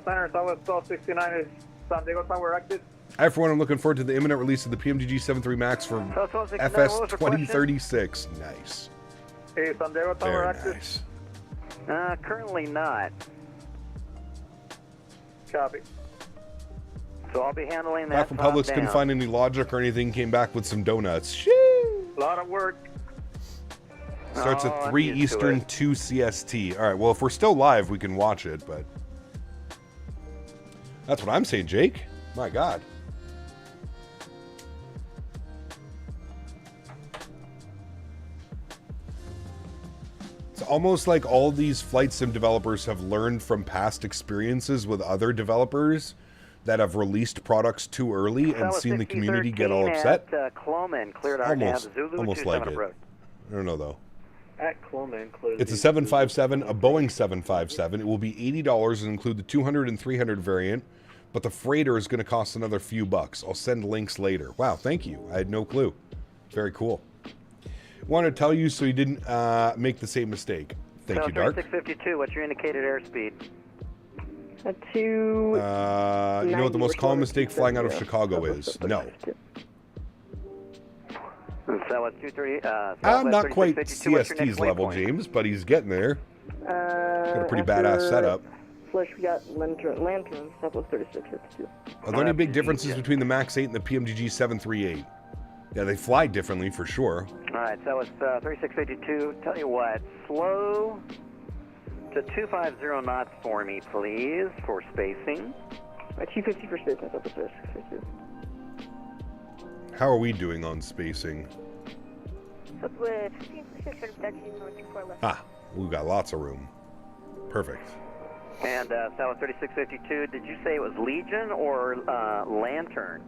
Center, Southwest 1269 is San Diego Tower active. Hi, everyone. I'm looking forward to the imminent release of the PMDG 73 MAX for FS 2036. Nice. Hey, San Diego Tower Very active. Nice. Currently not. Copy. So I'll be handling that. Back from Publix, couldn't find any logic or anything. Came back with some donuts. Shoo! A lot of work. Starts at 3 Eastern, 2 CST. All right. Well, if we're still live, we can watch it, but that's what I'm saying, Jake. My God. It's almost like all these flight sim developers have learned from past experiences with other developers that have released products too early and seen the community get all upset. Cloman, cleared Almost like it. approach. I don't know, though. At Cloman, cleared. It's a 757, a Boeing 757. It will be $80 and include the 200 and 300 variant, but the freighter is going to cost another few bucks. I'll send links later. Wow, thank you. I had no clue. Very cool. Wanted to tell you so you didn't make the same mistake. Thank you, Dark. 652, what's your indicated airspeed? You know what the most common mistake flying out of Chicago is? No. Southwest 230. I'm not quite CST's level, James, but he's getting there. Got a pretty badass setup. Flush, we got Lantern, Southwest 3652. Are there any big differences between the MAX8 and the PMDG 738? Yeah, they fly differently for sure. All right, so it's 3652. Tell you what, slow to 250 knots for me, please, for spacing. 250 for spacing, Southwest 3652. How are we doing on spacing? Southwest 15% for touching north 24 left. Ah, we've got lots of room. Perfect. And Southwest 3652, did you say it was Legion or Lantern?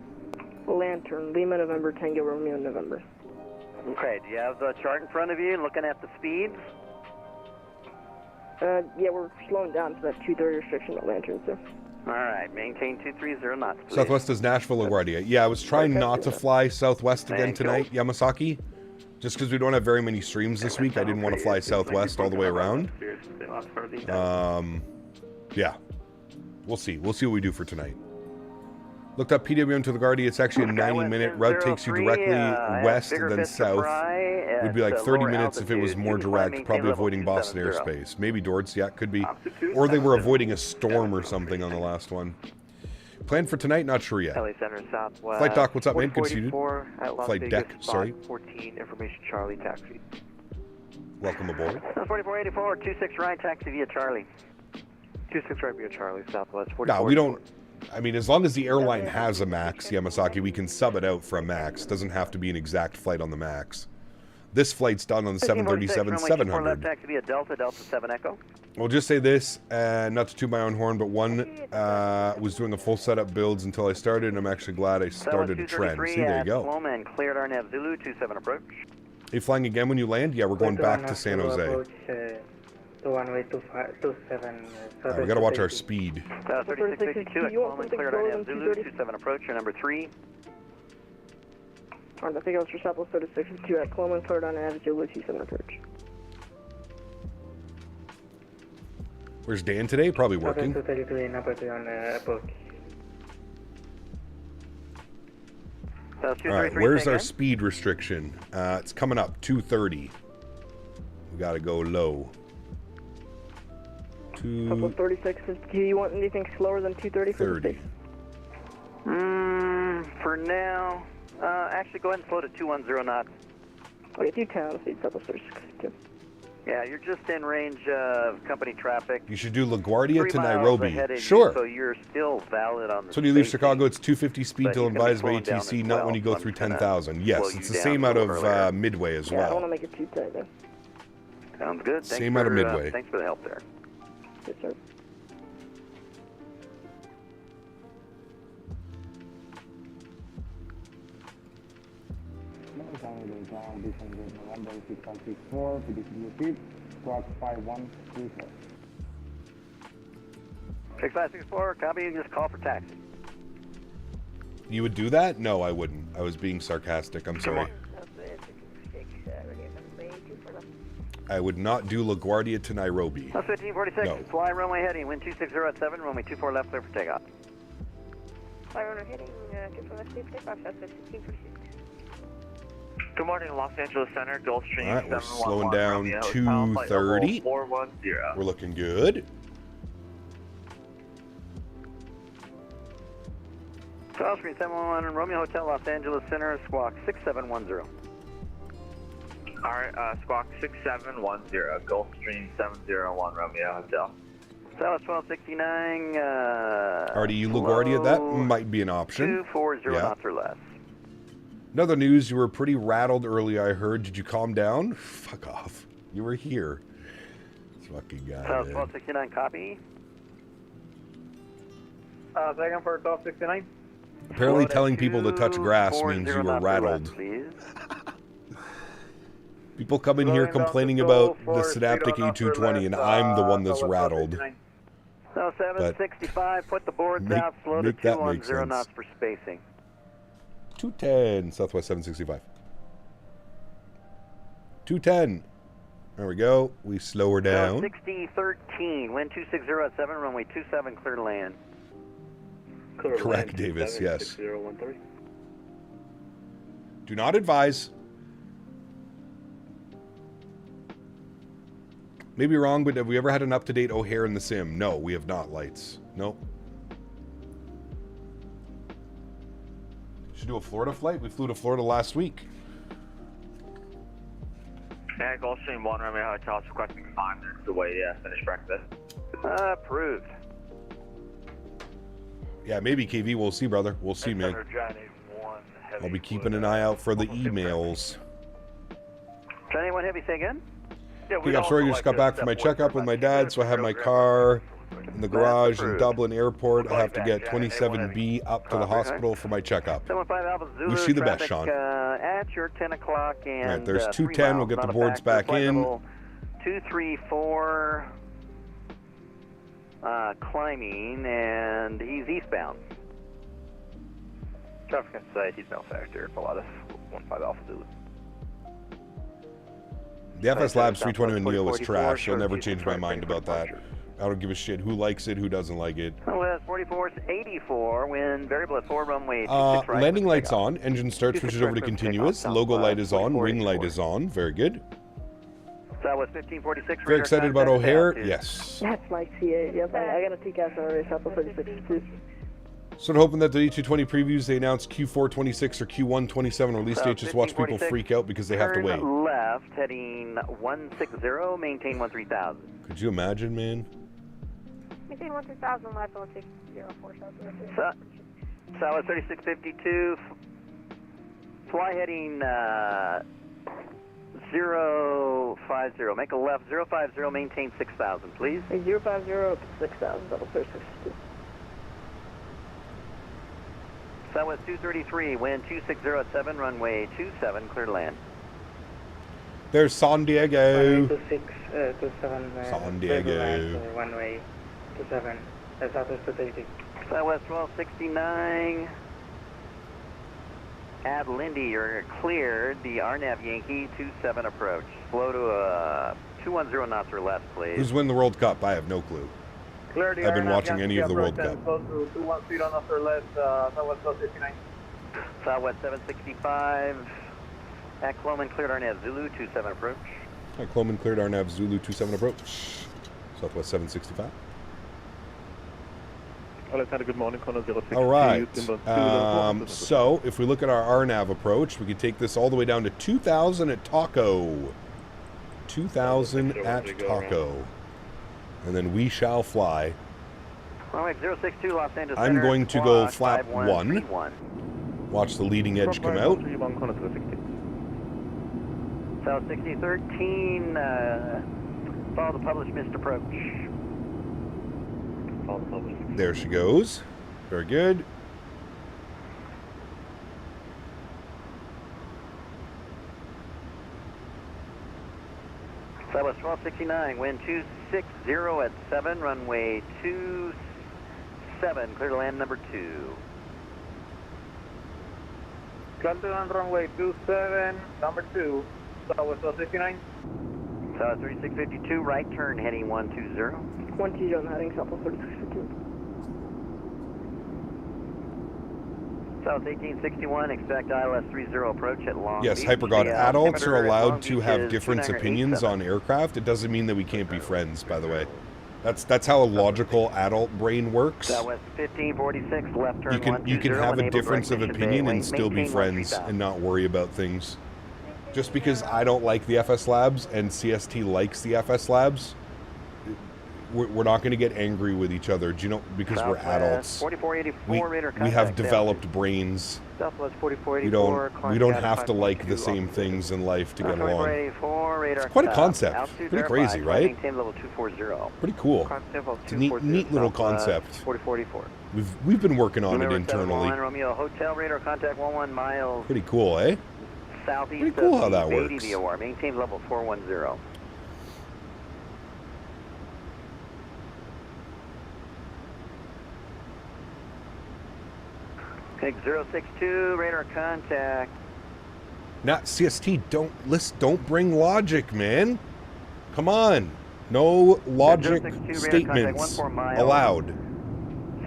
Lantern, Lima, November, Tango, Romeo, November. Okay, do you have the chart in front of you looking at the speeds? Yeah, we're slowing down to that 230 restriction at Lantern, so. All right, maintain 230 knots, please. Southwest is Nashville, LaGuardia. Yeah, I was trying not to fly Southwest again tonight, Yamasaki. Just because we don't have very many streams this week, I didn't want to fly Southwest all the way around. Yeah. We'll see. We'll see what we do for tonight. Looked up PWM to LaGuardia. It's actually a 90-minute route. Takes you directly west and then south. It would be like 30 minutes if it was more direct, probably avoiding Boston airspace. Maybe Dords, yeah, could be. Or they were avoiding a storm or something on the last one. Plan for tonight, not sure yet. LA Center Southwest. Flight Doc, what's up, man? Good to see you. Flight Deck, sorry. 14, information Charlie, taxi. Welcome aboard. 4484, 26 right, taxi via Charlie. 26 right via Charlie, Southwest. No, we don't I mean, as long as the airline has a MAX, Yamasaki, we can sub it out for a MAX. Doesn't have to be an exact flight on the MAX. This flight's done on the 737-700. Left taxi via Delta 7 Echo. I'll just say this, not to toot my own horn, but one was doing a full setup builds until I started, and I'm actually glad I started a trend. See, there you go. Loma and cleared RNAV Zulu 27 approach. Are you flying again when you land? Yeah, we're going back to San Jose. Right, we gotta watch our speed. 3662 at Loma, cleared RNAV Zulu 27 approach, your number 3. I think it was for Southwest 3662 at Coleman, cleared on an Zulu 27 approach. Where's Dan today? Probably working. Alright, where's our speed restriction? It's coming up, 230. We gotta go low. Southwest 3662, you want anything slower than 230 for the space? For now, actually go ahead and float at 210 knots. Okay, 210, see Southwest 3662. Yeah, you're just in range of company traffic. You should do LaGuardia 3 to miles Nairobi. ahead of Sure. You, so you're still valid on the So when you leave safety, Chicago, it's 250 speed but till you can be advised by slowing down ATC, as not well, when you go so I'm through just gonna 10,000. slow Yes, you it's the down same a out little of earlier. Midway as Yeah, I don't well. want to make it too tight then. Sounds good. Thanks Same for, out of Midway. Thanks for the help there. Yes, sir. November 6564, PDC squawk 5134. 6564, copy, you just call for taxi. You would do that? No, I wouldn't. I was being sarcastic. I'm sorry. I would not do LaGuardia to Nairobi. That's 1546, No. fly runway heading, wind 260 at 7, runway 24 left, clear for takeoff. Fly runway heading, 24 left, clear for takeoff, that's 1546. Good morning, Los Angeles Center, Gulfstream. All right, we're 711 slowing down Romeo, 230. 410. We're looking good. Sólríkt 711, Romeo Hotel, Los Angeles Center, squawk 6710. Alright, squawk 6710, Gulfstream 701 Romeo Hotel. South 1269, RDU LaGuardia, that might be an option. 240 knots or less. Another news, you were pretty rattled early, I heard. Did you calm down? Fuck off. You were here. This fucking guy, South man. 1269, copy. Second for 1269. Apparently telling people to touch grass means you were rattled. People come in here complaining about the Synaptic A220, and I'm the one that's rattled. So 765, put the boards out, slow to make that make 210 sense. knots for spacing. 210, Southwest 765. 210. There we go. We slow her down. 6013, wind 260 at 7, runway 27, clear to land. Correct, Davis, yes. 6013. Do not advise. Maybe wrong, but have we ever had an up-to-date O'Hare in the sim? No, we have not, lights. Nope. Should do a Florida flight. We flew to Florida last week. Yeah, Gulfstream 1 Romeo Hotel, requesting 5 minutes to wait, finish breakfast. Approved. Yeah, maybe KV. We'll see, brother. We'll see, man. I'll be keeping an eye out for the emails. Johnny, one heavy, say again? I think I'm sorry, I just got back from my checkup with my dad, so I have my car in the garage in Dublin Airport. I have to get 27B up to the hospital for my checkup. 75 Alpha Zulu, Wish you the best, traffic, Sean. at your 10 o'clock and All right, there's 3 210. We'll miles, get not the a boards factor. back Flight in. level 234, climbing, and he's eastbound. Traffic inside, he's no factor, Pilatus 15 Alpha Zulu. The FS Labs 320 Neo is trash. I'll never change my mind about that. I don't give a shit who likes it, who doesn't like it. West 4484, wind variable at 4, runway 26 right. Landing light's on. Engine start switches over to continuous. Logo light is on. Ring light is on. Very good. Southwest 1546. Very excited about O'Hare. Yes. That's my CA. Yep, I got a TCAS already. Southwest 3662. Sort of hoping that the E220 previews, they announce Q4 26 or Q1 27 release date. Just watch people freak out because they have to wait. Turn left, heading 160, maintain 13,000. Could you imagine, man? maintain 1000 left on 604 Southwest. Southwest 3652, fly heading 050, make a left 050, maintain 6000, please. 050, 6000, double 3652. Southwest 233, wind 260 at 7, runway 27, clear to land. There's San Diego. 27, San Diego. Runway 27, Southwest 233. Southwest 1269. At Lindy, you're cleared. The RNAV Yankee 27 approach. Slow to 210 knots or less, please. Who's winning the World Cup? I have no clue. Clear I've been watching any of the World Cup. Close to 210 knots or less, Southwest 1259. Southwest 765. At Cloman, cleared RNAV Zulu 27 approach. At Cloman, cleared RNAV Zulu 27 approach. Southwest 765. Alexander, good morning, Connor 06. All right. So if we look at our RNAV approach, we could take this all the way down to 2,000 at Taco. 2,000 at Taco. And then we shall fly. All right, 062 Los Angeles. I'm going to go flap 1. Watch the leading edge come out. South 6013, follow the published missed approach. Follow the published. There she goes. Very good. Southwest 1269, wind 260 at 7, runway 27, clear to land number 2. Clear to land runway 27, number 2, Southwest 1269. Southwest 3652, right turn heading 120. 120 heading Southwest 3652. South 1861, expect ILS 30 approach at Long Yes, Beach. Hypergod, adults are allowed Long to Beach have is different opinions 2987. on aircraft. It doesn't mean that we can't be friends, by the way. That's how a logical adult brain works. Southwest 1546, left turn You can have a enable difference of direct opinion bay, and still be maintain friends 13,000. and not worry about things. Just because I don't like the FS Labs and CST likes the FS Labs, we're not going to get angry with each other. Do you know? Because we're adults. 4484, radar We have contact, developed brains. Southwest 4484, We don't have to like the same things in life to get along. 4484, radar It's quite a stop. concept. Altitude Pretty verified, crazy, right? Maintain level 240. Pretty cool. It's a neat little concept. 4484. We've been working on it Number internally. 71, Romeo Hotel, radar contact 11 miles Pretty cool, eh? southeast Pretty cool of how that Beatty works. VOR. Maintain level 410. Okay, 062, radar contact. Not CST. Don't bring logic, man. Come on. No logic 062, radar statements contact 14 miles allowed.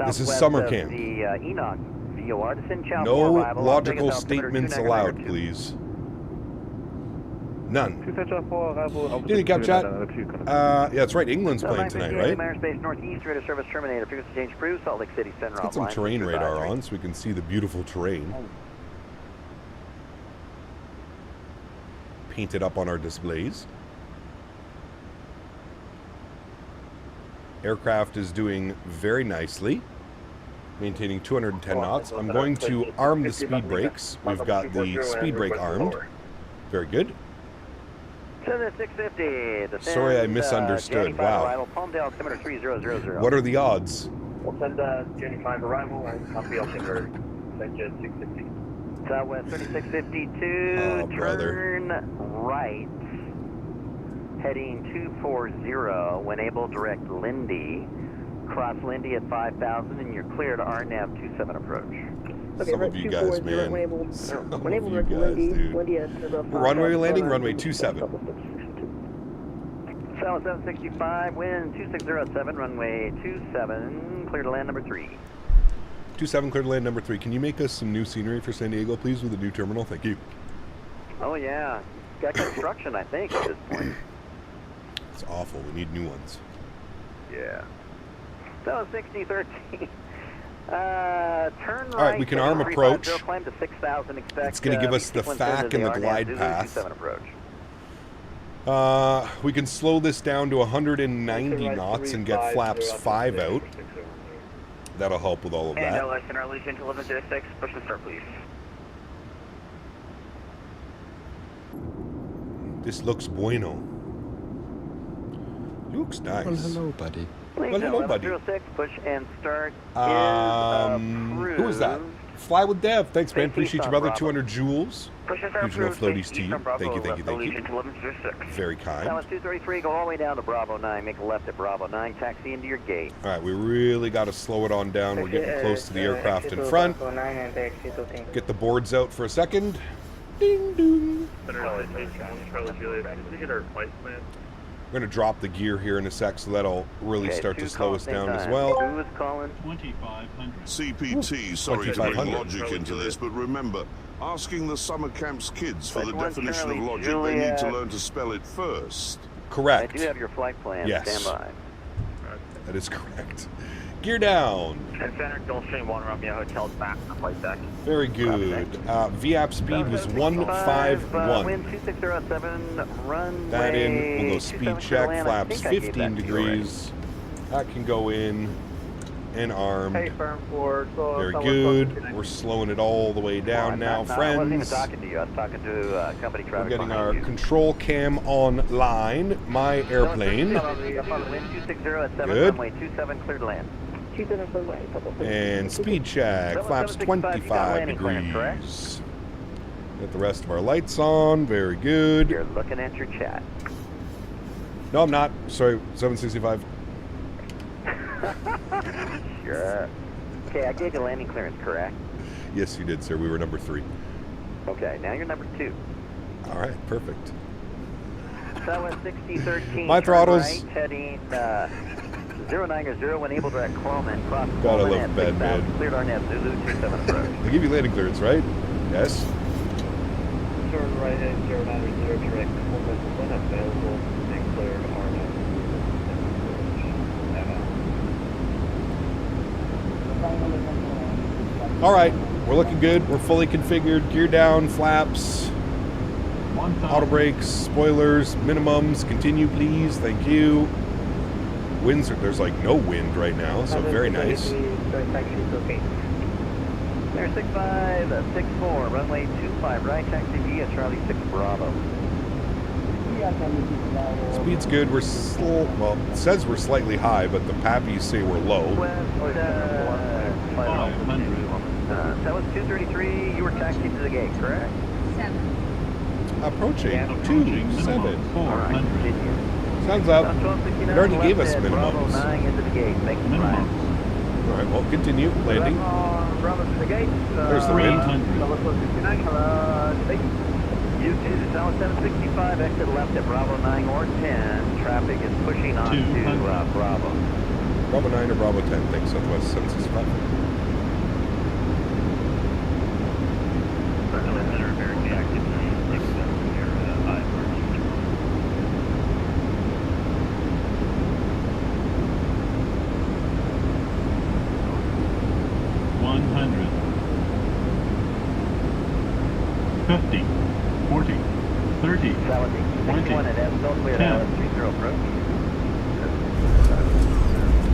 This is southwest summer of camp. The Enoch VOR. Descend Chow No 4 arrival, Las logical Vegas, altimeter statements 29 allowed, meter 2. please. None. Did you cap chat? Yeah, that's right. England's playing tonight, right? Airspace northeast, radar service terminator. Frequency change approved. Salt Lake City Center. Let's get some offline. terrain radar Advisory. on so we can see the beautiful terrain. Painted up on our displays. Aircraft is doing very nicely, maintaining 210 knots. I'm going to arm the speed brakes. We've got the speed brake armed. Very good. 650. Sorry, I misunderstood. Wow. Arrival, Palmdale, altimeter 3000. What are the odds? We'll send Jenny 5 arrival and copy altimeter. Send you 650. Southwest 3652. Oh, brother. Turn right. Heading 240. When able, direct Lindy. Cross Lindy at 5,000 and you're clear to RNAV 27 approach. Okay, Some of you guys, man. Some of you guys, dude. Runway landing, runway 27. South 765, wind 2607, runway 27, clear to land number 3. 27, clear to land number 3. Can you make us some new scenery for San Diego, please, with a new terminal? Thank you. Oh yeah, got construction I think at this point. It's awful. We need new ones. Yeah. So 6013. Turn right. All right, we can arm approach. Climb to 6,000. Expect. It's going to give us the FAC and the glide path. Approach. We can slow this down to 190 knots and get flaps 5 out. That'll help with all of that. And Center Legion to 1106, push the start, please. This looks bueno. Looks nice. Well, hello, buddy. Well, hello, buddy. 1106, push and start Who was that? Fly with Dev. Thanks, man. Appreciate you, brother. 200 joules. Push and start Regional approved. floaties to you. Thank you, thank you, thank you. Legion to 1106. Very kind. That was 233, go all the way down to Bravo 9, make a left at Bravo 9, taxi into your gate. All right, we really got to slow it on down. We're getting close to the aircraft in front. Get the boards out for a second. Ding, ding. Charlie Juliet, did you get our flight plan? We're going to drop the gear here in a sec, so that'll really start to slow us down as well. Who is calling? 2500. CPT, sorry to bring logic into this, but remember, asking the summer camp's kids for the definition of logic, they need to learn to spell it first. Correct. I do have your flight plan. Yes. Stand by. That is correct. Gear down. And center, don't stream water on me. Hotel's back in the flight deck. Very good. VAP speed was 151. Wind 2607, runway. That in. We'll go speed check. Flaps 15 degrees. That can go in. And armed. Hey, firm for Very good. We're slowing it all the way down now, friends. I wasn't even talking to you. I was talking to company traffic. We're getting our control cam online. My airplane. Wind 260 at 7, Good. runway 27, cleared to land. And speed check. Flaps 25 degrees. Get the rest of our lights on. Very good. You're looking at your chat. No, I'm not. Sorry, 765. Sure. Okay, I gave you landing clearance, correct? Yes, you did, sir. We were number 3. Okay, now you're number 2. All right, perfect. That was 6013. My throttles. Right, heading 090 when able to Chrome and cross. Gotta love bed, man. Cleared RNAV Zulu 27 approach. They give you landing clearance, right? Yes. Turn right at 090 direct when available and cleared RNAV. All right, we're looking good. We're fully configured. Gear down, flaps, auto brakes, spoilers, minimums. Continue, please. Thank you. Winds are, there's like no wind right now, so very nice. There's 6564, runway 25, right, taxi via Charlie 6 Bravo. Speed's good. We're well, it says we're slightly high, but the pappies say we're low. That was 233. You were taxied to the gate, correct? 7. Approaching 27. All right, continue. Sounds out. It already gave us minimums. Into the gate. Make it All right, well, continue. Landing. Bravo to the gate. There's the wind. U2 South 765, exit left at Bravo 9 or 10. Traffic is pushing on to Bravo. Bravo 9 or Bravo 10. Thanks, Southwest 765.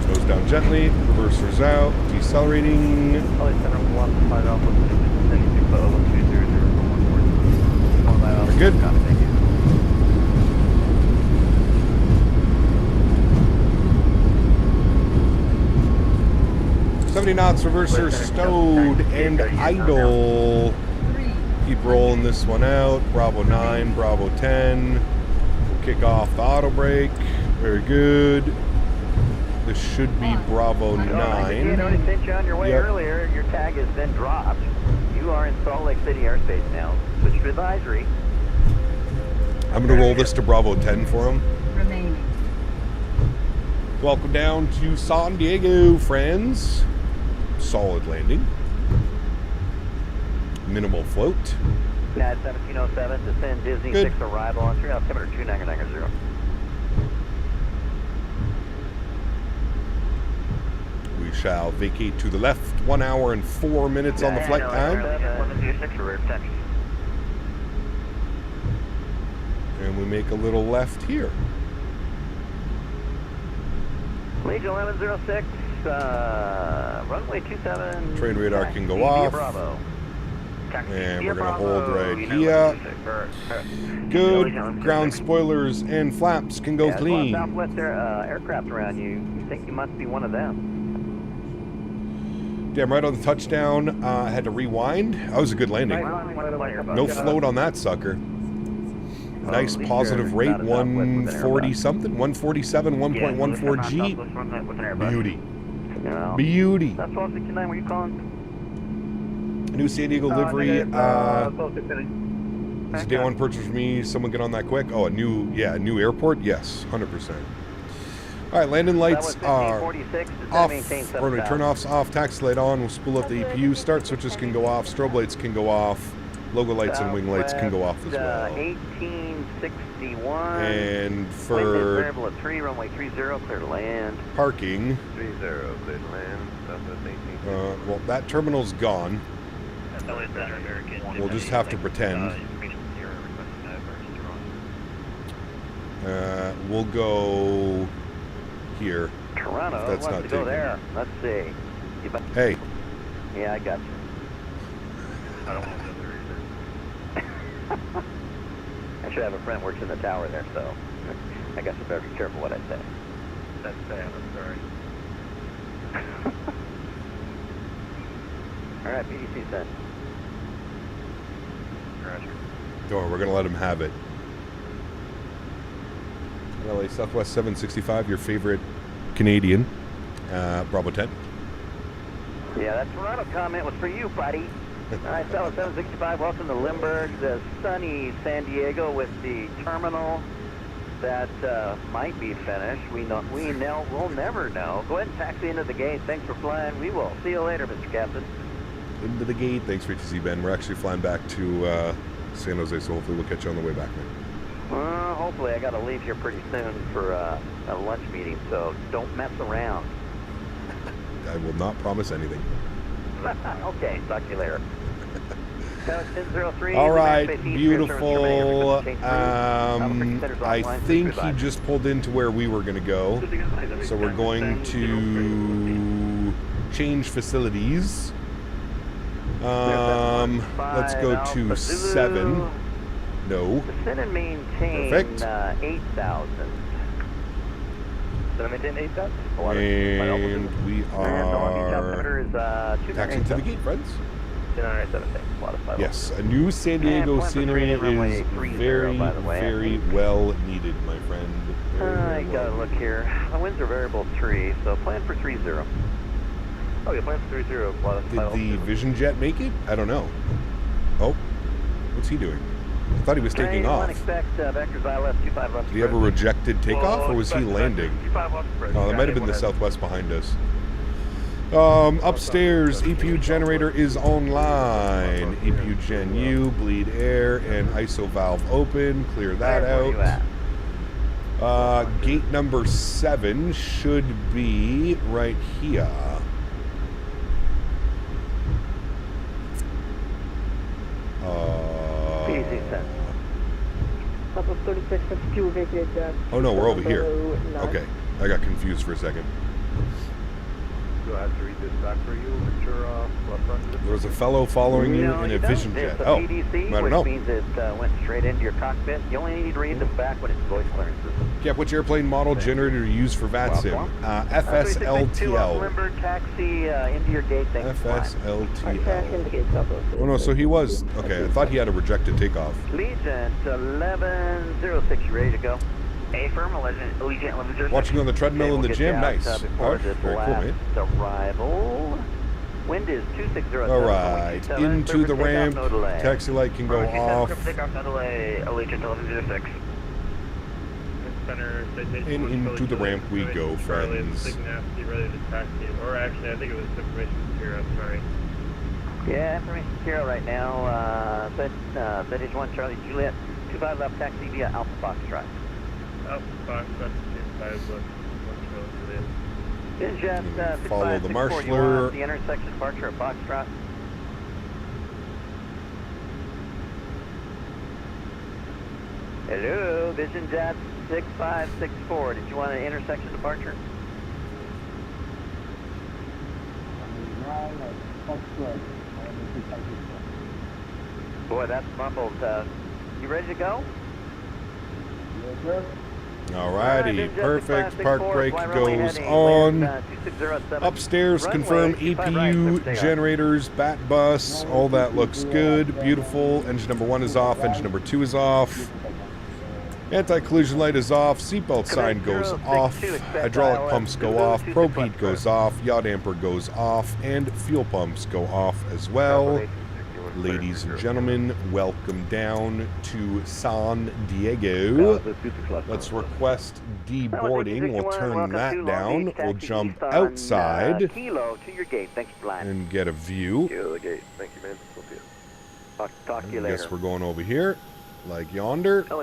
Goes down gently, reversers out, decelerating. We're good. 70 knots, reverser stowed and idle. Keep rolling this one out. Bravo 9, Bravo 10. We'll kick off the auto brake. Very good. This should be Bravo 9. You noticed since you're on your way earlier, your tag has been dropped. You are in Salt Lake City airspace now. Switch to advisory. I'm going to roll this to Bravo 10 for him. Remaining. Welcome down to San Diego, friends. Solid landing. Minimal float. NAD 1707, descend Disney 6 arrival on 3 altimeter 2990. We shall vacate to the left. 1 hour and 4 minutes on the flight time. And we make a little left here. Legion 1106, runway 27. Train radar can go Via off. Bravo. And we're going to hold right here. Good. Ground spoilers and flaps can go clean. Southwest aircraft around you. You think you must be one of them. Damn right on the touchdown. I had to rewind. That was a good landing. No float on that sucker. Nice positive rate, 140 something, 147, 1.14 G. Beauty. Beauty. That's 1269, where you calling? New San Diego livery. It's a day one purchase for me. Someone get on that quick. Oh, a new airport? Yes, 100%. All right, landing lights are off. Runway turn-offs off. Taxi light on. We'll spool up the EPU. Start switches can go off. Strobe lights can go off. Logo lights and wing lights can go off as well. 1861. And for variable at 3, runway 30, clear to land. Parking. 30, clear to land. Well, that terminal's gone. We'll just have to pretend. We'll go here. Toronto. That's not to go there. Let's see. Hey. Yeah, I got you. I don't want to go there either. I should have a friend works in the tower there, so I guess I better be careful what I say. That's bad. I'm sorry. All right, PDC sent. Don't worry, we're going to let him have it. LA Southwest 765, your favorite Canadian. Bravo 10. Yeah, that Toronto comment was for you, buddy. All right, Southwest 765, welcome to Lindbergh, the sunny San Diego with the terminal that might be finished. We'll never know. Go ahead and taxi into the gate. Thanks for flying. We will see you later, Mr. Captain. Into the gate. Thanks for ATC, Ben. We're actually flying back to San Jose, so hopefully we'll catch you on the way back, man. Hopefully I got to leave here pretty soon for a lunch meeting, so don't mess around. I will not promise anything. Okay, talk to you later. 1003. All right, beautiful. I think he just pulled into where we were going to go, so we're going to change facilities. Let's go to 7. No. Descend and maintain. Perfect. 8,000. Did I maintain 8,000? And we are taxiing to the gate, friends. Yes, a new San Diego scenery is very, very well needed, my friend. I gotta look here. The winds are variable 3, so plan for 30. Oh, yeah, plan for 30. Did the Vision Jet make it? I don't know. Oh, what's he doing? I thought he was taking off. Did he have a rejected takeoff, or was he landing? Oh, that might have been the Southwest behind us. Upstairs, EPU generator is online. EPU Gen U, bleed air, and ISO valve open. Clear that out. Gate number 7 should be right here. Oh no, we're over here. Okay, I got confused for a second. Do I have to read this back for you, Mr. There was a fellow following you in a Vision Jet. Oh, I don't know. Which means it went straight into your cockpit. You only need to read this back when it's voice clearances. Cap, which airplane model generator you use for VATSIM? FSLTL. Remember, taxi into your gate. FSLTL. Oh no, so he was. Okay, I thought he had a rejected takeoff. Legion 1106, you ready to go? A-firm, Legion 1106. Watching on the treadmill in the gym, nice. All right, very cool, man. Arrival. Wind is 260. All right, into the ramp. Taxi light can go off. Legion 1106. And into the ramp we go, friends. Or actually, I think it was information zero. Sorry. Yeah, information zero right now. Fetish 1 Charlie Juliet. 25 left taxi via Alpha Foxtrot. Follow the marshaller. The intersection departure of Foxtrot. Hello, Vision Jet 6564. Did you want an intersection departure? Boy, that's muffled. You ready to go? Yes, sir. Alrighty, perfect. Park brake goes on. Upstairs, confirm APU, generators, bat bus, all that looks good. Beautiful. Engine number 1 is off, engine number 2 is off. Anti-collision light is off, seatbelt sign goes off, hydraulic pumps go off, probe heat goes off, yaw damper goes off, and fuel pumps go off as well. Ladies and gentlemen, welcome down to San Diego. Let's request deboarding. We'll turn that down. We'll jump outside and get a view. Talk to you I later. guess we're going over here, like yonder. There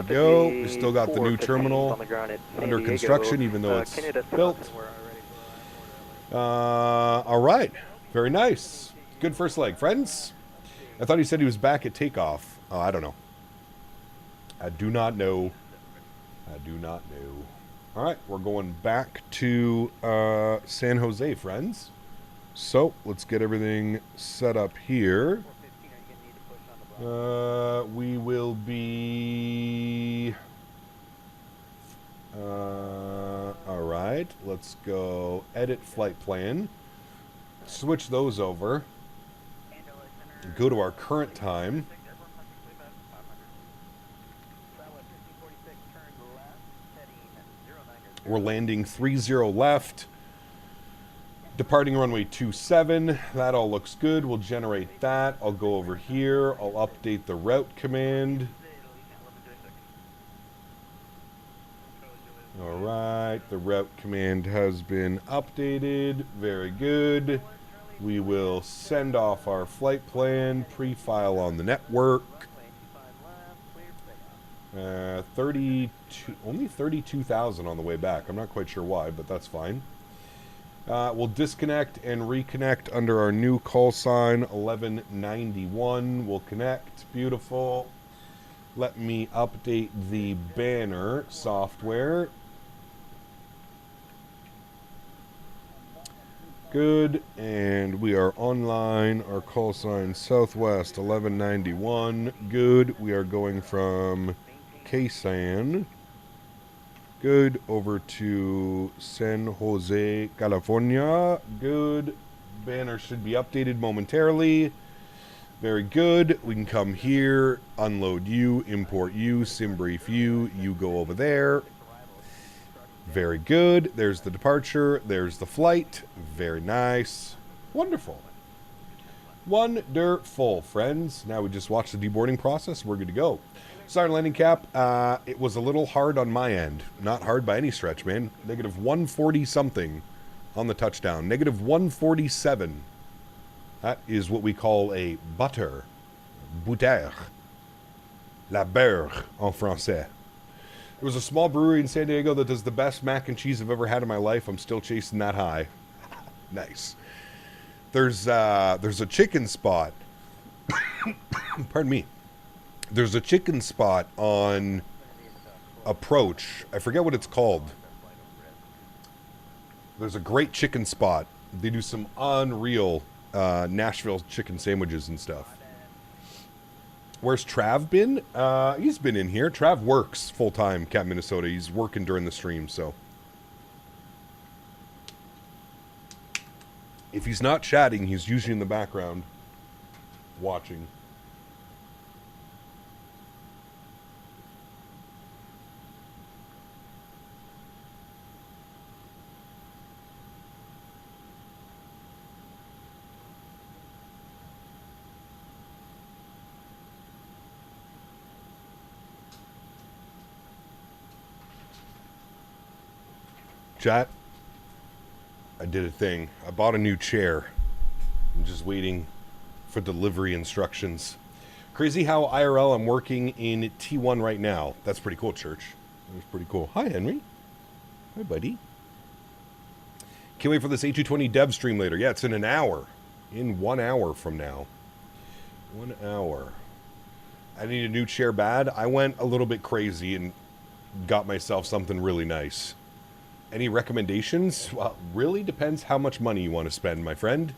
we go. We still got the new terminal under construction, even though it's built. All right. Very nice. Good first leg, friends. I thought he said he was back at takeoff. Oh, I don't know. I do not know. I do not know. All right, we're going back to San Jose, friends. So let's get everything set up here. We will be... all right, let's go edit flight plan. Switch those over. Go to our current time. We're landing 30 left. Departing runway 27. That all looks good. We'll generate that. I'll go over here. I'll update the route command. All right. The route command has been updated. Very good. We will send off our flight plan, pre-file on the network. 32, only 32,000 on the way back. I'm not quite sure why, but that's fine. We'll disconnect and reconnect under our new call sign, 1191. We'll connect. Beautiful. Let me update the banner software. Good, and we are online. Our call sign Southwest 1191. Good. We are going from Quezon. Good. Over to San Jose, California. Good. Banner should be updated momentarily. Very good. We can come here, unload you, import you, sim brief you. You go over there. Very good. There's the departure. There's the flight. Very nice. Wonderful. Wonderful, friends. Now we just watch the deboarding process. We're good to go. Sorry, landing cap. It was a little hard on my end. Not hard by any stretch, man. Negative 140 something on the touchdown. Negative 147. That is what we call a butter. Butter. La beurre en français. There was a small brewery in San Diego that does the best mac and cheese I've ever had in my life. I'm still chasing that high. Nice. There's a chicken spot. Pardon me. There's a chicken spot on Approach. I forget what it's called. There's a great chicken spot. They do some unreal Nashville chicken sandwiches and stuff. Where's Trav been? He's been in here. Trav works full-time, Cat Minnesota. He's working during the stream, so. If he's not chatting, he's usually in the background watching. Chat, I did a thing. I bought a new chair. I'm just waiting for delivery instructions. Crazy how IRL I'm working in T1 right now. That's pretty cool, Church. That's pretty cool. Hi, Henry. Hi, buddy. Can't wait for this A220 dev stream later. Yeah, it's in an hour. In 1 hour from now. 1 hour. I need a new chair bad. I went a little bit crazy and got myself something really nice. Any recommendations? Well, really depends how much money you want to spend, my friend.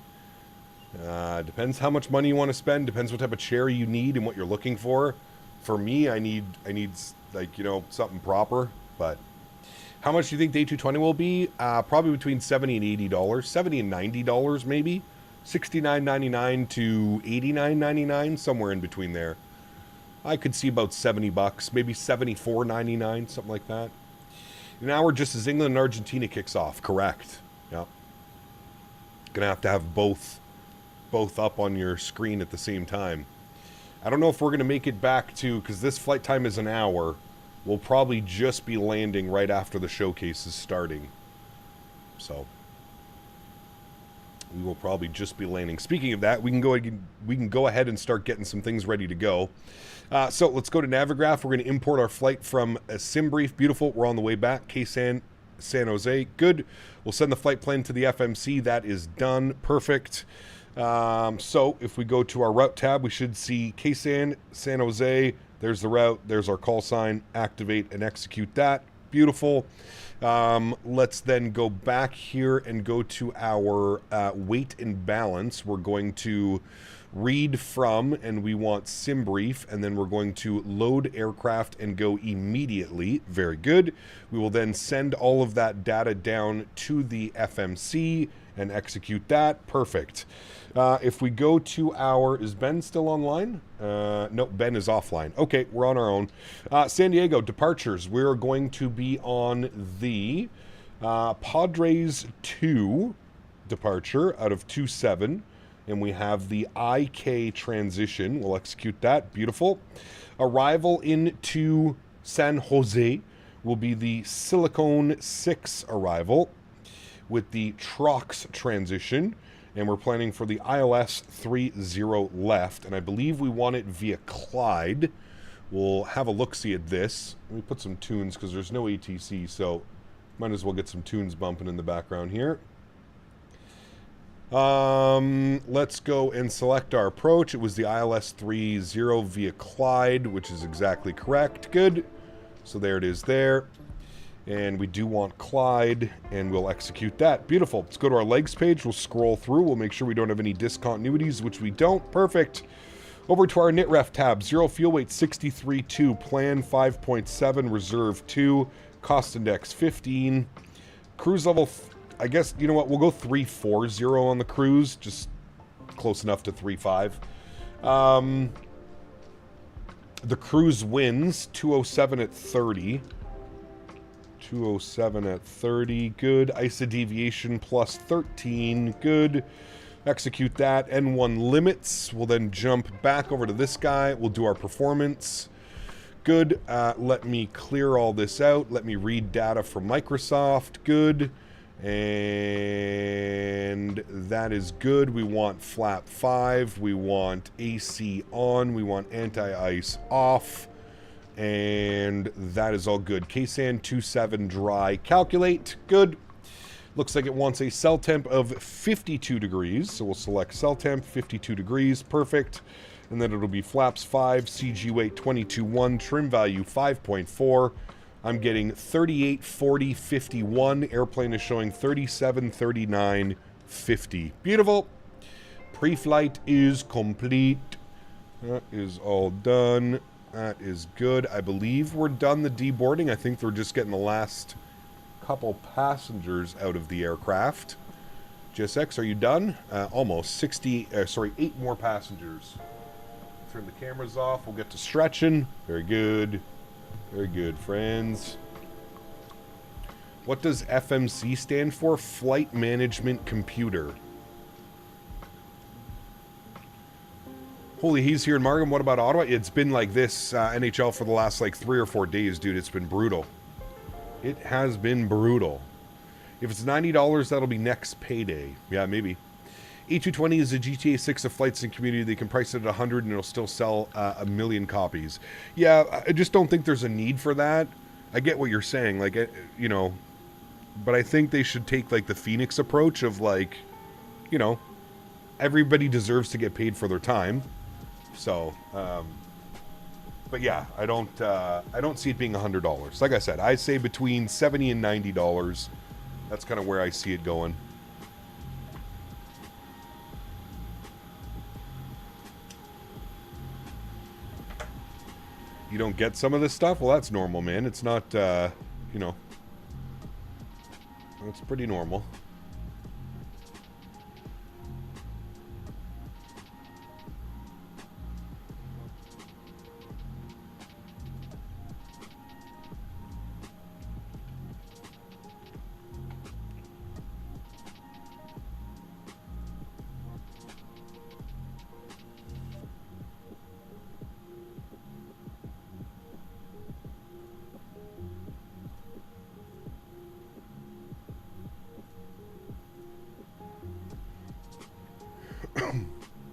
Depends how much money you want to spend. Depends what type of chair you need and what you're looking for. For me, I need like, you know, something proper. But how much do you think the A220 will be? Probably between $70 and $80. $70 and $90 maybe. $69.99 to $89.99, somewhere in between there. I could see about $70, maybe $74.99, something like that. An hour just as England and Argentina kicks off. Correct. Yep. Gonna have both up on your screen at the same time. I don't know if we're gonna make it back to, because this flight time is an hour. We'll probably just be landing right after the showcase is starting. So we will probably just be landing. Speaking of that, we can go ahead and start getting some things ready to go. So let's go to Navigraph. We're going to import our flight from a sim brief. Beautiful. We're on the way back. San Jose. Good. We'll send the flight plan to the FMC. That is done. Perfect. So if we go to our route tab, we should see San Jose. There's the route. There's our call sign. Activate and execute that. Beautiful. Let's then go back here and go to our weight and balance. We're going to read from, and we want sim brief, and then we're going to load aircraft and go immediately. Very good. We will then send all of that data down to the FMC and execute that. Perfect. If we go to our, is Ben still online? No, Ben is offline. Okay, we're on our own. San Diego departures. We're going to be on the Padres 2 departure out of 27. And we have the IK transition. We'll execute that. Beautiful. Arrival into San Jose will be the Silicone 6 arrival with the Trox transition. And we're planning for the ILS 30 left. And I believe we want it via Clyde. We'll have a look-see at this. Let me put some tunes because there's no ATC. So might as well get some tunes bumping in the background here. Let's go and select our approach. It was the ILS 30 via Clyde, which is exactly correct. Good. So there it is there. And we do want Clyde, and we'll execute that. Beautiful. Let's go to our legs page. We'll scroll through. We'll make sure we don't have any discontinuities, which we don't. Perfect. Over to our NITREF tab. 0 fuel weight 63.2. Plan 5.7. Reserve 2. Cost index 15. Cruise level... I guess, you know what, we'll go 340 on the cruise, just close enough to 35. The cruise wins 207 at 30. 207 at 30, good. ISA deviation plus 13, good. Execute that. N1 limits. We'll then jump back over to this guy. We'll do our performance. Good. Let me clear all this out. Let me read data from Microsoft. Good. And that is good. We want flap 5. We want AC on. We want anti-ice off. And that is all good. KSAN 27 dry. Calculate. Good. Looks like it wants a cell temp of 52 degrees. So we'll select cell temp, 52 degrees. Perfect. And then it'll be flaps 5, CG weight 22.1, trim value 5.4. I'm getting 38, 40, 51. Airplane is showing 37, 39, 50. Beautiful. Pre-flight is complete. That is all done. That is good. I believe we're done the deboarding. I think we're just getting the last couple passengers out of the aircraft. GSX, are you done? Almost. 8 more passengers. Turn the cameras off. We'll get to stretching. Very good. Very good, friends. What does FMC stand for? Flight Management Computer. Holy, he's here in Markham. What about Ottawa? It's been like this NHL for the last like 3 or 4 days, dude. It's been brutal. It has been brutal. If it's $90, that'll be next payday. Yeah, maybe. A220 is a GTA 6 of flight sim community. They can price it at 100 and it'll still sell 1 million copies. Yeah, I just don't think there's a need for that. I get what you're saying, like, you know, but I think they should take like the Phoenix approach of like, you know, everybody deserves to get paid for their time. So, But yeah, I don't see it being $100. Like I said, I say between $70 and $90. That's kind of where I see it going. You don't get some of this stuff? Well, that's normal, man. It's not, you know, it's pretty normal.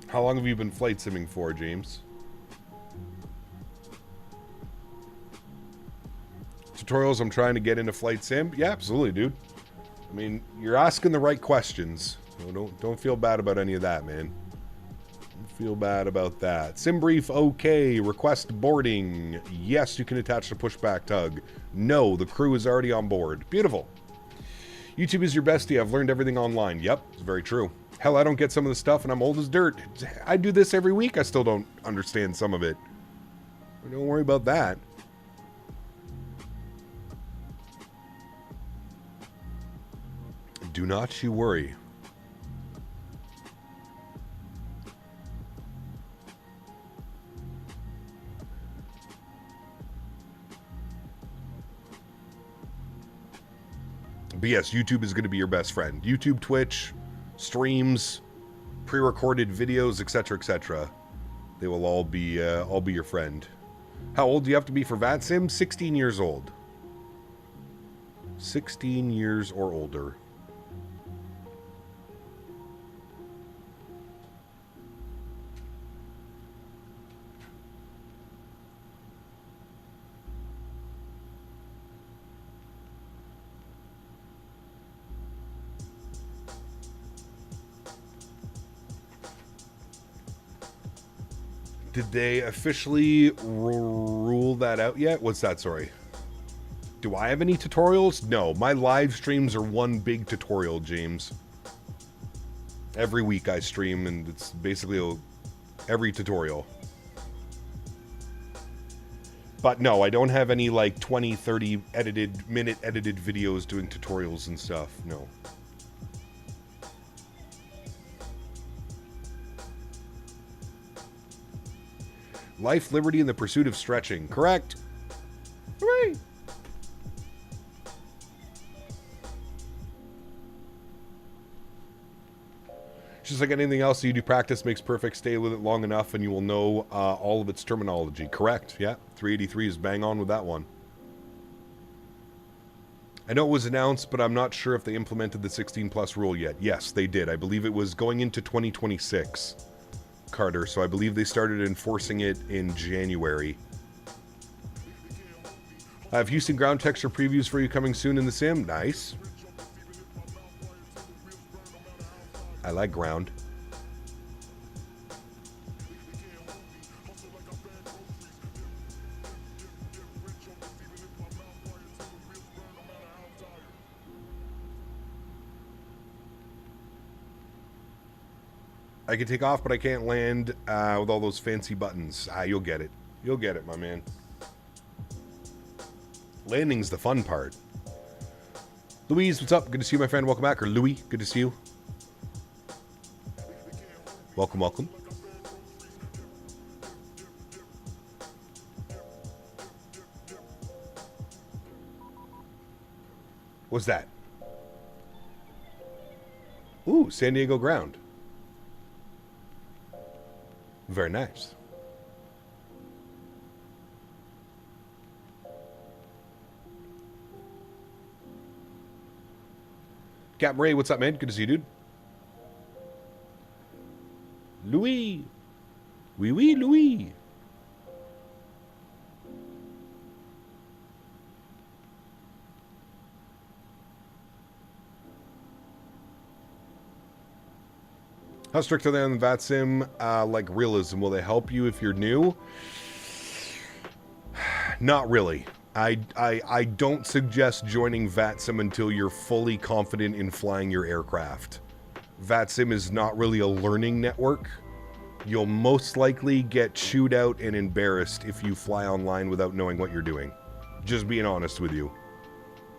How long have you been flight simming for, James? Tutorials, I'm trying to get into flight sim? Yeah, absolutely, dude. I mean, you're asking the right questions. So don't feel bad about any of that, man. Don't feel bad about that. Sim brief, okay. Request boarding. Yes, you can attach the pushback tug. No, the crew is already on board. Beautiful. YouTube is your bestie. I've learned everything online. Yep, it's very true. Hell, I don't get some of the stuff and I'm old as dirt. I do this every week. I still don't understand some of it. Don't worry about that. Do not you worry. But yes, YouTube is going to be your best friend. YouTube, Twitch, streams, pre-recorded videos, etc., etc. They will all be your friend. How old do you have to be for VATSIM? 16 years old. 16 years or older. Did they officially rule that out yet? What's that, sorry? Do I have any tutorials? No, my live streams are one big tutorial, James. Every week I stream, and it's basically every tutorial. But no, I don't have any like 20, 30 minute edited videos doing tutorials and stuff, no. Life, liberty, and the pursuit of stretching. Correct. Hooray! Just like anything else you do, practice makes perfect. Stay with it long enough and you will know all of its terminology. Correct. Yeah. 383 is bang on with that one. I know it was announced, but I'm not sure if they implemented the 16 plus rule yet. Yes, they did. I believe it was going into 2026. Carter, so I believe they started enforcing it in January. I have Houston ground texture previews for you coming soon in the sim. Nice. I like ground. I can take off, but I can't land with all those fancy buttons. You'll get it. You'll get it, my man. Landing's the fun part. Louise, what's up? Good to see you, my friend. Welcome back. Or Louis, good to see you. Welcome, welcome. What's that? Ooh, San Diego ground. Very nice. Captain Ray, what's up, man? Good to see you, dude. Louis. Oui, oui, Louis. How strict are they on the VATSIM? Like realism, will they help you if you're new? Not really. I don't suggest joining VATSIM until you're fully confident in flying your aircraft. VATSIM is not really a learning network. You'll most likely get chewed out and embarrassed if you fly online without knowing what you're doing. Just being honest with you.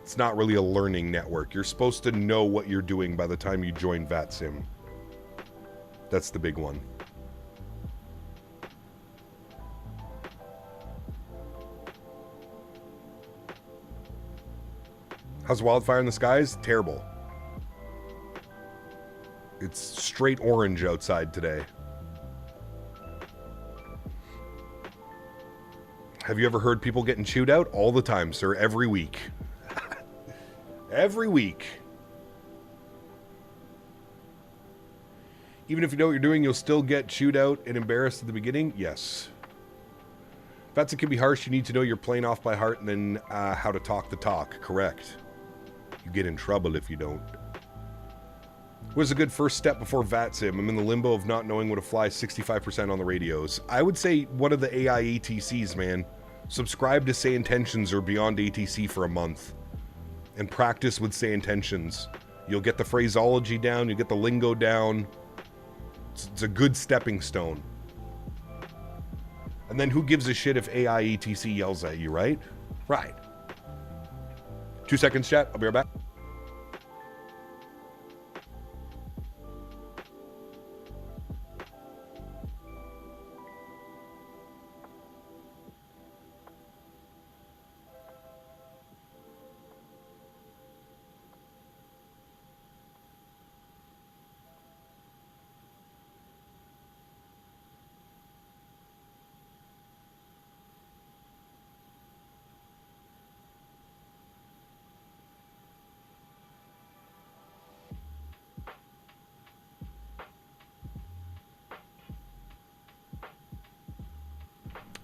It's not really a learning network. You're supposed to know what you're doing by the time you join VATSIM. That's the big one. How's wildfire in the skies? Terrible. It's straight orange outside today. Have you ever heard people getting chewed out? All the time, sir. Every week. Every week. Even if you know what you're doing, you'll still get chewed out and embarrassed at the beginning? Yes. VATSIM can be harsh. You need to know your plane off by heart and then how to talk the talk. Correct. You get in trouble if you don't. What is a good first step before VATSIM? I'm in the limbo of not knowing what to fly 65% on the radios. I would say one of the AI ATCs, man. Subscribe to Say Intentions or Beyond ATC for a month. And practice with Say Intentions. You'll get the phraseology down, you'll get the lingo down. It's a good stepping stone. And then who gives a shit if AI ATC yells at you, right? Right. 2 seconds, chat. I'll be right back.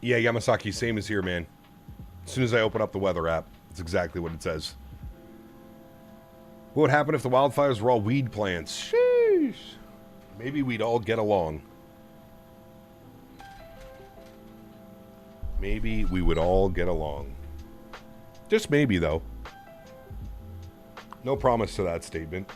Yeah, Yamasaki, same as here, man. As soon as I open up the weather app, it's exactly what it says. What would happen if the wildfires were all weed plants? Sheesh. Maybe we'd all get along. Maybe we would all get along. Just maybe, though. No promise to that statement.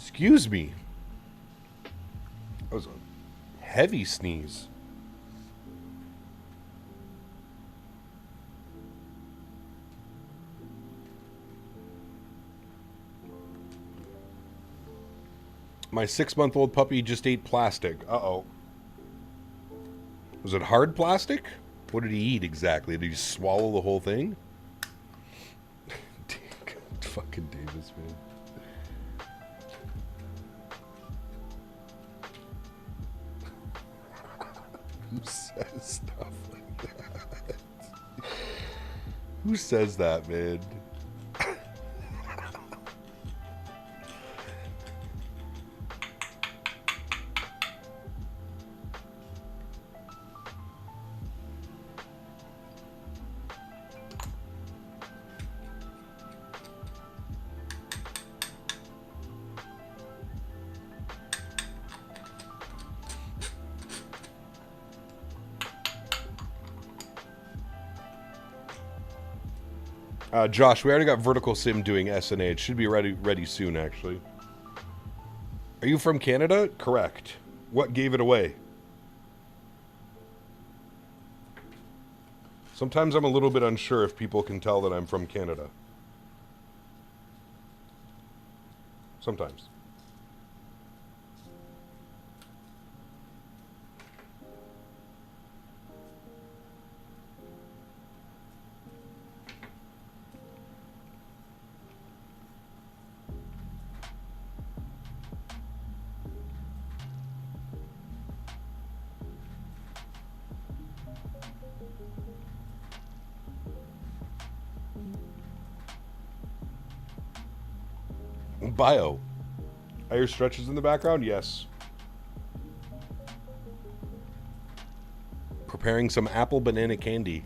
Excuse me. That was a heavy sneeze. My 6-month-old puppy just ate plastic. Uh-oh. Was it hard plastic? What did he eat exactly? Did he swallow the whole thing? Fucking Davis, man. Who says stuff like that? Who says that, man? Josh, we already got Vertical Sim doing SNA. It should be ready soon, actually. Are you from Canada? Correct. What gave it away? Sometimes I'm a little bit unsure if people can tell that I'm from Canada. Sometimes. Bio. I hear stretches in the background? Yes. Preparing some apple banana candy.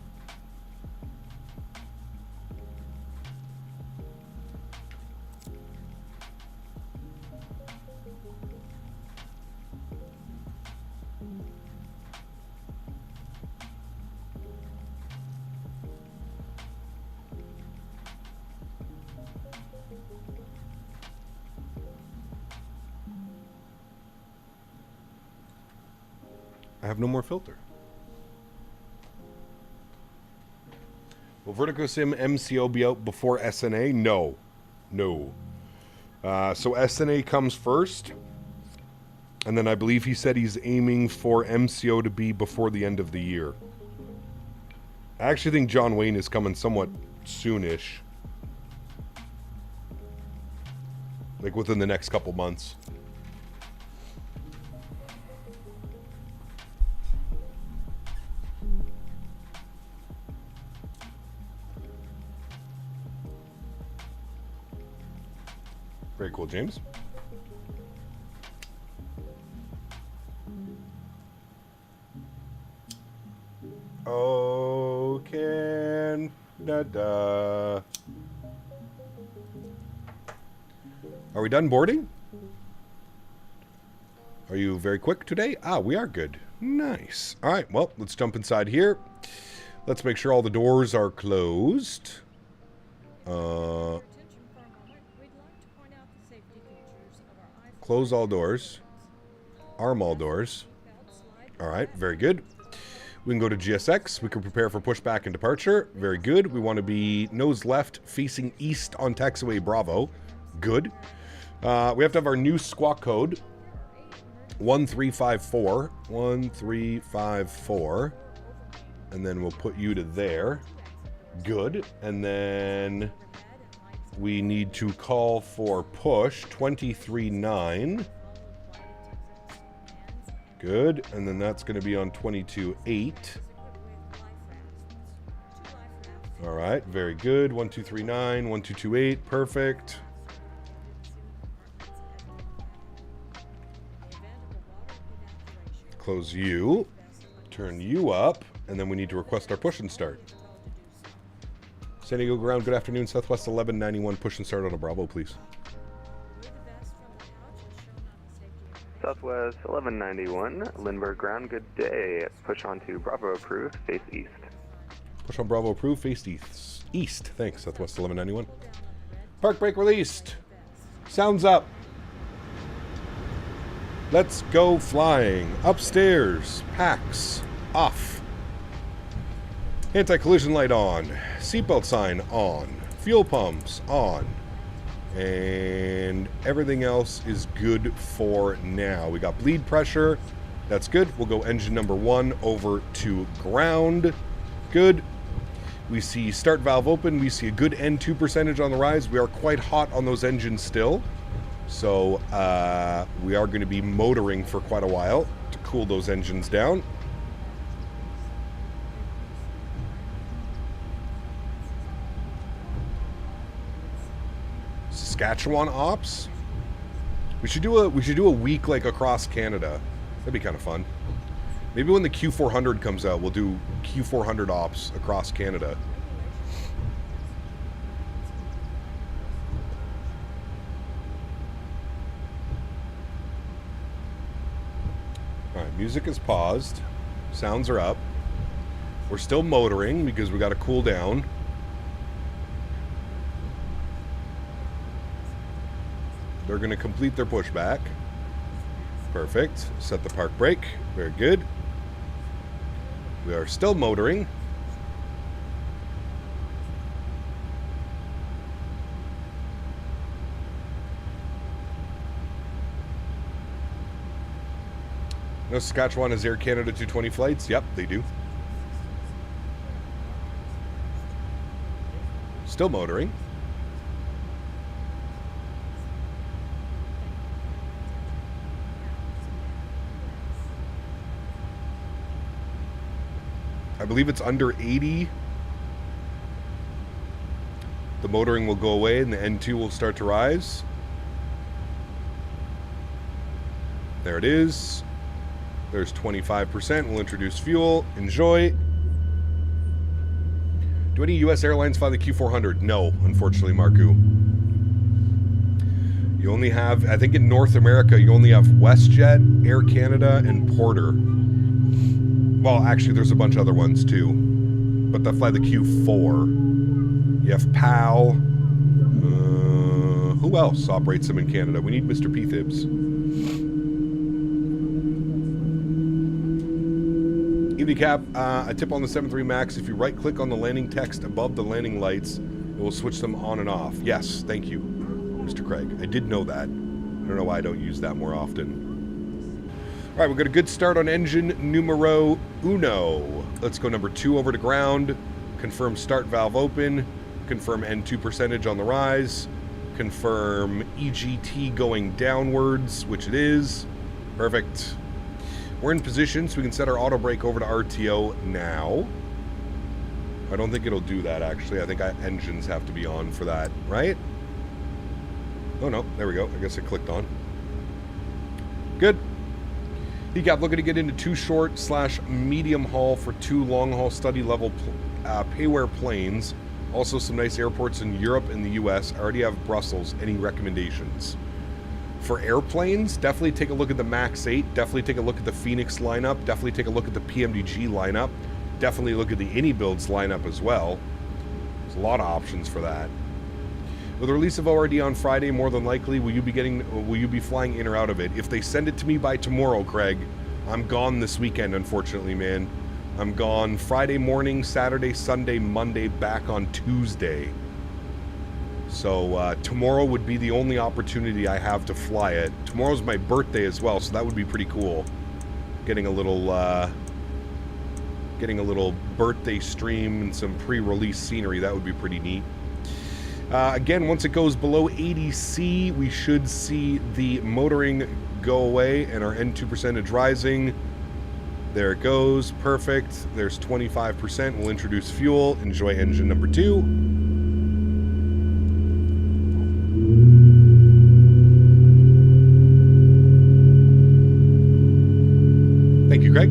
I have no more filter. Will Vertigo Sim MCO be out before SNA? No. No. So SNA comes first. And then I believe he said he's aiming for MCO to be before the end of the year. I actually think John Wayne is coming somewhat soonish. Like within the next couple months. Very cool, James. Oh, Canada. Are we done boarding? Are you very quick today? Ah, we are good. Nice. All right, well, let's jump inside here. Let's make sure all the doors are closed. Close all doors. Arm all doors. All right, very good. We can go to GSX. We can prepare for pushback and departure. Very good. We want to be nose left, facing east on taxiway Bravo. Good. We have to have our new squawk code. 1354. 1354. And then we'll put you to there. Good. And then we need to call for push 239. Good. And then that's going to be on 22.8. All right. Very good. 1239, 1228. Perfect. Close you. Turn you up. And then we need to request our push and start. San Diego ground, good afternoon. Southwest 1191, push and start on a Bravo, please. Southwest 1191, Lindbergh ground, good day. Push on to Bravo approved, face east. Push on Bravo approved, face east. East, thanks, Southwest 1191. Park brake released. Sounds up. Let's go flying. Upstairs, packs off. Anti-collision light on. Seatbelt sign on. Fuel pumps on. And everything else is good for now. We got bleed pressure. That's good. We'll go engine number 1 over to ground. Good. We see start valve open. We see a good N2 percentage on the rise. We are quite hot on those engines still. So we are going to be motoring for quite a while to cool those engines down. Saskatchewan ops. We should do a week like across Canada. That'd be kind of fun. Maybe when the Q400 comes out, we'll do Q400 ops across Canada. All right, music is paused. Sounds are up. We're still motoring because we got to cool down. They're going to complete their pushback. Perfect. Set the park brake. Very good. We are still motoring. No, Saskatchewan has Air Canada 220 flights. Yep, they do. Still motoring. I believe it's under 80. The motoring will go away and the N2 will start to rise. There it is. There's 25%. We'll introduce fuel. Enjoy. Do any U.S. airlines fly the Q400? No, unfortunately, Marku. You only have, I think in North America, you only have WestJet, Air Canada, and Porter. Well, actually, there's a bunch of other ones, too. But they fly the Q4. You have PAL. Who else operates them in Canada? We need Mr. P-Thibs. Evening Cap, a tip on the 7.3 MAX. If you right-click on the landing text above the landing lights, it will switch them on and off. Yes, thank you, Mr. Craig. I did know that. I don't know why I don't use that more often. All right, we've got a good start on engine numero uno. Let's go number 2 over to ground. Confirm start valve open. Confirm N2 percentage on the rise. Confirm EGT going downwards, which it is. Perfect. We're in position, so we can set our auto brake over to RTO now. I don't think it'll do that, actually. I think engines have to be on for that, right? Oh, no. There we go. I guess it clicked on. Good. ECAP looking to get into 2 short/medium haul for 2 long haul study level payware planes. Also some nice airports in Europe and the US. I already have Brussels. Any recommendations? For airplanes, definitely take a look at the MAX8. Definitely take a look at the Phoenix lineup. Definitely take a look at the PMDG lineup. Definitely look at the AnyBuilds lineup as well. There's a lot of options for that. With the release of ORD on Friday, more than likely, will you be flying in or out of it? If they send it to me by tomorrow, Craig, I'm gone this weekend, unfortunately, man. I'm gone Friday morning, Saturday, Sunday, Monday, back on Tuesday. So tomorrow would be the only opportunity I have to fly it. Tomorrow's my birthday as well, so that would be pretty cool. Getting a little birthday stream and some pre-release scenery, that would be pretty neat. Again, once it goes below 80C, we should see the motoring go away and our N2 percentage rising. There it goes. Perfect. There's 25%. We'll introduce fuel. Enjoy engine number 2. Thank you, Craig.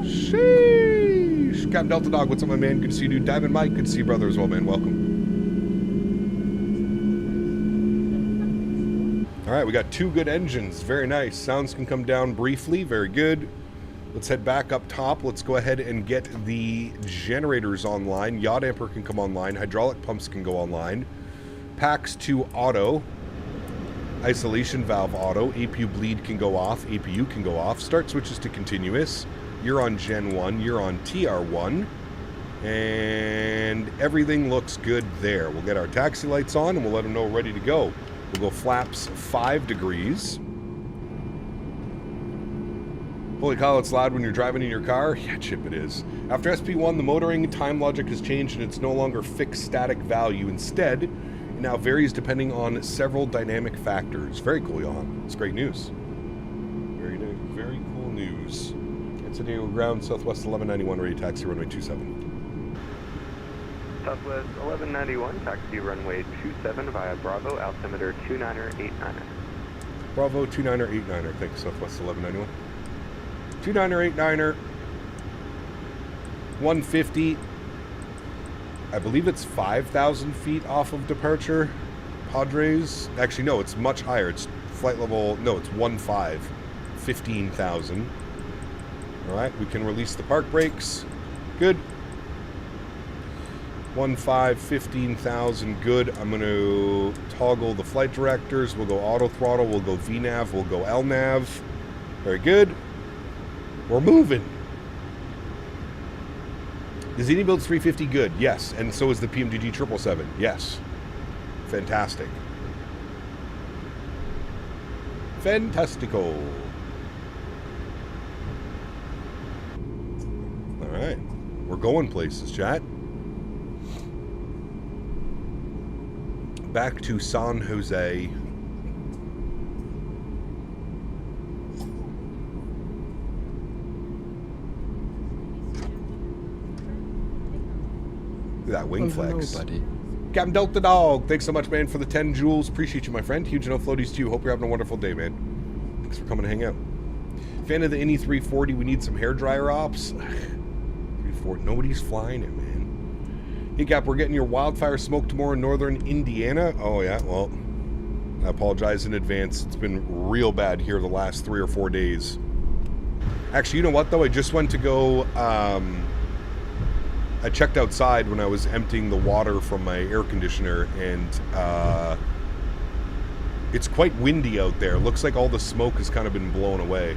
Sheesh. Captain Delta Dog, what's up, my man? Good to see you, dude. Diamond Mike, good to see you, brother, as well, man. Welcome. All right, we got 2 good engines. Very nice. Sounds can come down briefly. Very good. Let's head back up top. Let's go ahead and get the generators online. Yacht damper can come online. Hydraulic pumps can go online. Packs to auto. Isolation valve auto. APU bleed can go off. APU can go off. Start switches to continuous. You're on Gen 1. You're on TR1. And everything looks good there. We'll get our taxi lights on and we'll let them know we're ready to go. We'll go flaps 5 degrees. Holy cow, it's loud when you're driving in your car. Yeah, Chip, it is. After SP1, the motoring time logic has changed and it's no longer fixed static value. Instead, it now varies depending on several dynamic factors. Very cool, Johan. It's great news. Very cool news. Antonio ground, Southwest 1191, ready taxi runway 27. Southwest 1191, taxi runway 27 via Bravo, altimeter 29er89er. Bravo 29er89er, thanks, Southwest 1191. 29er89er, 150. I believe it's 5,000 feet off of departure. Padres, actually no, it's much higher. It's flight level, no, it's 15,000. All right, we can release the park brakes. Good. 15,000, good. I'm going to toggle the flight directors. We'll go auto throttle. We'll go VNAV. We'll go LNAV. Very good. We're moving. Is AnyBuilds 350 good? Yes. And so is the PMDG 777. Yes. Fantastic. Fantastico. All right. We're going places, chat. back to San Jose. Look at that wing flex. Buddy. Captain Delta Dog, thanks so much, man, for the 10 jewels. Appreciate you, my friend. Huge no floaties to you. Hope you're having a wonderful day, man. Thanks for coming to hang out. Fan of the Indy 340. We need some hair dryer ops. 340. Nobody's flying it, man. Hey, Cap, we're getting your wildfire smoke tomorrow in northern Indiana. Oh, yeah, well, I apologize in advance. It's been real bad here the last 3 or 4 days. Actually, you know what, though? I just went to go... I checked outside when I was emptying the water from my air conditioner, and it's quite windy out there. Looks like all the smoke has kind of been blown away.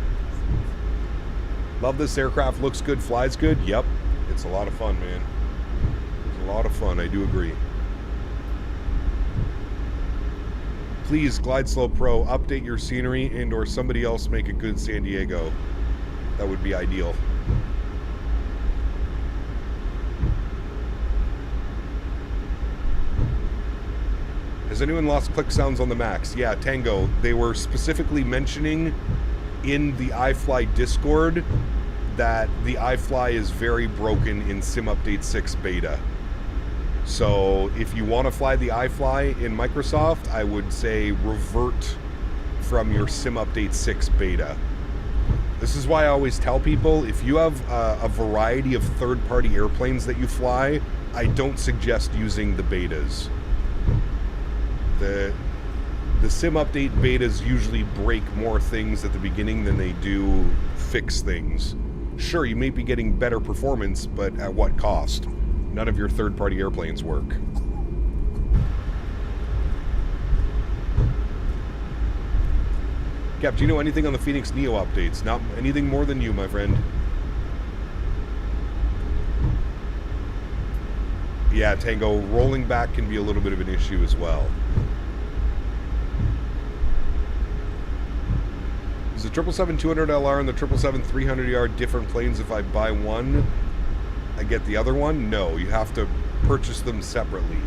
Love this aircraft. Looks good. Flies good. Yep. It's a lot of fun, man. It's a lot of fun. I do agree. Please, Glide Slow Pro, update your scenery and or somebody else make a good San Diego. That would be ideal. Has anyone lost click sounds on the Max? Yeah, Tango. They were specifically mentioning in the iFly Discord that the iFly is very broken in Sim Update 6 beta. So if you want to fly the iFly in Microsoft, I would say revert from your Sim Update 6 beta. This is why I always tell people, if you have a variety of third-party airplanes that you fly, I don't suggest using the betas. The Sim Update betas usually break more things at the beginning than they do fix things. Sure, you may be getting better performance, but at what cost? None of your third-party airplanes work. Cap, do you know anything on the Phoenix Neo updates? Not anything more than you, my friend. Yeah, Tango, rolling back can be a little bit of an issue as well. Is the 777-200LR and the 777-300ER different planes? If I buy one, I get the other one? No, you have to purchase them separately.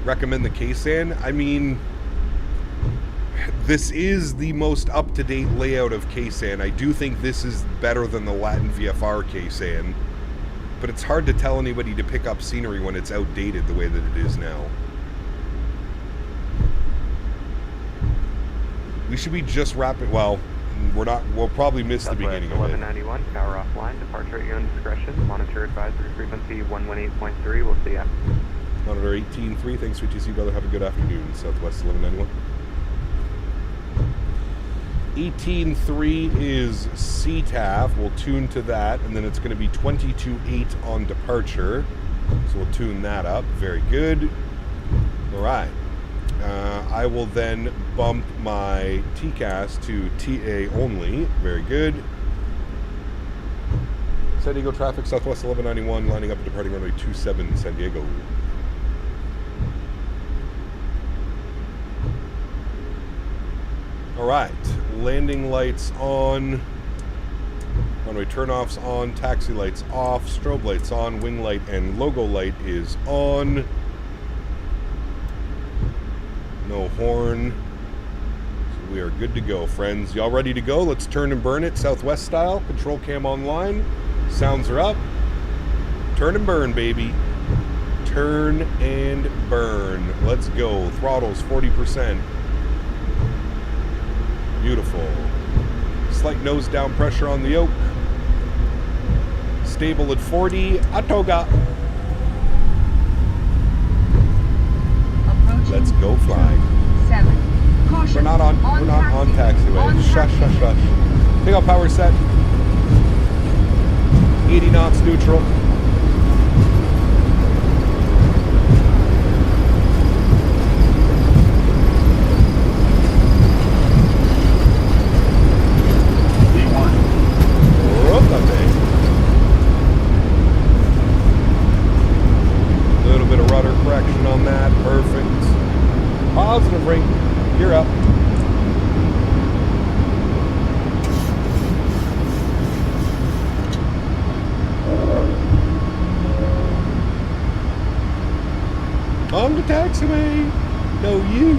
Recommend the K-SAN? I mean, this is the most up-to-date layout of K-SAN. I do think this is better than the Latin VFR K-SAN, but it's hard to tell anybody to pick up scenery when it's outdated the way that it is now. We should be just wrapping. Well, we're not. We'll probably miss the beginning of it. 1191, power offline, departure at your own discretion. Monitor advisory frequency 118.3. We'll see ya. Monitor 18.3. Thanks for TC, brother. Have a good afternoon. Southwest 1191. 18.3 is CTAF. We'll tune to that, and then it's going to be 22.8 on departure. So we'll tune that up. Very good. All right. I will then bump my TCAS to TA only. Very good. San Diego traffic, Southwest 1191, lining up and departing runway 27, San Diego. All right, landing lights on, runway turnoffs on, taxi lights off, strobe lights on, wing light and logo light is on. No horn. So we are good to go, friends. Y'all ready to go? Let's turn and burn it, Southwest style. Control cam online. Sounds are up. Turn and burn, baby. Turn and burn. Let's go. Throttles 40%. Beautiful. Slight nose down pressure on the yoke. Stable at 40. Atoga. Let's go flying. We're not on taxiway. Shush, shush, shush. Take out power set. 80 knots neutral. A little bit of rudder correction on that. Perfect. Positive rate. You're up. On the taxiway. No, you.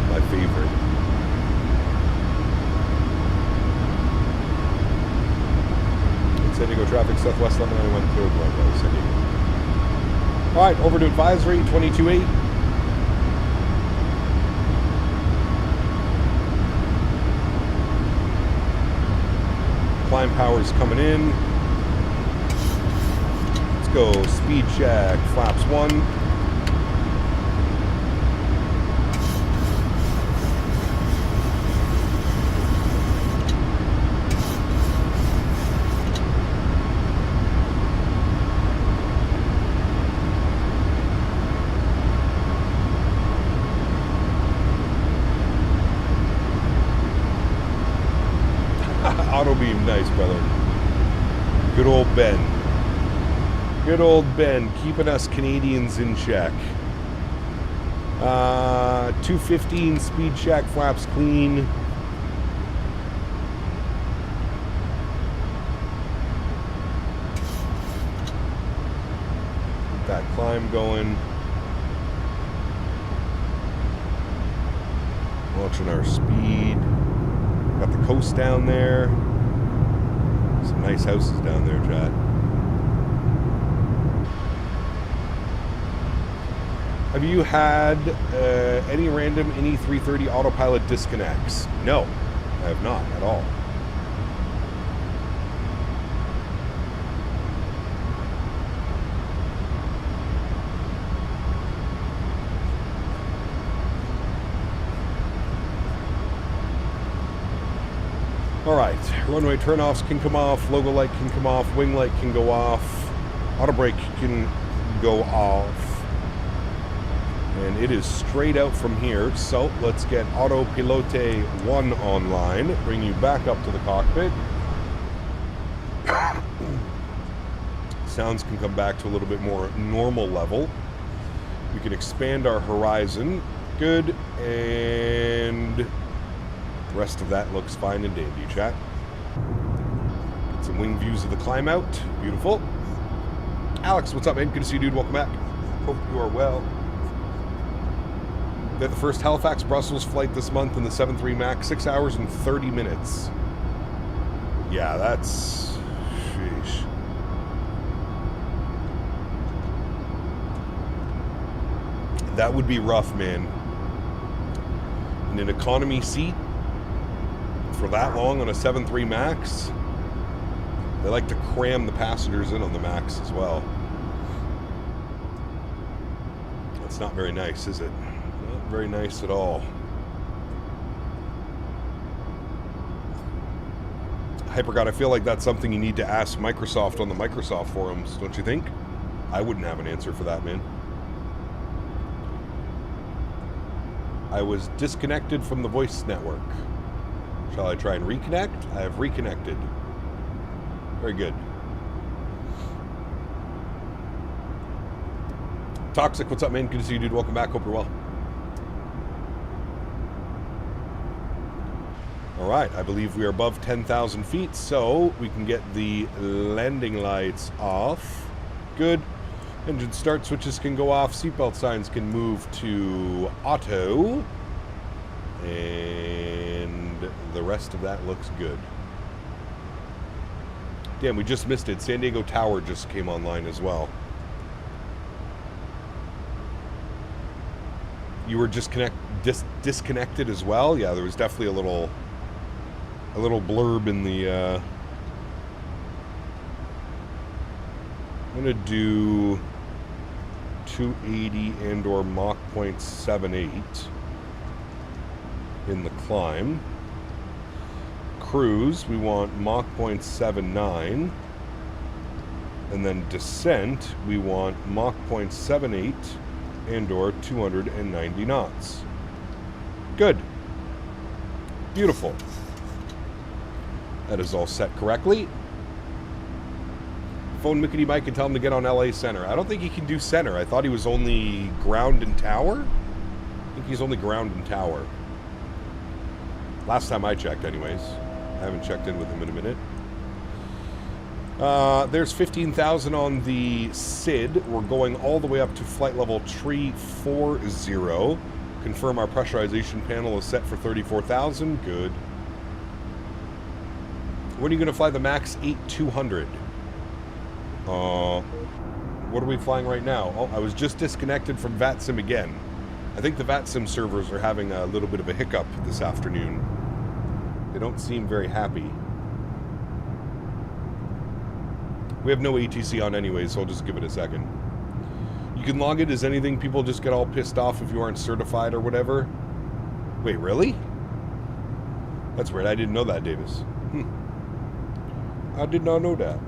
My favorite. San Diego traffic, southwest 1191 cleared runway, San Diego. All right, over to advisory, 22.8. Climb power's coming in. Let's go, speed check, flaps 1. Auto beam, nice, brother. Good old Ben. Good old Ben, keeping us Canadians in check. 215 speed check, flaps clean. Get that climb going. Watching our speed. Got the coast down there. Some nice houses down there, chat. Have you had any random any 330 autopilot disconnects? No, I have not at all. Alright, runway turnoffs can come off, logo light can come off, wing light can go off, auto brake can go off, and it is straight out from here. So let's get autopilote 1 online, bring you back up to the cockpit. Sounds can come back to a little bit more normal level. We can expand our horizon. Good, and the rest of that looks fine and dandy, chat. Get some wing views of the climb out. Beautiful. Alex, what's up, man? Good to see you, dude. Welcome back. Hope you are well. We had the first Halifax-Brussels flight this month in the 737 MAX, 6 hours and 30 minutes. Yeah, that's... sheesh. That would be rough, man. In an economy seat, for that long on a 737 MAX, they like to cram the passengers in on the MAX as well. That's not very nice, is it? Not very nice at all. HyperGod, I feel like that's something you need to ask Microsoft on the Microsoft forums, don't you think? I wouldn't have an answer for that, man. I was disconnected from the voice network. Shall I try and reconnect? I have reconnected. Very good. Toxic, what's up, man? Good to see you, dude. Welcome back. Hope you're well. All right, I believe we are above 10,000 feet, so we can get the landing lights off. Good. Engine start switches can go off. Seatbelt signs can move to auto. And the rest of that looks good. Damn, we just missed it. San Diego Tower just came online as well. You were disconnected as well? Yeah, there was definitely a little blurb in the... I'm going to do 280 and or Mach 0.78 in the climb. Cruise, we want Mach 0.79. And then descent, we want Mach 0.78 and or 290 knots. Good. Beautiful. That is all set correctly. Phone Mickey Mike and tell him to get on LA Center. I don't think he can do center. I thought he was only ground and tower. I think he's only ground and tower. Last time I checked, anyways. I haven't checked in with him in a minute. There's 15,000 on the SID. We're going all the way up to flight level 340. Confirm our pressurization panel is set for 34,000. Good. When are you going to fly the MAX8 200? What are we flying right now? Oh, I was just disconnected from VATSIM again. I think the VATSIM servers are having a little bit of a hiccup this afternoon. They don't seem very happy. We have no ATC on anyway, so I'll just give it a second. You can log it as anything. People just get all pissed off if you aren't certified or whatever. Wait, really? That's weird. I didn't know that, Davis. I did not know that.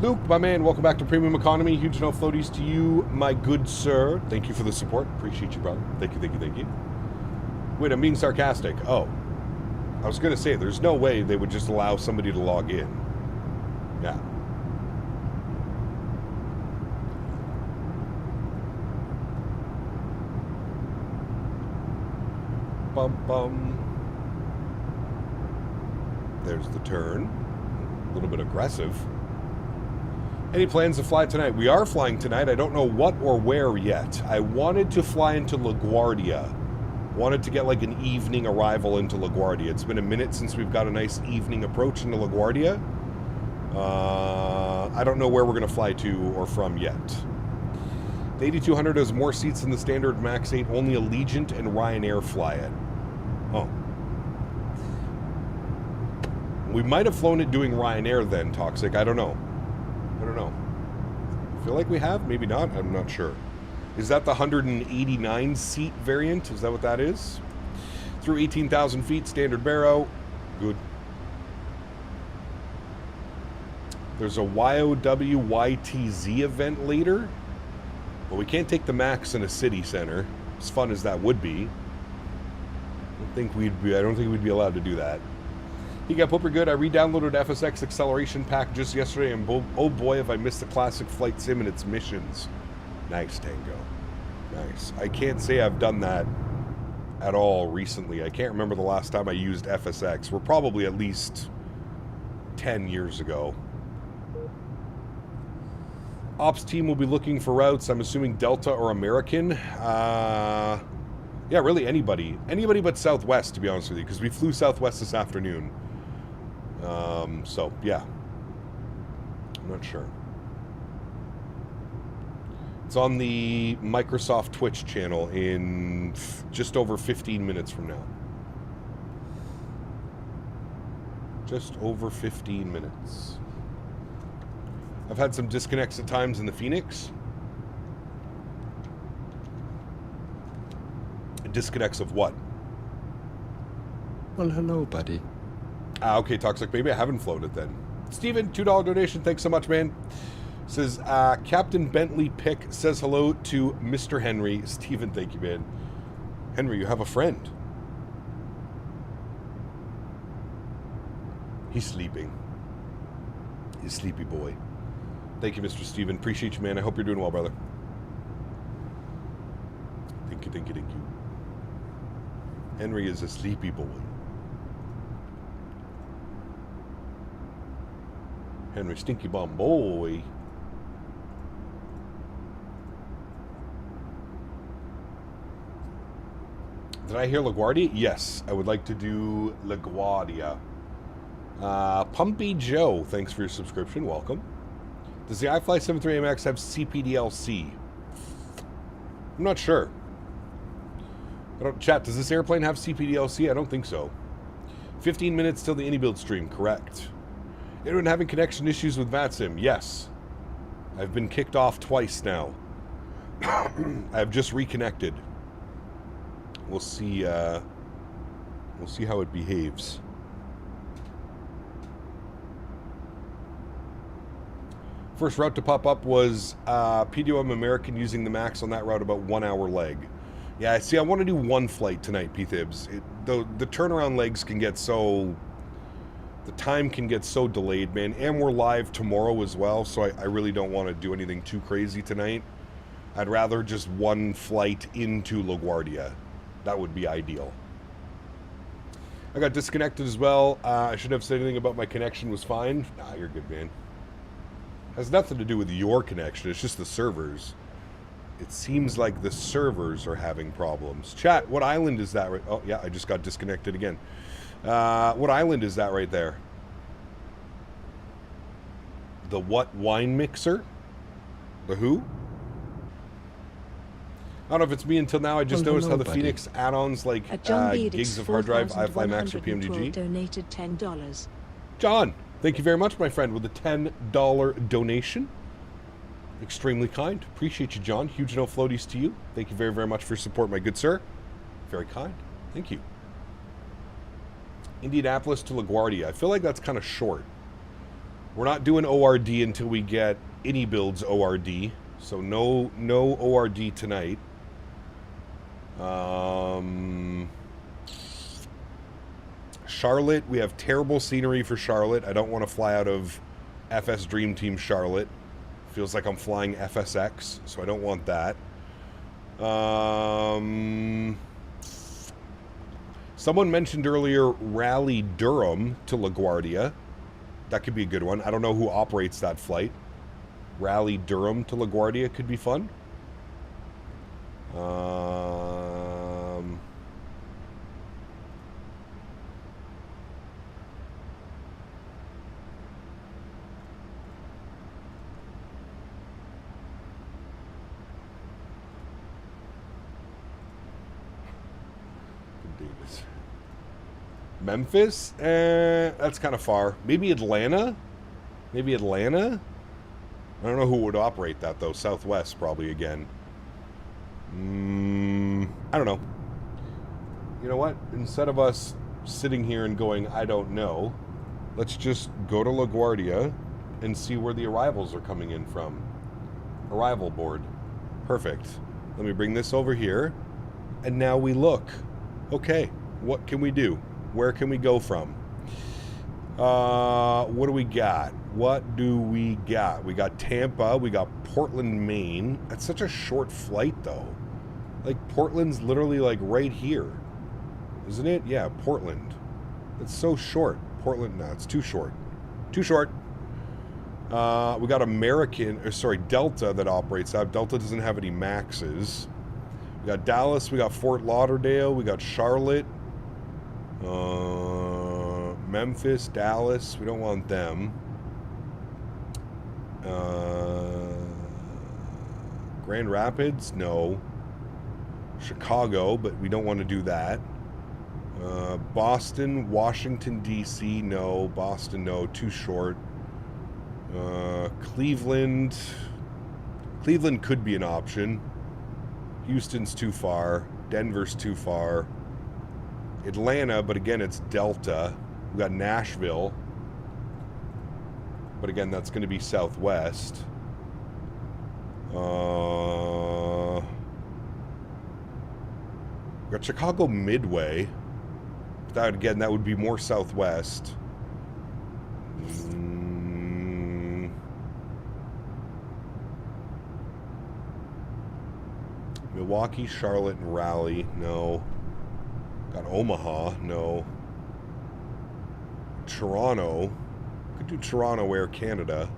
Luke, my man, welcome back to Premium Economy. Huge no floaties to you, my good sir. Thank you for the support. Appreciate you, brother. Thank you, thank you, thank you. Wait, I'm being sarcastic. Oh. I was going to say, there's no way they would just allow somebody to log in. Yeah. Bum, bum. There's the turn. A little bit aggressive. Any plans to fly tonight? We are flying tonight. I don't know what or where yet. I wanted to fly into LaGuardia. Wanted to get like an evening arrival into LaGuardia. It's been a minute since we've got a nice evening approach into LaGuardia. I don't know where we're going to fly to or from yet. The 8200 has more seats than the standard MAX8. Only Allegiant and Ryanair fly it. Oh. We might have flown it doing Ryanair then, Toxic. I don't know. I don't know. I feel like we have. Maybe not. I'm not sure. Is that the 189 seat variant? Is that what that is? Through 18,000 feet, standard barrow. Good. There's a YOW-YTZ event later. But we can't take the MAX in a city center. As fun as that would be. I don't think we'd be allowed to do that. He got Popper good. I re-downloaded FSX Acceleration Pack just yesterday, and oh boy, have I missed the classic flight sim and its missions. Nice, Tango. Nice. I can't say I've done that at all recently. I can't remember the last time I used FSX. We're probably at least 10 years ago. Ops team will be looking for routes. I'm assuming Delta or American. Yeah, really anybody. Anybody but Southwest, to be honest with you, because we flew Southwest this afternoon. So, yeah. I'm not sure. It's on the Microsoft Twitch channel in just over 15 minutes from now. Just over 15 minutes. I've had some disconnects at times in the Phoenix. Disconnects of what? Well, hello, buddy. Okay, Toxic. Maybe I haven't floated then. Steven, $2 donation. Thanks so much, man. Says, Captain Bentley Pick says hello to Mr. Henry. Steven, thank you, man. Henry, you have a friend. He's sleeping. He's a sleepy boy. Thank you, Mr. Steven. Appreciate you, man. I hope you're doing well, brother. Thank you, thank you, thank you. Henry is a sleepy boy. Henry Stinky Bomb Boy. Did I hear LaGuardia? Yes, I would like to do LaGuardia. Pumpy Joe, thanks for your subscription. Welcome. Does the iFly 73AMX have CPDLC? I'm not sure. Chat, does this airplane have CPDLC? I don't think so. 15 minutes till the AnyBuild stream, correct. Anyone having connection issues with VATSIM? Yes. I've been kicked off twice now. I've just reconnected. We'll see how it behaves. First route to pop up was PDOM American using the MAX on that route, about 1 hour leg. Yeah, see, I want to do one flight tonight, P-Thibs. The turnaround legs can get so The time can get so delayed, man. And we're live tomorrow as well, so I really don't want to do anything too crazy tonight. I'd rather just one flight into LaGuardia. That would be ideal. I got disconnected as well. I shouldn't have said anything about my connection was fine. Nah, you're good, man. Has nothing to do with your connection. It's just the servers. It seems like the servers are having problems. Chat, what island is that right? Oh, yeah, I just got disconnected again. What island is that right there? The what wine mixer? The who? I don't know if it's me until now. I just noticed how the Phoenix add-ons like gigs of hard drive, iFly Max or PMDG. Donated $10. John, thank you very much, my friend, with a $10 donation. Extremely kind. Appreciate you, John. Huge no floaties to you. Thank you very, very much for your support, my good sir. Very kind. Thank you. Indianapolis to LaGuardia. I feel like that's kind of short. We're not doing ORD until we get any builds ORD. So no ORD tonight. Charlotte, we have terrible scenery for Charlotte. I don't want to fly out of FS Dream Team Charlotte. Feels like I'm flying FSX, so I don't want that. Someone mentioned earlier Raleigh Durham to LaGuardia. That could be a good one. I don't know who operates that flight. Raleigh Durham to LaGuardia could be fun. Memphis? That's kind of far. Maybe Atlanta? Maybe Atlanta? I don't know who would operate that, though. Southwest, probably, again. I don't know. You know what? Instead of us sitting here and going, I don't know, let's just go to LaGuardia and see where the arrivals are coming in from. Arrival board. Perfect. Let me bring this over here. And now we look. Okay, what can we do? Where can we go from? What do we got? What do we got? We got Tampa. We got Portland, Maine. That's such a short flight, though. Like, Portland's literally, like, right here. Isn't it? Yeah, Portland. It's so short. Portland, no, it's too short. Too short. We got Delta that operates that. Delta doesn't have any Maxes. We got Dallas. We got Fort Lauderdale. We got Charlotte. Memphis, Dallas, we don't want them. Grand Rapids, no. Chicago, but we don't want to do that. Boston, Washington, D.C., no. Boston, no, too short. Cleveland could be an option. Houston's too far. Denver's too far. Atlanta, but again, it's Delta. We got Nashville. But again, that's going to be Southwest. We got Chicago Midway. That, again, that would be more Southwest. Milwaukee, Charlotte, and Raleigh. No. Got Omaha. No. Toronto. Could do Toronto, Air Canada.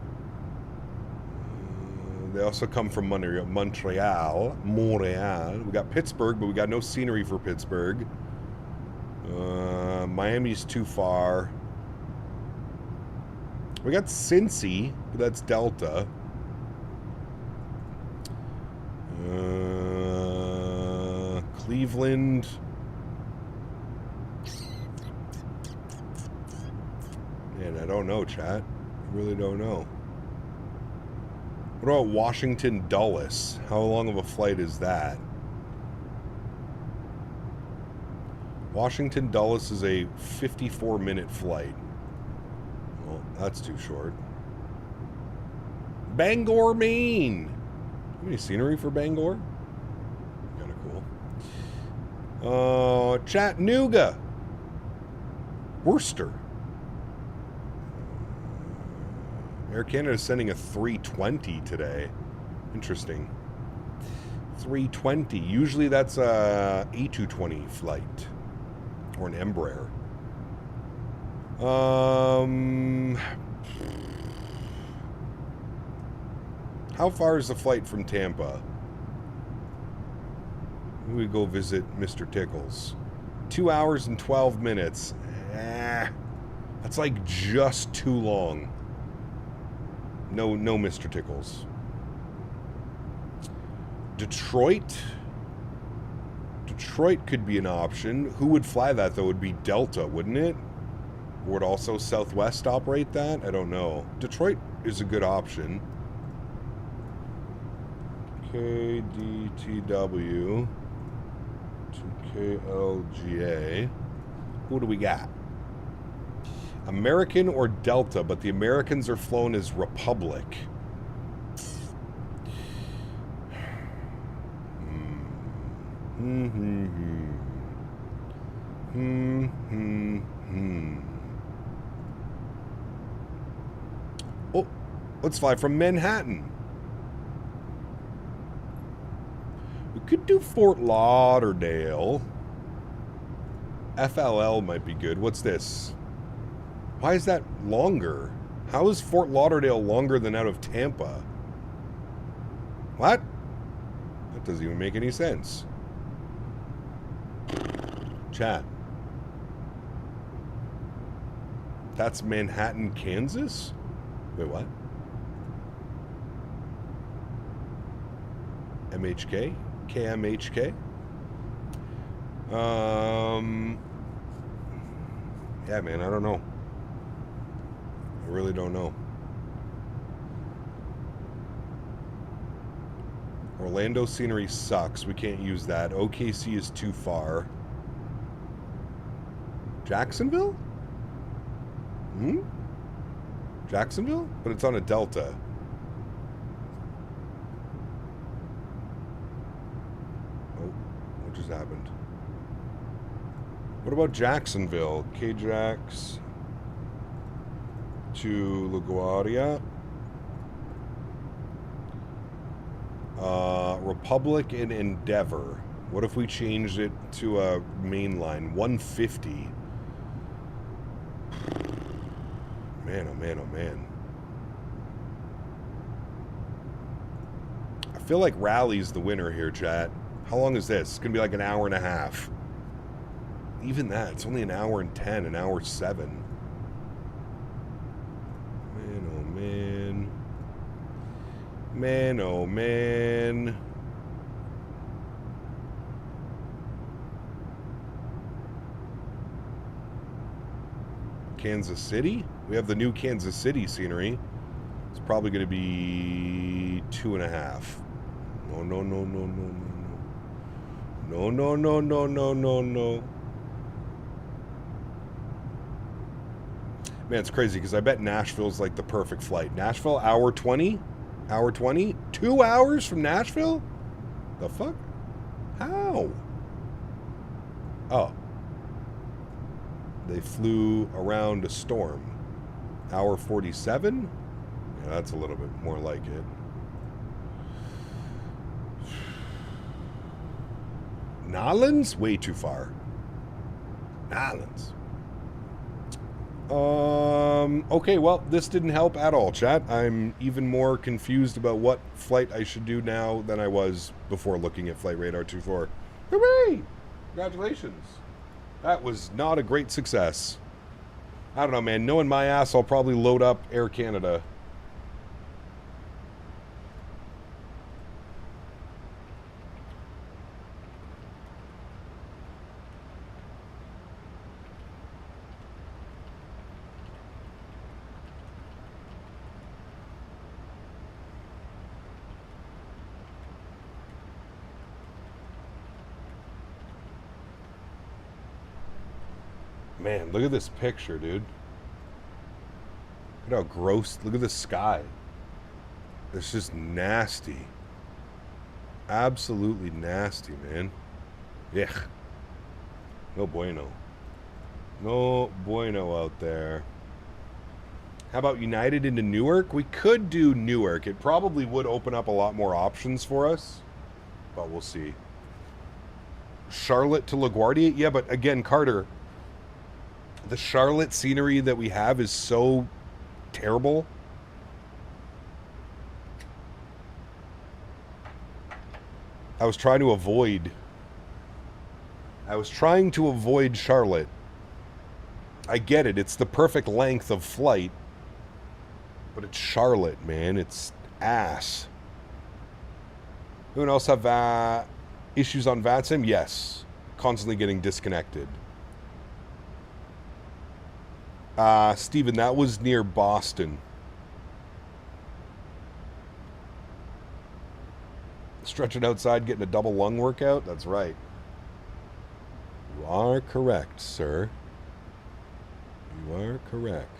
They also come from Montreal. We got Pittsburgh, but we got no scenery for Pittsburgh. Miami's too far. We got Cincy, but that's Delta. Cleveland. Man, I don't know, chat. I really don't know. What about Washington Dulles? How long of a flight is that? Washington Dulles is a 54-minute flight. Well, that's too short. Bangor, Maine. Any scenery for Bangor? Kind of cool. Chattanooga. Worcester. Air Canada is sending a 320 today. Interesting. 320. Usually that's a A220 flight. Or an Embraer. How far is the flight from Tampa? We go visit Mr. Tickles. 2 hours and 12 minutes. That's like just too long. No, Mr. Tickles. Detroit? Detroit could be an option. Who would fly that, though? It would be Delta, wouldn't it? Or would also Southwest operate that? I don't know. Detroit is a good option. KDTW to KLGA. Who do we got? American or Delta, but the Americans are flown as Republic. Oh, let's fly from Manhattan. We could do Fort Lauderdale. FLL might be good. What's this? Why is that longer? How is Fort Lauderdale longer than out of Tampa? What? That doesn't even make any sense. Chat. That's Manhattan, Kansas? Wait, what? MHK? KMHK? Yeah, man, I don't know. I really don't know. Orlando scenery sucks. We can't use that. OKC is too far. Jacksonville? Jacksonville? But it's on a Delta. Oh, what just happened? What about Jacksonville? KJax to LaGuardia. Republic and Endeavor. What if we changed it to a mainline? 150. Man, oh man, oh man. I feel like Raleig's the winner here, chat. How long is this? It's going to be like an hour and a half. Even that, it's only an hour and 10, an hour 7. Man, oh man. Man, oh man. Kansas City? We have the new Kansas City scenery. It's probably going to be 2.5. No, no, no, no, no, no, no. No, no, no, no, no, no, no. Man, it's crazy because I bet Nashville's like the perfect flight. Nashville, hour 20? Hour 20? 2 hours from Nashville? The fuck? How? Oh. They flew around a storm. Hour 47? Yeah, that's a little bit more like it. Nolans? Way too far. Nolans. Okay, well, this didn't help at all, chat. I'm even more confused about what flight I should do now than I was before looking at Flight Radar 24. Hooray! Congratulations. That was not a great success. I don't know, man. Knowing my ass, I'll probably load up Air Canada. Man, look at this picture, dude. Look at how gross. Look at the sky. It's just nasty. Absolutely nasty, man. Yeah. No bueno. No bueno out there. How about United into Newark? We could do Newark. It probably would open up a lot more options for us, but we'll see. Charlotte to LaGuardia? Yeah, but again, Carter, the Charlotte scenery that we have is so terrible. I was trying to avoid Charlotte. I get it. It's the perfect length of flight. But it's Charlotte, man. It's ass. Anyone else have issues on VATSIM? Yes. Constantly getting disconnected. Steven, that was near Boston. Stretching outside, getting a double lung workout? That's right. You are correct, sir. You are correct.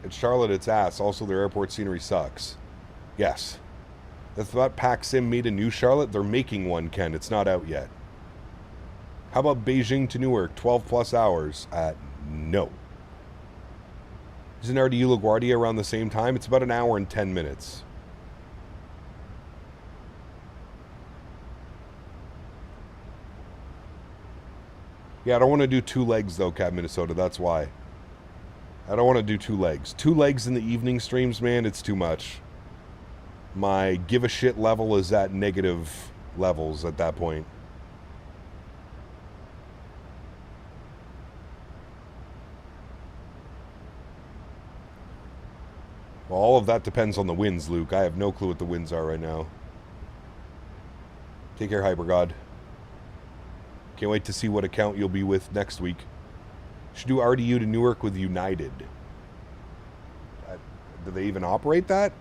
At Charlotte, it's ass. Also, their airport scenery sucks. Yes. That's what PacSim made a new Charlotte. They're making one, Ken. It's not out yet. How about Beijing to Newark? 12 plus hours. No. Isn't RDU LaGuardia around the same time? It's about an hour and 10 minutes. Yeah, I don't want to do 2 legs, though, Cat Minnesota. That's why. I don't want to do 2 legs. 2 legs in the evening streams, man, it's too much. My give a shit level is at negative levels at that point. Well, all of that depends on the winds, Luke. I have no clue what the winds are right now. Take care, HyperGod. Can't wait to see what account you'll be with next week. Should do RDU to Newark with United. Do they even operate that?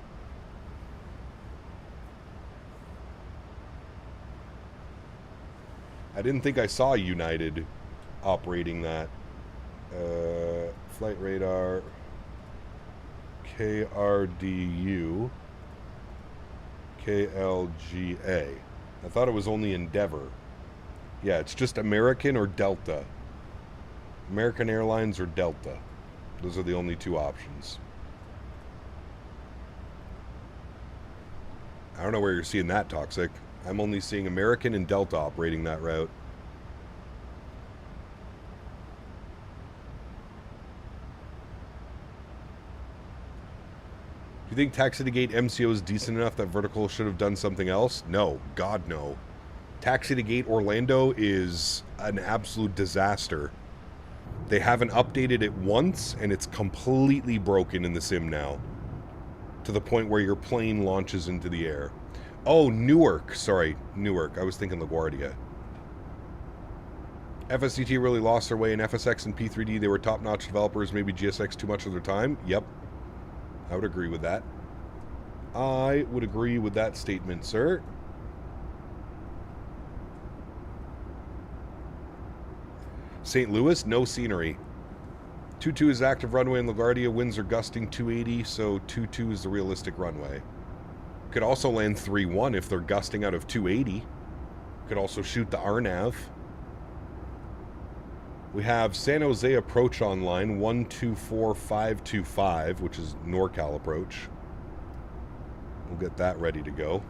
I didn't think I saw United operating that. Flight radar. KRDU. KLGA. I thought it was only Endeavor. Yeah, it's just American or Delta. American Airlines or Delta. Those are the only 2 options. I don't know where you're seeing that, Toxic. I'm only seeing American and Delta operating that route. Do you think Taxi2Gate MCO is decent enough that Vertical should have done something else? No. God, no. Taxi2Gate Orlando is an absolute disaster. They haven't updated it once, and it's completely broken in the sim now. To the point where your plane launches into the air. Oh, Newark. Sorry, Newark. I was thinking LaGuardia. FSCT really lost their way in FSX and P3D. They were top-notch developers. Maybe GSX too much of their time. Yep. I would agree with that. I would agree with that statement, sir. St. Louis, no scenery. 22 is active runway in LaGuardia. Winds are gusting 280, so 22 is the realistic runway. Could also land 3-1 if they're gusting out of 280. Could also shoot the RNAV. We have San Jose approach online, 124525, which is NorCal approach. We'll get that ready to go.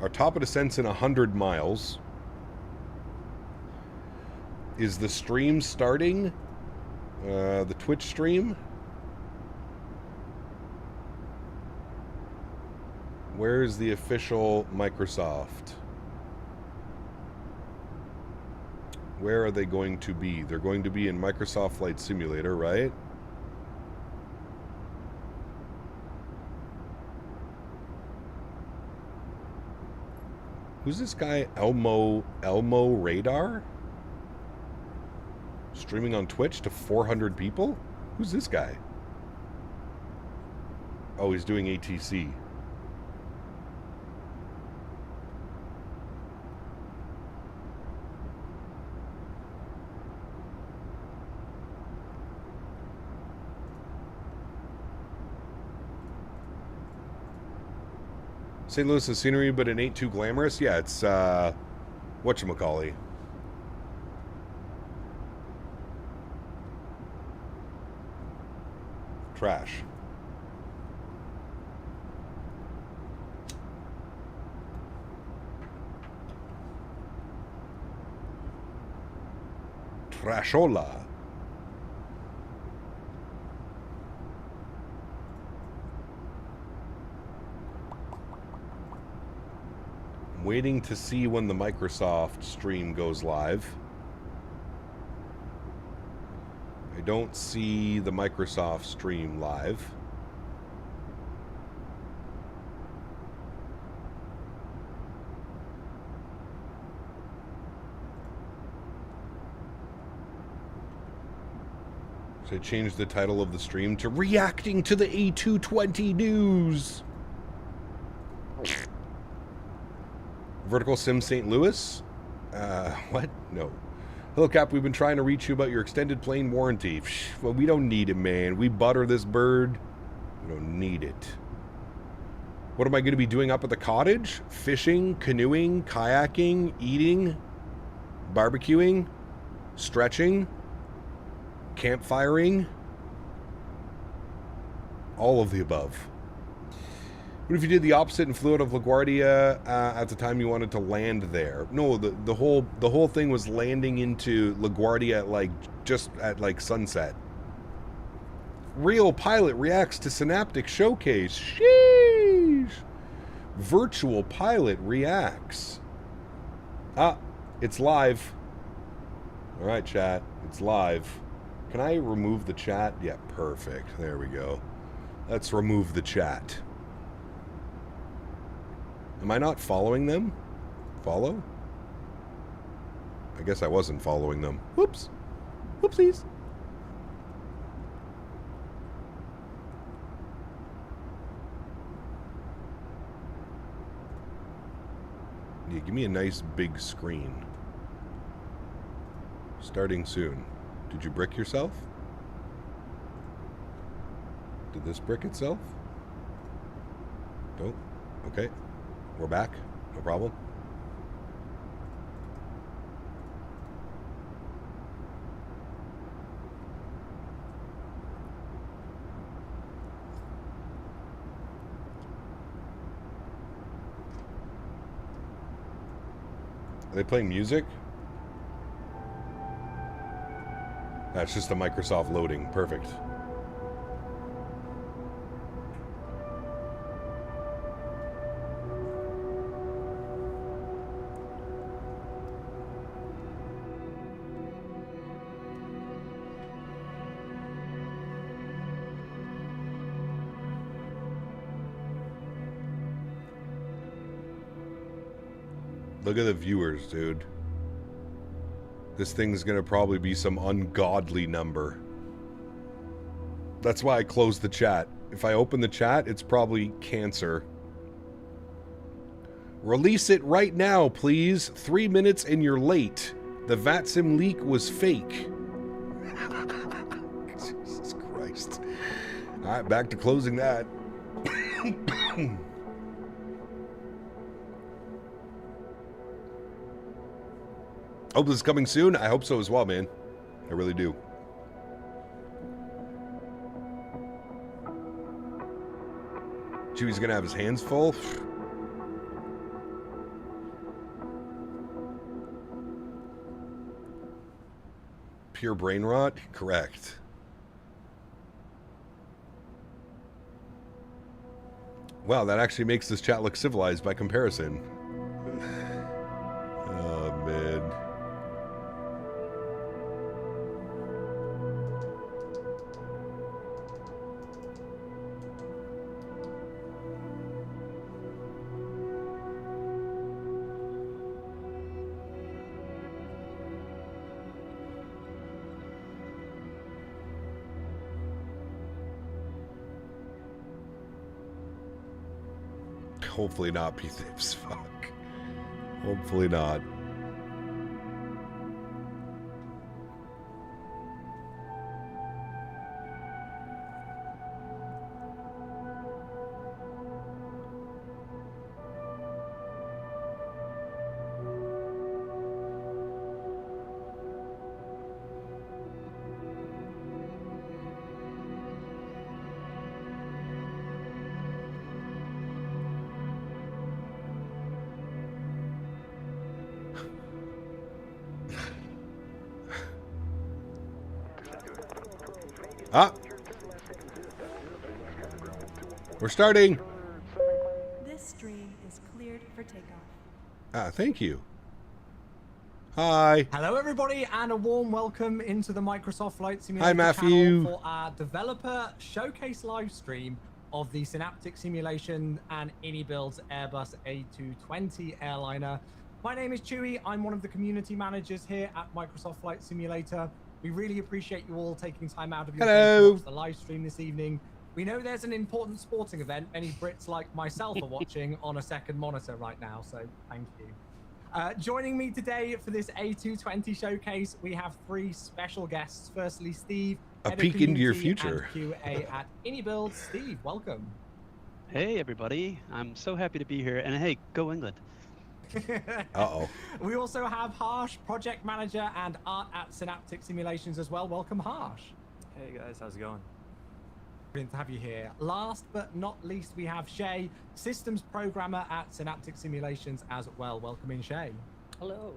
Our top of descent's in 100 miles. Is the stream starting? The Twitch stream? Where's the official Microsoft? Where are they going to be? They're going to be in Microsoft Flight Simulator, right? Who's this guy? Elmo Radar? Streaming on Twitch to 400 people? Who's this guy? Oh, he's doing ATC. St. Louis is scenery, but it ain't too glamorous. Yeah, it's, whatchamacallit. Trash. Trashola. I'm waiting to see when the Microsoft stream goes live. I don't see the Microsoft stream live. So I changed the title of the stream to Reacting to the A220 News. Vertical Sim St. Louis? What? No. Hello, Cap. We've been trying to reach you about your extended plane warranty. Well, we don't need it, man. We butter this bird. We don't need it. What am I going to be doing up at the cottage? Fishing, canoeing, kayaking, eating, barbecuing, stretching, campfiring, all of the above. What if you did the opposite and flew out of LaGuardia at the time you wanted to land there? No, the whole thing was landing into LaGuardia at just at sunset. Real pilot reacts to Synaptic Showcase. Sheesh. Virtual pilot reacts. Ah, it's live. All right, chat. It's live. Can I remove the chat? Yeah, perfect. There we go. Let's remove the chat. Am I not following them? Follow? I guess I wasn't following them. Whoops. Whoopsies. Yeah, give me a nice big screen. Starting soon. Did you brick yourself? Did this brick itself? Nope. Okay. We're back. No problem. Are they playing music? That's just the Microsoft loading. Perfect. Look at the viewers, dude. This thing's gonna probably be some ungodly number. That's why I closed the chat. If I open the chat, it's probably cancer. Release it right now, please. 3 minutes and you're late. The VATSIM leak was fake. Jesus Christ. Alright, back to closing that. Hope this is coming soon. I hope so as well, man. I really do. Chewie's gonna have his hands full. Pure brain rot? Correct. Wow, that actually makes this chat look civilized by comparison. Oh, man. Hopefully not, P-Thips. Fuck. Hopefully not. Ah! We're starting! This stream is cleared for takeoff. Ah, thank you. Hi. Hello, everybody, and a warm welcome into the Microsoft Flight Simulator Hi, Matthew. channel for our developer showcase live stream of the Synaptic Simulation and AnyBuild's Airbus A220 airliner. My name is Chewy. I'm one of the community managers here at Microsoft Flight Simulator. We really appreciate you all taking time out of your day to watch the live stream this evening. We know there's an important sporting event many Brits like myself are watching on a second monitor right now, so thank you. Joining me today for this A220 showcase, we have three special guests. Firstly, Steve, a peek into your future. And QA at AnyBuild. Steve, welcome. Hey, everybody. I'm so happy to be here. And hey, go England. Uh-oh. We also have Harsh, project manager and art at Synaptic Simulations as well. Welcome, Harsh. Hey, guys. How's it going? Brilliant to have you here. Last but not least, we have Shay, systems programmer at Synaptic Simulations as well. Welcome in, Shay. Hello.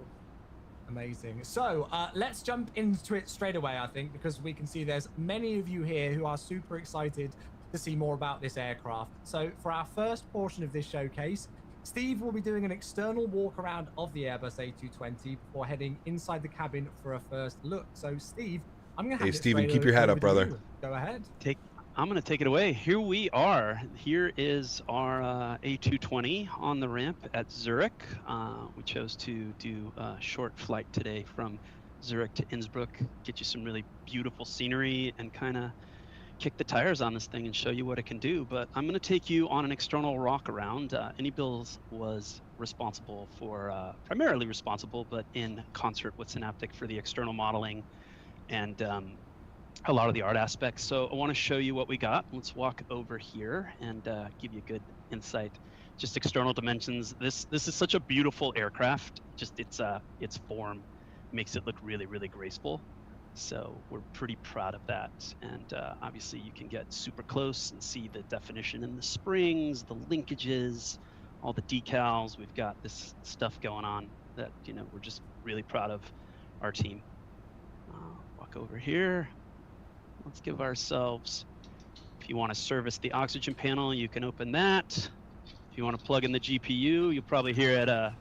Amazing. So let's jump into it straight away, I think, because we can see there's many of you here who are super excited to see more about this aircraft. So for our first portion of this showcase, Steve will be doing an external walk around of the Airbus A220 before heading inside the cabin for a first look. So Steve, I'm going to have Steven, keep your hat up, brother. Go ahead. I'm going to take it away. Here we are. Here is our A220 on the ramp at Zurich. We chose to do a short flight today from Zurich to Innsbruck, get you some really beautiful scenery and kind of kick the tires on this thing and show you what it can do. But I'm going to take you on an external walk around. AnyBuild was responsible for, primarily responsible, but in concert with Synaptic for the external modeling and a lot of the art aspects. So I want to show you what we got. Let's walk over here and give you a good insight. Just external dimensions. This is such a beautiful aircraft. Just its form makes it look really, really graceful. So we're pretty proud of that. And obviously you can get super close and see the definition in the springs, the linkages, all the decals. We've got this stuff going on that, you know, we're just really proud of our team. Walk over here. Let's give ourselves, if you want to service the oxygen panel, you can open that. If you want to plug in the GPU, you'll probably hear it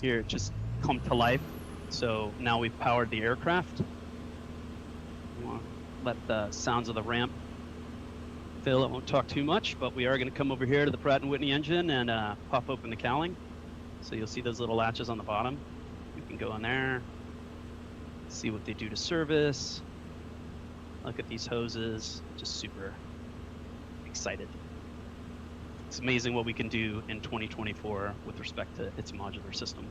here just come to life. So now we've powered the aircraft. We want to let the sounds of the ramp fill. It won't talk too much, but we are going to come over here to the Pratt & Whitney engine and pop open the cowling. So you'll see those little latches on the bottom. You can go in there, see what they do to service. Look at these hoses, just super excited. It's amazing what we can do in 2024 with respect to its modular system.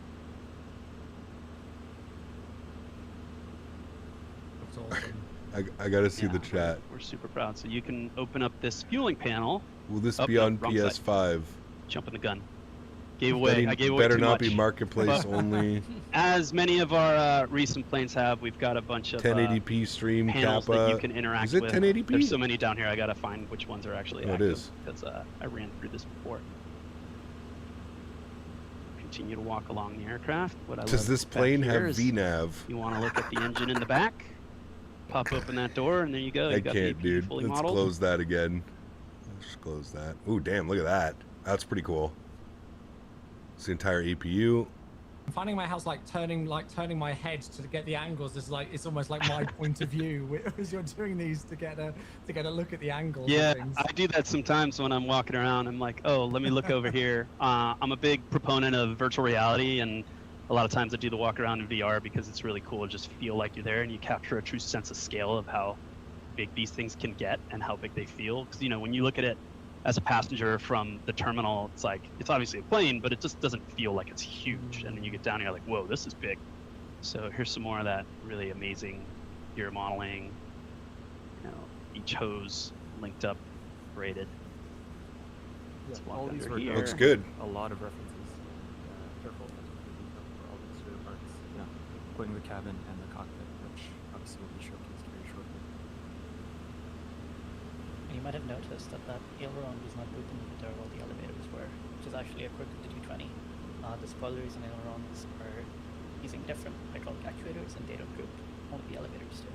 That's awesome. I gotta see the chat. We're super proud. So you can open up this fueling panel. Will this be on PS5? Jumping the gun. I gave away better too not much. be marketplace only. As many of our recent planes have, we've got a bunch of 1080p stream panels Kappa. that you can interact Is it with. 1080p? There's so many down here. I gotta find which ones are actually active. It is. Because I ran through this before. Continue to walk along the aircraft. What I Does love this back plane here have is VNAV? You want to look at the engine in the back. Pop open that door, and there you go. I You've got can't, the dude. fully Let's modeled. close that again. Let's close that. Ooh, damn! Look at that. That's pretty cool. It's the entire APU. I'm finding my house turning my head to get the angles. It's almost like my point of view as you're doing these to get a look at the angles. Yeah, and things. I do that sometimes when I'm walking around. I'm like, oh, let me look over here. I'm a big proponent of virtual reality, and a lot of times I do the walk around in VR because it's really cool to just feel like you're there and you capture a true sense of scale of how big these things can get and how big they feel. Because, you know, when you look at it as a passenger from the terminal, it's like, it's obviously a plane, but it just doesn't feel like it's huge. And then you get down here like, whoa, this is big. So here's some more of that really amazing gear modeling. You know, each hose linked up, braided. Yeah, all these were looks good. A lot of references. Careful for all these spare parts. Yeah, including the cabin and the cockpit, which obviously will be showcased very shortly. You might have noticed that aileron was not put in the middle while the elevators were, which is actually a quirk of the 220. The spoilers and ailerons are using different hydraulic actuators and data group. Only the elevators do.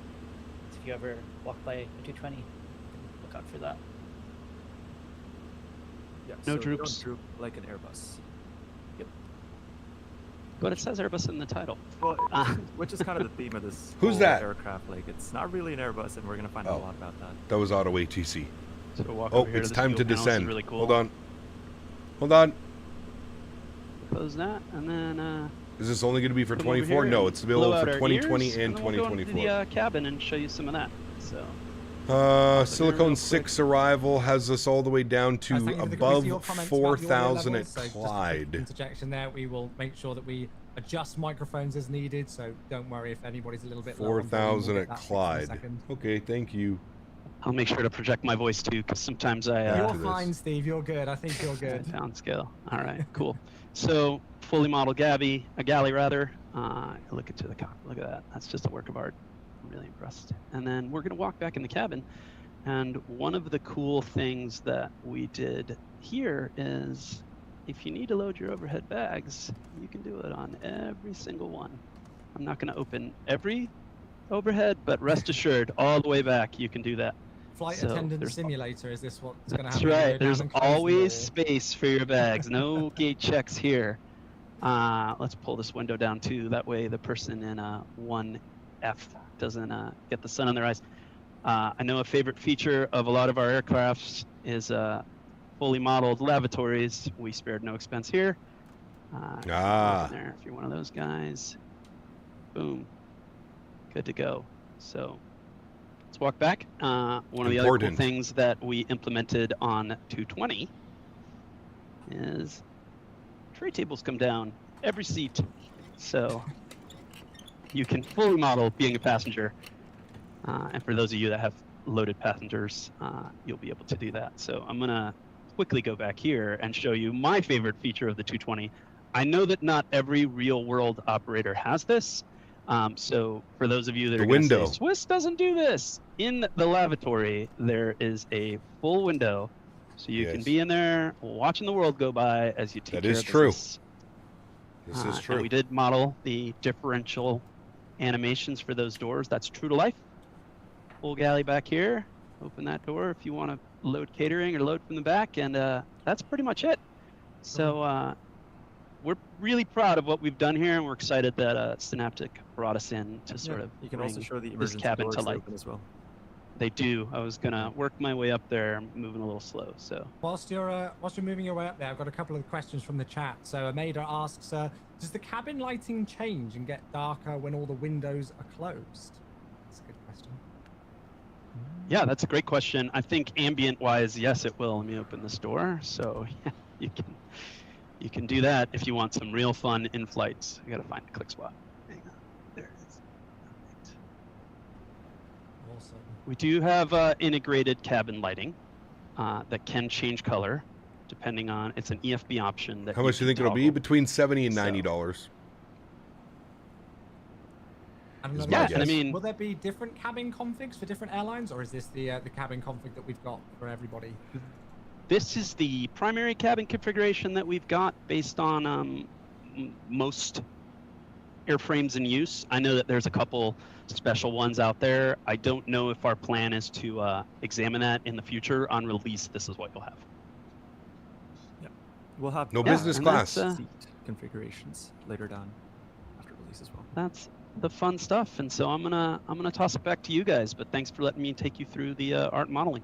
So if if you ever walk by a 220, look out for that. Yeah, No so droops. Don't droop like an Airbus. Yep. But it says Airbus in the title. Well, which is kind of the theme of this Who's whole that? aircraft. Like, it's not really an Airbus, and we're going to find out a lot about that. That was Auto ATC. So walk Oh, over here it's to the time fuel to panel. This is descend. really cool. Hold on. Hold on. Close that, and then Is this only going to be for come over 24? here No, and it's available blow out for our 2020 ears, and then we'll go into 2024. the cabin and show you some of that. So. Silicone 6 arrival has us all the way down to Thank you for the- we see your above comments about the audio 4,000 at levels, so just a quick Clyde. interjection there. We will make sure that we adjust microphones as needed, so don't worry if anybody's a little bit low on volume, 4,000 we'll at get that fixed in a Clyde. second. Okay, thank you. I'll make sure to project my voice too, because sometimes I. You're fine, Steve. You're good. I think you're good. Pound scale. All right, cool. So fully modeled galley rather. Look into the cockpit. Look at that. That's just a work of art. I'm really impressed. And then we're gonna walk back in the cabin. And one of the cool things that we did here is, if you need to load your overhead bags, you can do it on every single one. I'm not gonna open every overhead, but rest assured, all the way back, you can do that. Flight So attendant there's- simulator, is this what's going to That's happen? You right. go down There's and close the always door. space for your bags. No gate checks here. Let's pull this window down too. That way the person in 1F doesn't get the sun on their eyes. I know a favorite feature of a lot of our aircrafts is fully modeled lavatories. We spared no expense here. There, if you're one of those guys, boom, good to go. So let's walk back. One of the other cool things that we implemented on 220 is tray tables come down every seat, so you can fully model being a passenger. And for those of you that have loaded passengers, you'll be able to do that. So I'm gonna quickly go back here and show you my favorite feature of the 220. I know that not every real world operator has this. So for those of you that are going to say, Swiss doesn't do this, in the lavatory, there is a full window. So you can be in there watching the world go by as you take care of business. This is true. And we did model the differential animations for those doors. That's true to life. Full galley back here. Open that door if you want to load catering or load from the back. And that's pretty much it. So we're really proud of what we've done here, and we're excited that Synaptic brought us in to sort of you can bring also show the this emergency cabin doors to life. open as well. They do. I was gonna work my way up there. I'm moving a little slow, so. Whilst you're moving your way up there, I've got a couple of questions from the chat. So Amada asks, does the cabin lighting change and get darker when all the windows are closed? That's a good question. Yeah, that's a great question. I think ambient-wise, yes, it will. Let me open this door. So yeah, you can do that if you want some real fun in flights. I gotta find a click spot. Hang on. There it is. Awesome. We do have integrated cabin lighting that can change color depending on, it's an EFB option. That How much do you think it'll be? Between $70 and $90. I don't know. Yeah, and I mean, will there be different cabin configs for different airlines, or is this the cabin config that we've got for everybody? This is the primary cabin configuration that we've got based on most airframes in use. I know that there's a couple special ones out there. I don't know if our plan is to examine that in the future. On release, this is what you'll have. Yeah, we'll have no business class seat configurations later down after release as well. That's the fun stuff, and so I'm gonna toss it back to you guys. But thanks for letting me take you through the art modeling.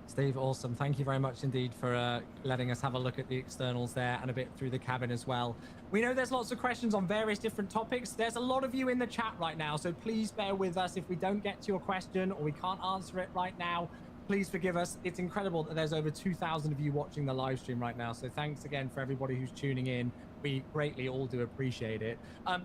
Steve, awesome. Thank you very much indeed for letting us have a look at the externals there and a bit through the cabin as well. We know there's lots of questions on various different topics. There's a lot of you in the chat right now, so please bear with us if we don't get to your question or we can't answer it right now. Please forgive us. It's incredible that there's over 2,000 of you watching the live stream right now, so thanks again for everybody who's tuning in. We greatly all do appreciate it.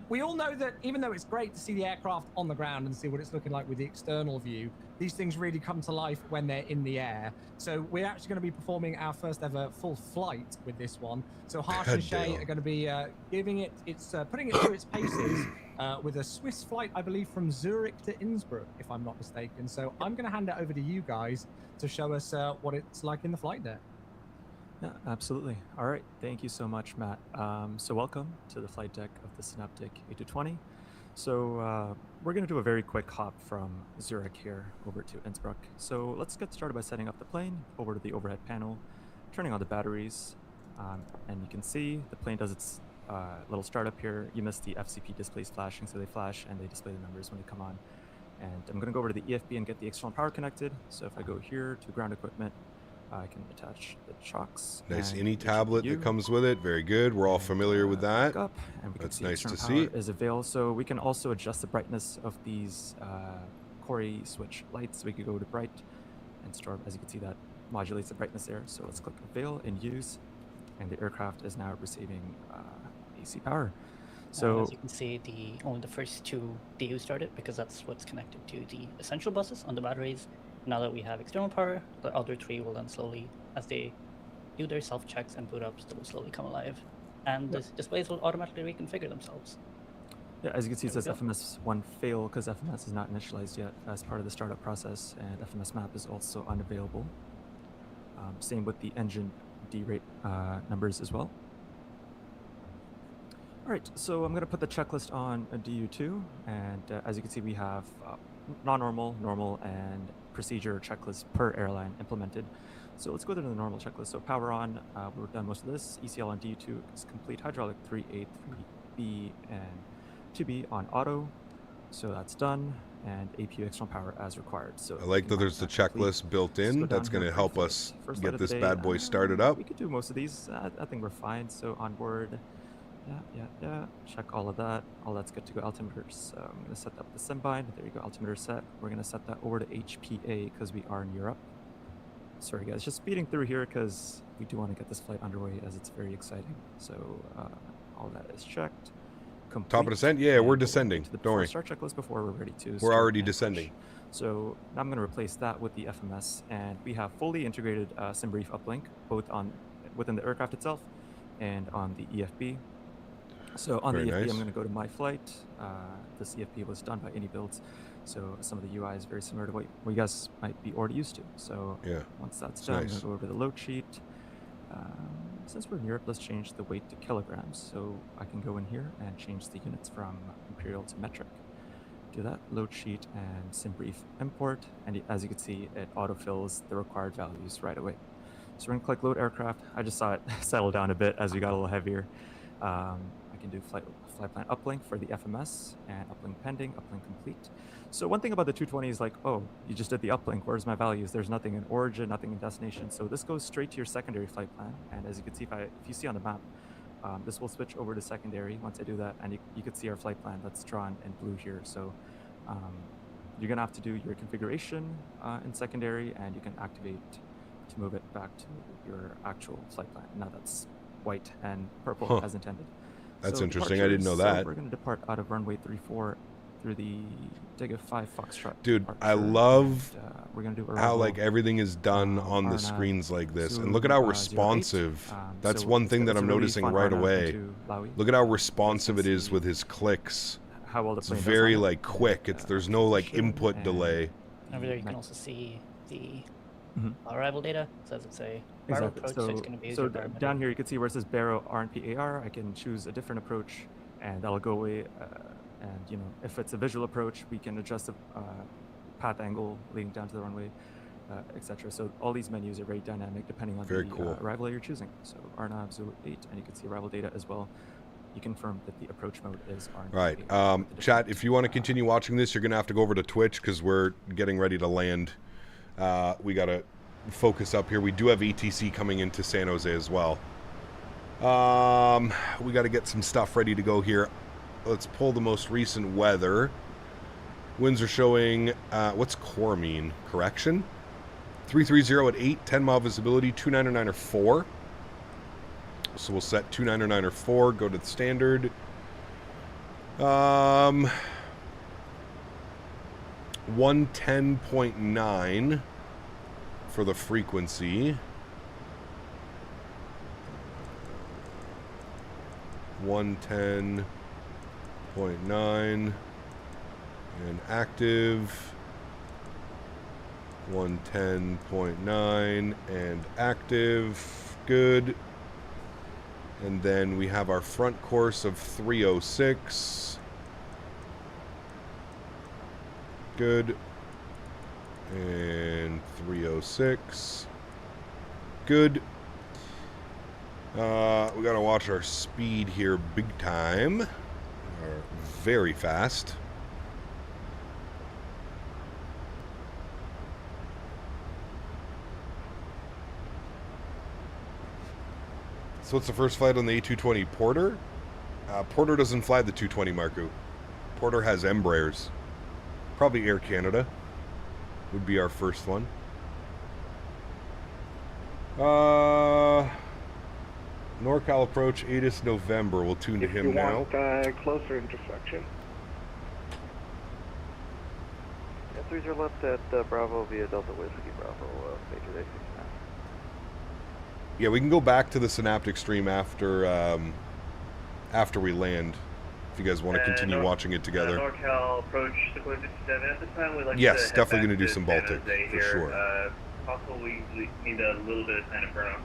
We all know that even though it's great to see the aircraft on the ground and see what it's looking like with the external view, these things really come to life when they're in the air. So we're actually going to be performing our first ever full flight with this one. So Harsh and Shay are going to be putting it through its paces with a Swiss flight, I believe, from Zurich to Innsbruck, if I'm not mistaken. So I'm going to hand it over to you guys to show us what it's like in the flight deck. Yeah, absolutely. All right. Thank you so much, Matt. So welcome to the flight deck of the Synaptic A220. So we're going to do a very quick hop from Zurich here over to Innsbruck. So let's get started by setting up the plane over to the overhead panel, turning on the batteries, and you can see the plane does its little startup here. You missed the FCP displays flashing, so they flash and they display the numbers when they come on. And I'm going to go over to the EFB and get the external power connected. So if I go here to ground equipment, I can attach the chocks. Nice INI tablet that comes with it. Very good. We're all familiar with that. That's nice to see. Is available. So we can also adjust the brightness of these Corey switch lights. We could go to bright and store. As you can see, that modulates the brightness there. So let's click avail and use, and the aircraft is now receiving AC power. So as you can see, only the first two DU started because that's what's connected to the essential buses on the batteries. Now that we have external power, the other three will then slowly, as they do their self-checks and boot ups, they will slowly come alive. And the displays will automatically reconfigure themselves. Yeah, as you can see, it says FMS1 fail because FMS is not initialized yet as part of the startup process, and FMS map is also unavailable. Same with the engine D-rate numbers as well. All right, so I'm going to put the checklist on a DU2, and as you can see, we have non-normal, normal, and procedure checklist per airline implemented. So let's go to the normal checklist. So power on, we've done most of this. ECL on DU2 is complete. Hydraulic 3A, 3B, and 2B on auto. So that's done. And APU external power as required. So I like that there's the checklist built in. That's going to help us get this bad boy started up. We could do most of these. I think we're fine. So on board. Yeah. Check all of that. All that's good to go. Altimeters. So I'm going to set up the SimBind. There you go. Altimeter set. We're going to set that over to HPA because we are in Europe. Sorry, guys. Just speeding through here because we do want to get this flight underway as it's very exciting. So all that is checked. Complete. Top of descent? Yeah, we're descending. Don't worry. Start checklist before we're ready to. We're already descending. So now I'm going to replace that with the FMS, and we have fully integrated SimBrief uplink both within the aircraft itself and on the EFB. So on the EFB, I'm going to go to my flight. This EFB was done by AnyBuilds, so some of the UI is very similar to what you guys might be already used to. So once that's done, I'm going to go over to the load sheet. Since we're in Europe, let's change the weight to kilograms. So I can go in here and change the units from imperial to metric. Do that, load sheet and SimBrief import, and as you can see, it autofills the required values right away. So we're going to click load aircraft. I just saw it settle down a bit as we got a little heavier. I can do flight plan uplink for the FMS and uplink pending, uplink complete. So one thing about the 220 is like, oh, you just did the uplink. Where's my values? There's nothing in origin, nothing in destination. So this goes straight to your secondary flight plan. And as you can see, if you see on the map, this will switch over to secondary once I do that. And you can see our flight plan that's drawn in blue here. So you're going to have to do your configuration in secondary, and you can activate to move it back to your actual flight plan. Now that's white and purple as intended. That's interesting. I didn't know that. So we're going to depart out of runway 34 through the Digga 5 Foxtrot. Dude, I love how like everything is done on the screens like this, and look at how responsive. That's one thing that I'm noticing right away. Look at how responsive it is with his clicks. It's very like quick. There's no like input delay. Over there, you can also see the arrival data. So it's a barrel approach, so it's going to be so down here you can see where it says Barrow RNP-AR. I can choose a different approach, and that'll go away. And if it's a visual approach, we can adjust the path angle leading down to the runway, etc. So all these menus are very dynamic depending on the arrival you're choosing. So RNAV 08, and you can see arrival data as well. You confirm that the approach mode is RNP. Right. Chat, if you want to continue watching this, you're going to have to go over to Twitch because we're getting ready to land. We got to focus up here. We do have ETC coming into San Jose as well. We got to get some stuff ready to go here. Let's pull the most recent weather. Winds are showing, what's core mean? Correction? 330 at 8, 10 mile visibility, 299 or 4. So we'll set 299 or 4, go to the standard. 110.9 for the frequency. 110.9 and active. 110.9 and active. Good. And then we have our front course of 306. good. And 306. Good. We gotta watch our speed here big time. Or very fast. So what's the first flight on the A220? Porter? Porter doesn't fly the 220, Marco. Porter has Embraers. Probably Air Canada would be our first one. NorCal approach, 8th November. We'll tune to him now. Closer intersection. Yeah, 30 left at Bravo via Delta Whiskey, Bravo, major day 69. Yeah, we can go back to the Synaptic stream after after we land. If you guys want to continue watching it together. NorCal approach 657. At this time, we'd like Yes, to definitely going to do some Baltic for sure. Possible we need a little bit of time to burn off.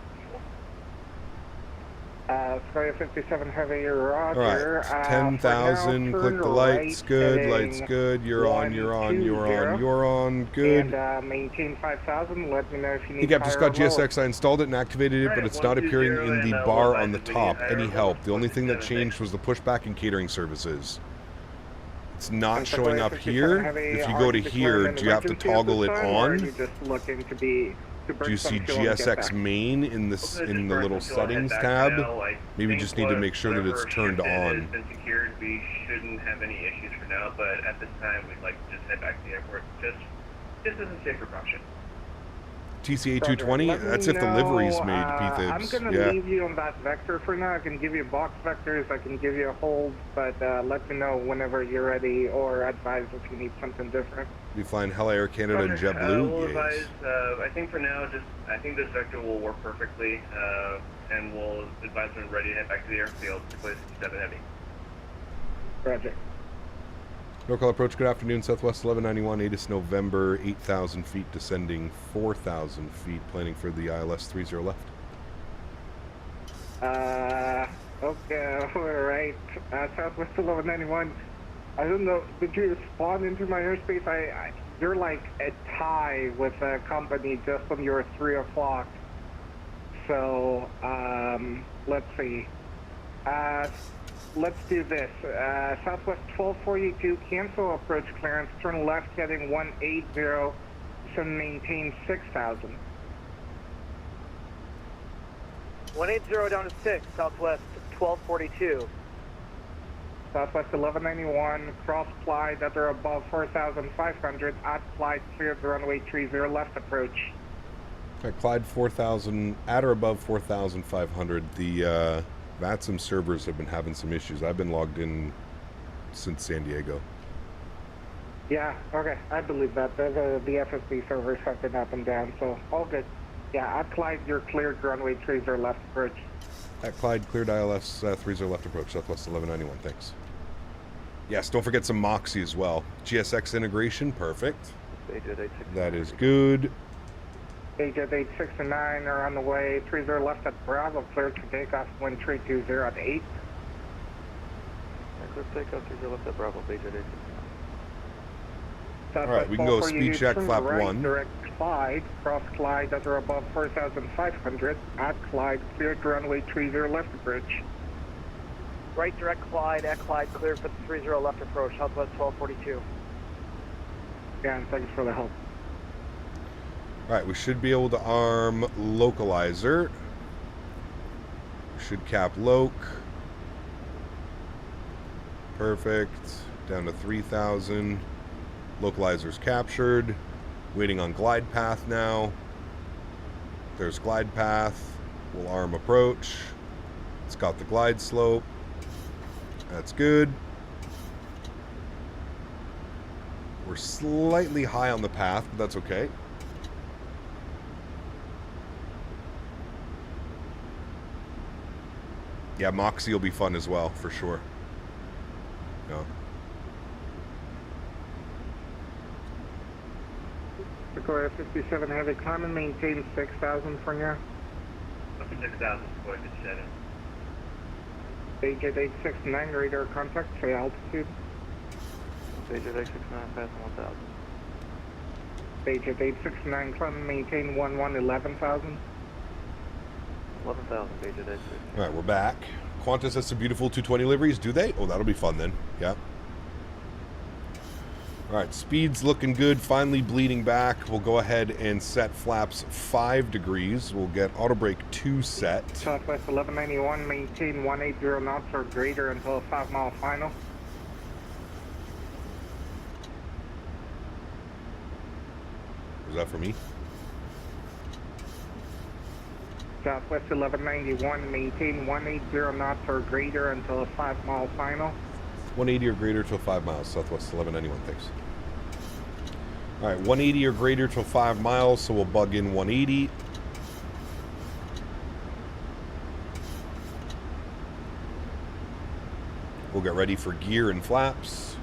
Sky 57 heavy, roger. Alright, 10,000, click the lights, good, lights good, you're on, you're on, you're on, you're on, good. And maintain 5,000, let me know if you need Yep, just got GSX, I installed it and activated it, but it's not appearing in the bar on the top. Any help? The only thing that changed was the pushback and catering services. It's not showing up here. If you go to here, do you have to toggle it on? Just looking to be... Do you see GSX main in this in the little settings tab? Maybe just need to make sure that it's turned on. Been secured. We shouldn't have any issues for now, but at this time we'd like to just head back to the airport just as a safe precaution. TCA 220? That's if the livery's made, I'm P-Thibs. going to leave you on that vector for now. I can give you box vectors, I can give you a hold, but let me know whenever you're ready or advise if you need something different. Be flying Hella Air Canada and JetBlue? We'll advise, I think for now, I think this vector will work perfectly, and we'll advise when we're ready to head back to the airfield to place 57 Heavy. Roger. NorCal approach, good afternoon, Southwest 1191, 8th November, 8,000 feet, descending 4,000 feet, planning for the ILS 30 left. Okay, alright. Southwest 1191. I don't know, did you spawn into my airspace? You're like a tie with a company just on your 3 o'clock. So, let's see. Let's do this. Southwest 1242, cancel approach clearance, turn left heading 180, so maintain 6,000. 180 down to 6, Southwest 1242. Southwest 1191, cross Clyde at or above 4,500, at Clyde, clear the runway 30 left approach. Okay, Clyde 4,000, at or above 4,500. The VATSIM servers have been having some issues. I've been logged in since San Diego. Yeah, okay, I believe that. The FSB servers have been up and down, so all good. Yeah, at Clyde, you're cleared runway 30 left approach. At Clyde, cleared ILS 30 left approach, Southwest 1191, thanks. Yes, don't forget some Moxie as well. GSX integration, perfect. That is good. AJet 869 are on the way, 30 left at Bravo, cleared to takeoff, wind 320 at 8. Clear takeoff, 30 left at Bravo, AJet 869. Alright, we can go speed check, flap right, 1. Direct Clyde, cross Clyde at or above 4,500, at Clyde, cleared runway 30 left approach. Right direct Clyde, at Clyde, cleared for the 30 left approach, Southwest 1242. Yeah, and thanks for the help. Alright, we should be able to arm localizer. Should cap loc. Perfect. Down to 3,000. Localizer's captured. Waiting on glide path now. There's glide path. We'll arm approach. It's got the glide slope. That's good. We're slightly high on the path, but that's okay. Yeah, Moxie will be fun as well, for sure. Yeah. Sequoia 57 Heavy, climb and maintain 6,000 for now. 6,000, Sequoia 57. AJet 869, radar contact, say altitude. AJet 869, passing 1,000. Stage at 869, climb, maintain 11,000. 11,000, Stage at 86. All right, we're back. Qantas has some beautiful 220 liveries, do they? Oh, that'll be fun then. Yeah. All right, speed's looking good, finally bleeding back. We'll go ahead and set flaps 5 degrees. We'll get auto brake 2 set. Southwest 1191, maintain 180 knots or greater until a 5-mile final. Was that for me? Southwest 1191, maintain 180 knots or greater until a 5-mile final. 180 or greater till 5 miles, Southwest 1191, thanks. All right, 180 or greater till 5 miles, so we'll bug in 180. We'll get ready for gear and flaps.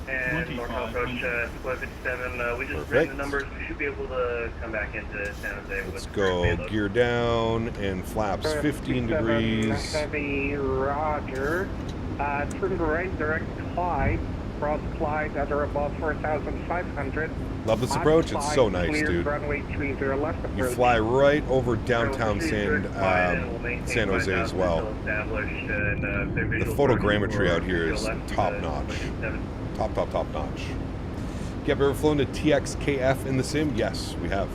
And northbound approach Split 57. We just ran the numbers. We should be able to come back into San Jose. Let's go gear down and flaps 15 degrees. Heavy, roger. Turn right, direct Clyde. Cross Clyde at or above 4,500. Love this approach. It's so nice, dude. Runway 30 left approach. You fly right over downtown San Jose as well. The photogrammetry out here is top notch. Top notch. You have ever flown to TXKF in the sim? Yes, we have.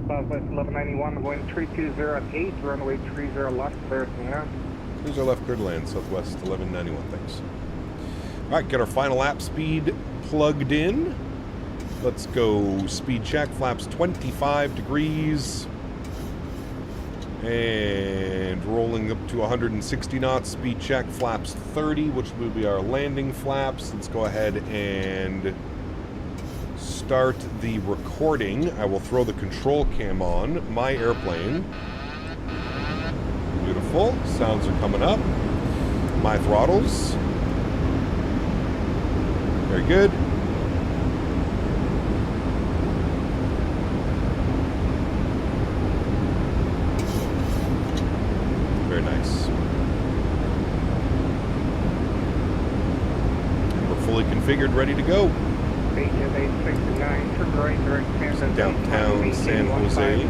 Southwest 1191, going 3208, runway 30 left, clear to land. Here's our left clear to land, Southwest 1191, thanks. All right, get our final lap speed plugged in. Let's go speed check, flaps 25 degrees. And rolling up to 160 knots, speed check, flaps 30, which will be our landing flaps. Let's go ahead and start the recording. I will throw the control cam on my airplane. Beautiful. Sounds are coming up. My throttles. Very good. Very nice. And we're fully configured, ready to go. Downtown San Jose.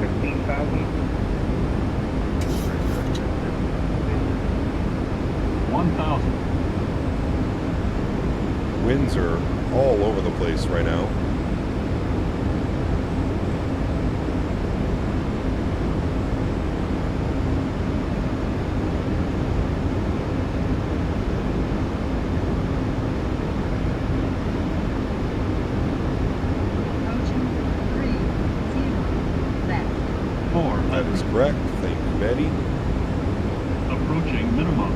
1,000. Winds are all over the place right now. That is correct. Thank you, Betty. Approaching minimum.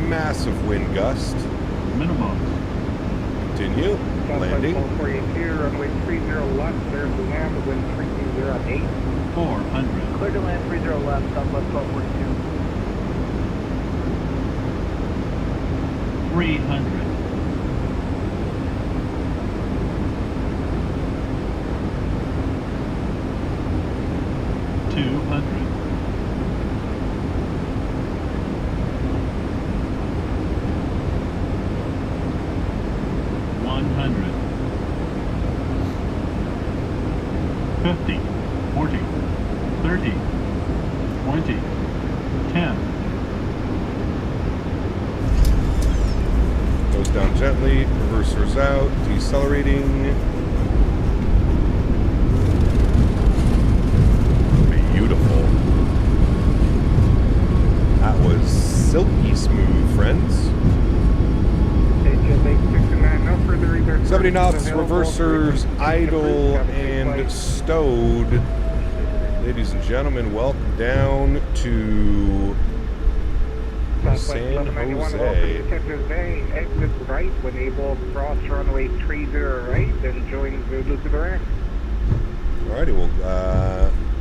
Massive wind gust. Minimum. Continue. Landing. 442, runway 30 left, clear to land, wind 3208. 400. Clear to land 30 left, southwest 1242. 300. 200. 100. 50. 40. 30. 20. 10. Goes down gently. Reversers out. Decelerating. Beautiful. That was silky smooth, friends. 70 knots, reversers, idle, and stowed. Ladies and gentlemen, welcome down to San Jose. Exit right when able, cross runway 30 right, then join Zulu to the ramp. Alrighty, we'll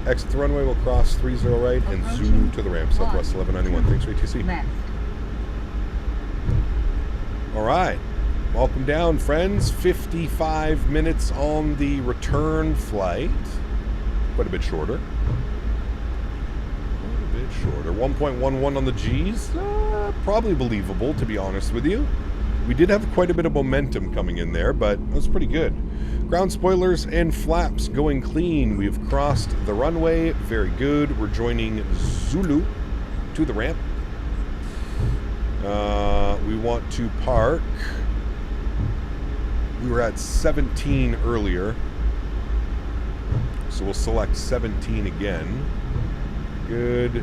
exit the runway, we'll cross 30 right and zoom to the ramp, Southwest 1191. Thanks, ATC. Alright. Welcome down, friends. 55 minutes on the return flight. Quite a bit shorter. 1.11 on the G's. Probably believable, to be honest with you. We did have quite a bit of momentum coming in there, but it was pretty good. Ground spoilers and flaps going clean. We have crossed the runway. Very good. We're joining Zulu to the ramp. We want to park. We were at 17 earlier, so we'll select 17 again. Good.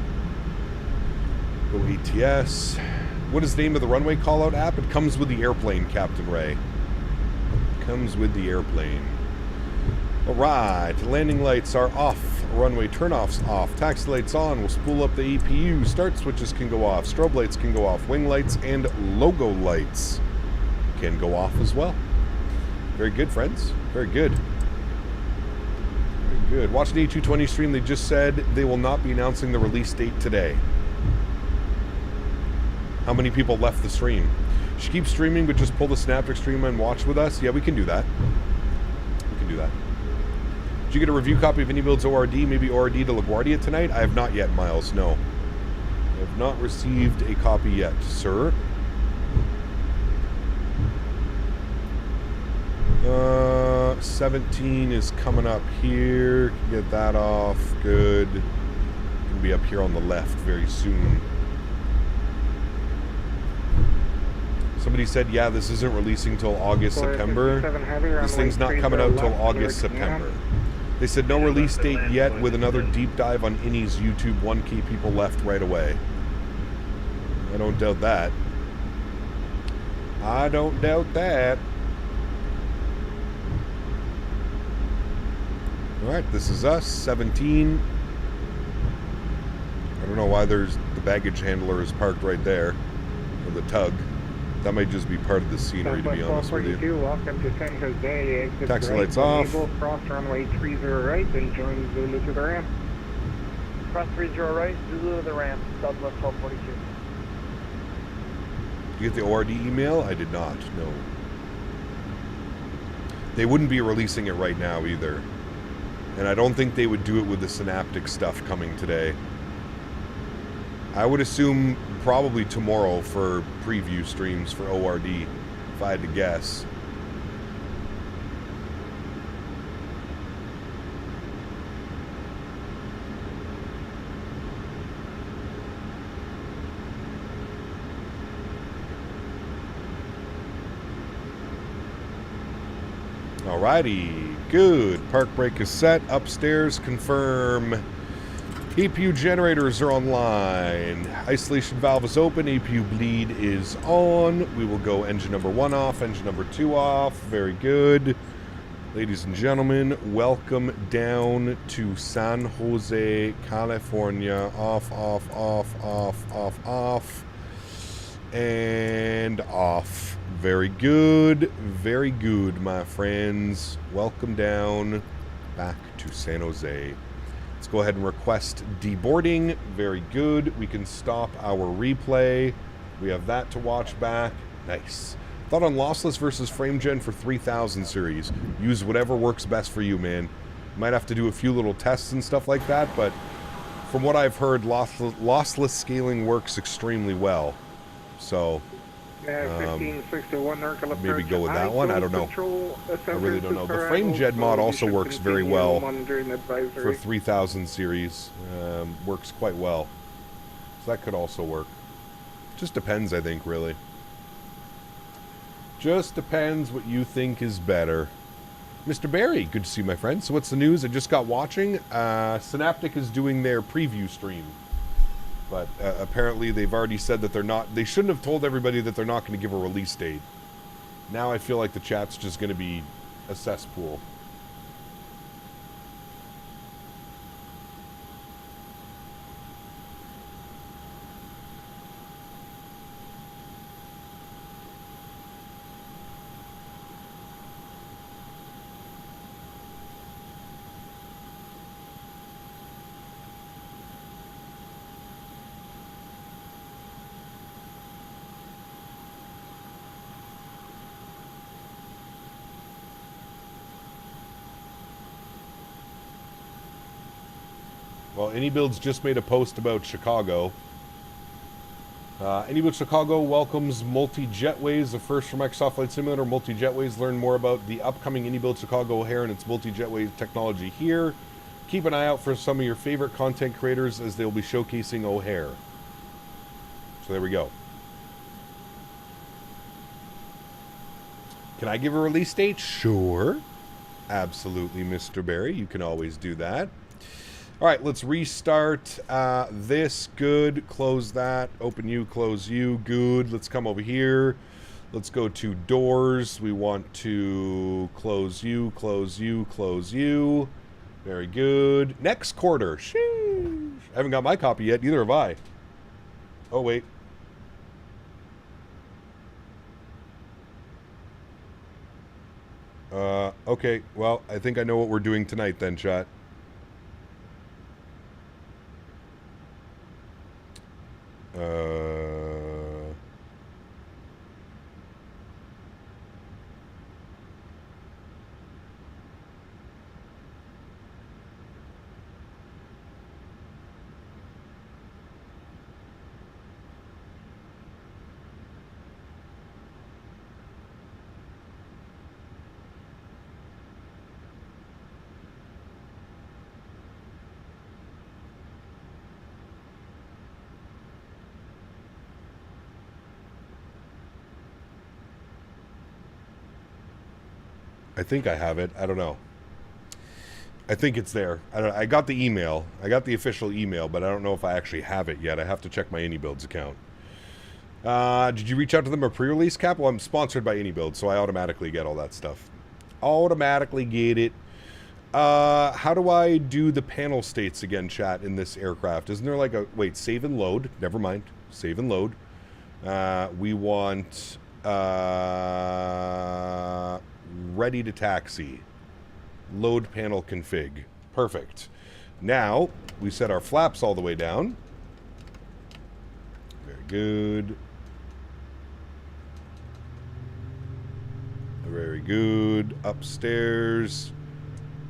Go ATS. What is the name of the runway callout app? It comes with the airplane, Captain Ray. Comes with the airplane. Alright, landing lights are off. Runway turnoffs off. Taxi lights on. We'll spool up the EPU. Start switches can go off. Strobe lights can go off. Wing lights and logo lights can go off as well. Very good, friends. Very good. Very good. Watching the A220 stream, they just said they will not be announcing the release date today. How many people left the stream? You should keep streaming, but just pull the Synaptic stream and watch with us. Yeah, we can do that. We can do that. Did you get a review copy of AnyBuild's ORD, maybe ORD to LaGuardia tonight? I have not yet, Miles. No. I have not received a copy yet, sir. 17 is coming up here. Get that off. Good. Gonna be up here on the left very soon. Somebody said, yeah, this isn't releasing till August, September. This thing's not coming out till August, September. They said no release date yet, with another deep dive on Innie's YouTube. 1K people left right away. I don't doubt that. I don't doubt that. Alright, this is us, 17. I don't know why there's the baggage handler is parked right there. Or the tug. That might just be part of the scenery, to be honest with you. Welcome to San Jose. Taxi lights off. Cross runway 30 right, and join Zulu to the ramp. Cross 30 right, Zulu to the ramp, Southwest 1242. Did you get the ORD email? I did not, no. They wouldn't be releasing it right now either. And I don't think they would do it with the Synaptic stuff coming today. I would assume probably tomorrow for preview streams for ORD, if I had to guess. Alrighty, good. Park brake is set. Upstairs, confirm. APU generators are online. Isolation valve is open. APU bleed is on. We will go engine number 1 off, engine number 2 off. Very good. Ladies and gentlemen, welcome down to San Jose, California. Off, off, off, off, off, off. And off. Very good. Very good, my friends. Welcome down back to San Jose. Let's go ahead and request deboarding. Very good. We can stop our replay. We have that to watch back. Nice. Thought on lossless versus frame gen for 3000 series. Use whatever works best for you, man. Might have to do a few little tests and stuff like that, but from what I've heard, lossless scaling works extremely well. So maybe go with that one. I don't know. I really don't know. The frame gen mod also works very well for 3000 series. Works quite well. So that could also work. Just depends, I think, really. Just depends what you think is better. Mr. Barry, good to see you, my friend. So what's the news? I just got watching. Synaptic is doing their preview stream. But apparently they've already said that they're not... They shouldn't have told everybody that they're not going to give a release date. Now I feel like the chat's just going to be a cesspool. Well, AnyBuilds just made a post about Chicago. AnyBuilds Chicago welcomes multi-jetways, the first for Microsoft Flight Simulator. Multi-jetways. Learn more about the upcoming AnyBuilds Chicago O'Hare and its multi-jetway technology here. Keep an eye out for some of your favorite content creators as they'll be showcasing O'Hare. So there we go. Can I give a release date? Sure. Absolutely, Mr. Barry. You can always do that. All right, let's restart this. Good. Close that. Open you, close you. Good. Let's come over here. Let's go to doors. We want to close you, close you, close you. Very good. Next quarter. Sheesh. I haven't got my copy yet. Neither have I. Oh, wait. Okay. Well, I think I know what we're doing tonight then, chat. I think I have it. I don't know. I think it's there. I got the email. I got the official email, but I don't know if I actually have it yet. I have to check my AnyBuilds account. Did you reach out to them a pre-release, Cap? Well, I'm sponsored by AnyBuilds, so I automatically get all that stuff. Automatically get it. How do I do the panel states again, chat, in this aircraft? Isn't there like a... Wait, save and load. Never mind. Save and load. We want... ready to taxi. Load panel config. Perfect. Now, we set our flaps all the way down. Very good. Very good. Upstairs.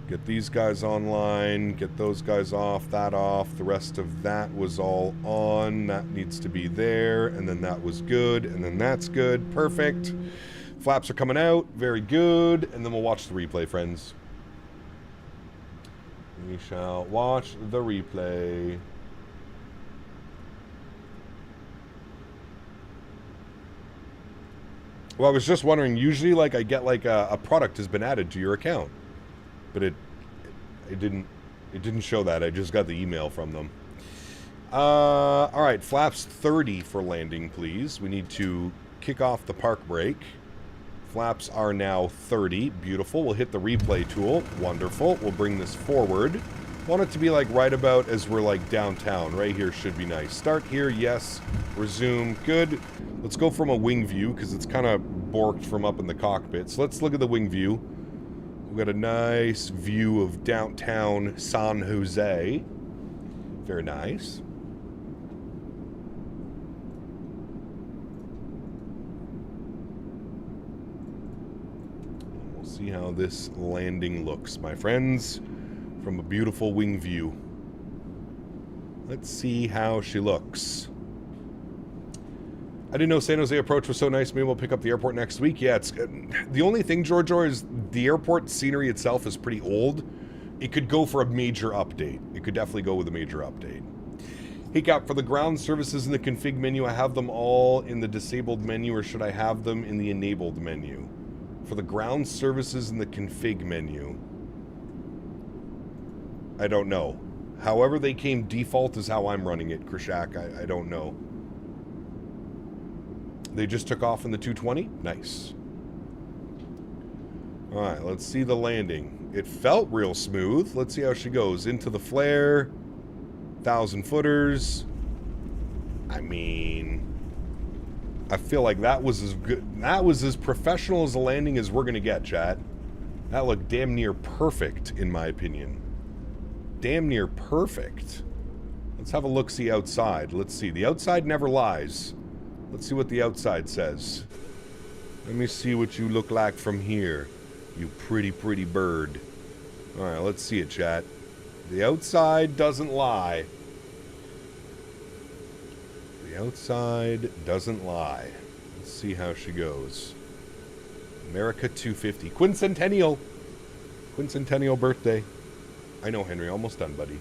Get these guys online. Get those guys off. That off. The rest of that was all on. That needs to be there. And then that was good. And then that's good. Perfect. Flaps are coming out. Very good. And then we'll watch the replay, friends. We shall watch the replay. Well, I was just wondering, usually like I get like a product has been added to your account. But it didn't show that. I just got the email from them. All right, flaps 30 for landing, please. We need to kick off the park brake. Flaps are now 30. Beautiful. We'll hit the replay tool. Wonderful. We'll bring this forward. Want it to be like right about as we're like downtown. Right here should be nice. Start here. Yes. Resume. Good. Let's go from a wing view because it's kind of borked from up in the cockpit. So let's look at the wing view. We've got a nice view of downtown San Jose. Very nice. See how this landing looks, my friends, from a beautiful wing view. Let's see how she looks. I didn't know San Jose approach was so nice. Maybe we'll pick up the airport next week. Yeah, it's the only thing, Giorgio, is the airport scenery itself is pretty old. It could go for a major update. It could definitely go with a major update. Hey, Cap, for the ground services in the config menu, I have them all in the disabled menu, or should I have them in the enabled menu? For the ground services in the config menu, I don't know. However they came default is how I'm running it, Krishak. I don't know. They just took off in the 220? Nice. Alright, let's see the landing. It felt real smooth. Let's see how she goes. Into the flare. 1,000 footers. I mean... I feel like that was as good. That was as professional as a landing as we're going to get, chat. That looked damn near perfect, in my opinion. Damn near perfect. Let's have a look-see outside. Let's see. The outside never lies. Let's see what the outside says. Let me see what you look like from here. You pretty, pretty bird. Alright, let's see it, chat. The outside doesn't lie. The outside doesn't lie. Let's see how she goes. America 250. Quincentennial. Quincentennial birthday. I know, Henry. Almost done, buddy.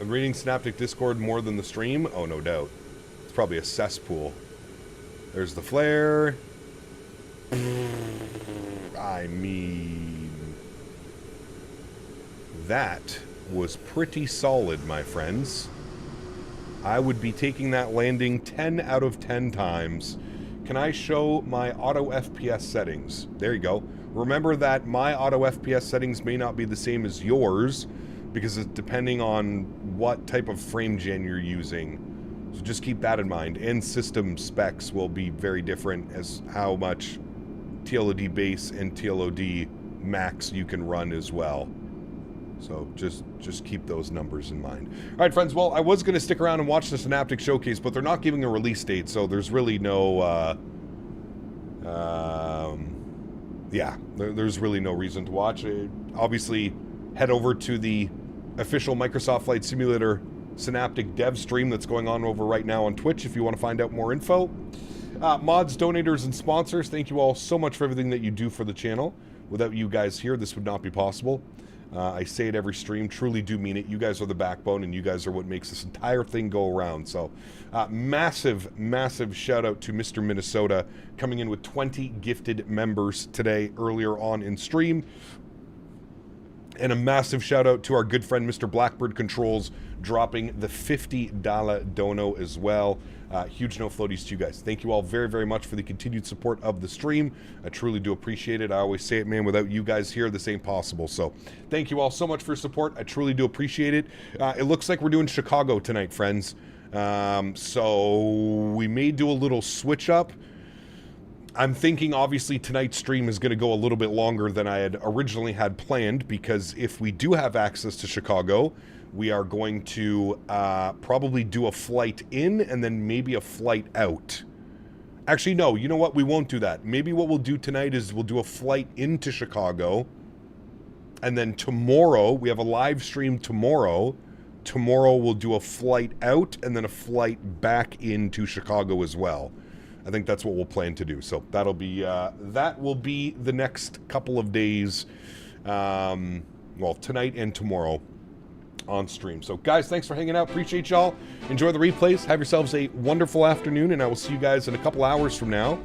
I'm reading Synaptic Discord more than the stream. Oh, no doubt. It's probably a cesspool. There's the flare. I mean, that was pretty solid, my friends. I would be taking that landing 10 out of 10 times. Can I show my auto FPS settings? There you go. Remember that my auto FPS settings may not be the same as yours, because it's depending on what type of frame gen you're using. So just keep that in mind. And system specs will be very different as how much TLOD base and TLOD max you can run as well. So just keep those numbers in mind. All right, friends. Well, I was going to stick around and watch the Synaptic Showcase, but they're not giving a release date, so there's really no... yeah, there's really no reason to watch it. Obviously, head over to the official Microsoft Flight Simulator Synaptic dev stream that's going on over right now on Twitch if you want to find out more info. Mods, donators, and sponsors, thank you all so much for everything that you do for the channel. Without you guys here, this would not be possible. I say it every stream, truly do mean it. You guys are the backbone, and you guys are what makes this entire thing go around. So, massive, massive shout out to Mr. Minnesota coming in with 20 gifted members today, earlier on in stream. And a massive shout out to our good friend Mr. Blackbird Controls dropping the $50 dono as well. Huge no floaties to you guys. Thank you all very, very much for the continued support of the stream. I truly do appreciate it. I always say it, man, without you guys here, this ain't possible. So thank you all so much for your support. I truly do appreciate it. It looks like we're doing Chicago tonight, friends. So we may do a little switch up. I'm thinking, obviously, tonight's stream is going to go a little bit longer than I had originally had planned, because if we do have access to Chicago, we are going to probably do a flight in and then maybe a flight out. Actually, no, you know what? We won't do that. Maybe what we'll do tonight is we'll do a flight into Chicago, and then tomorrow, we have a live stream tomorrow. Tomorrow we'll do a flight out and then a flight back into Chicago as well. I think that's what we'll plan to do. So that'll be that will be the next couple of days, well, tonight and tomorrow on stream. So guys, thanks for hanging out. Appreciate y'all. Enjoy the replays. Have yourselves a wonderful afternoon, and I will see you guys in a couple hours from now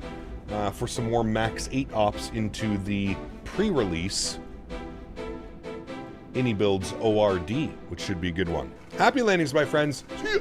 for some more MAX8 ops into the pre-release Any Builds ORD, which should be a good one. Happy landings, my friends. See ya.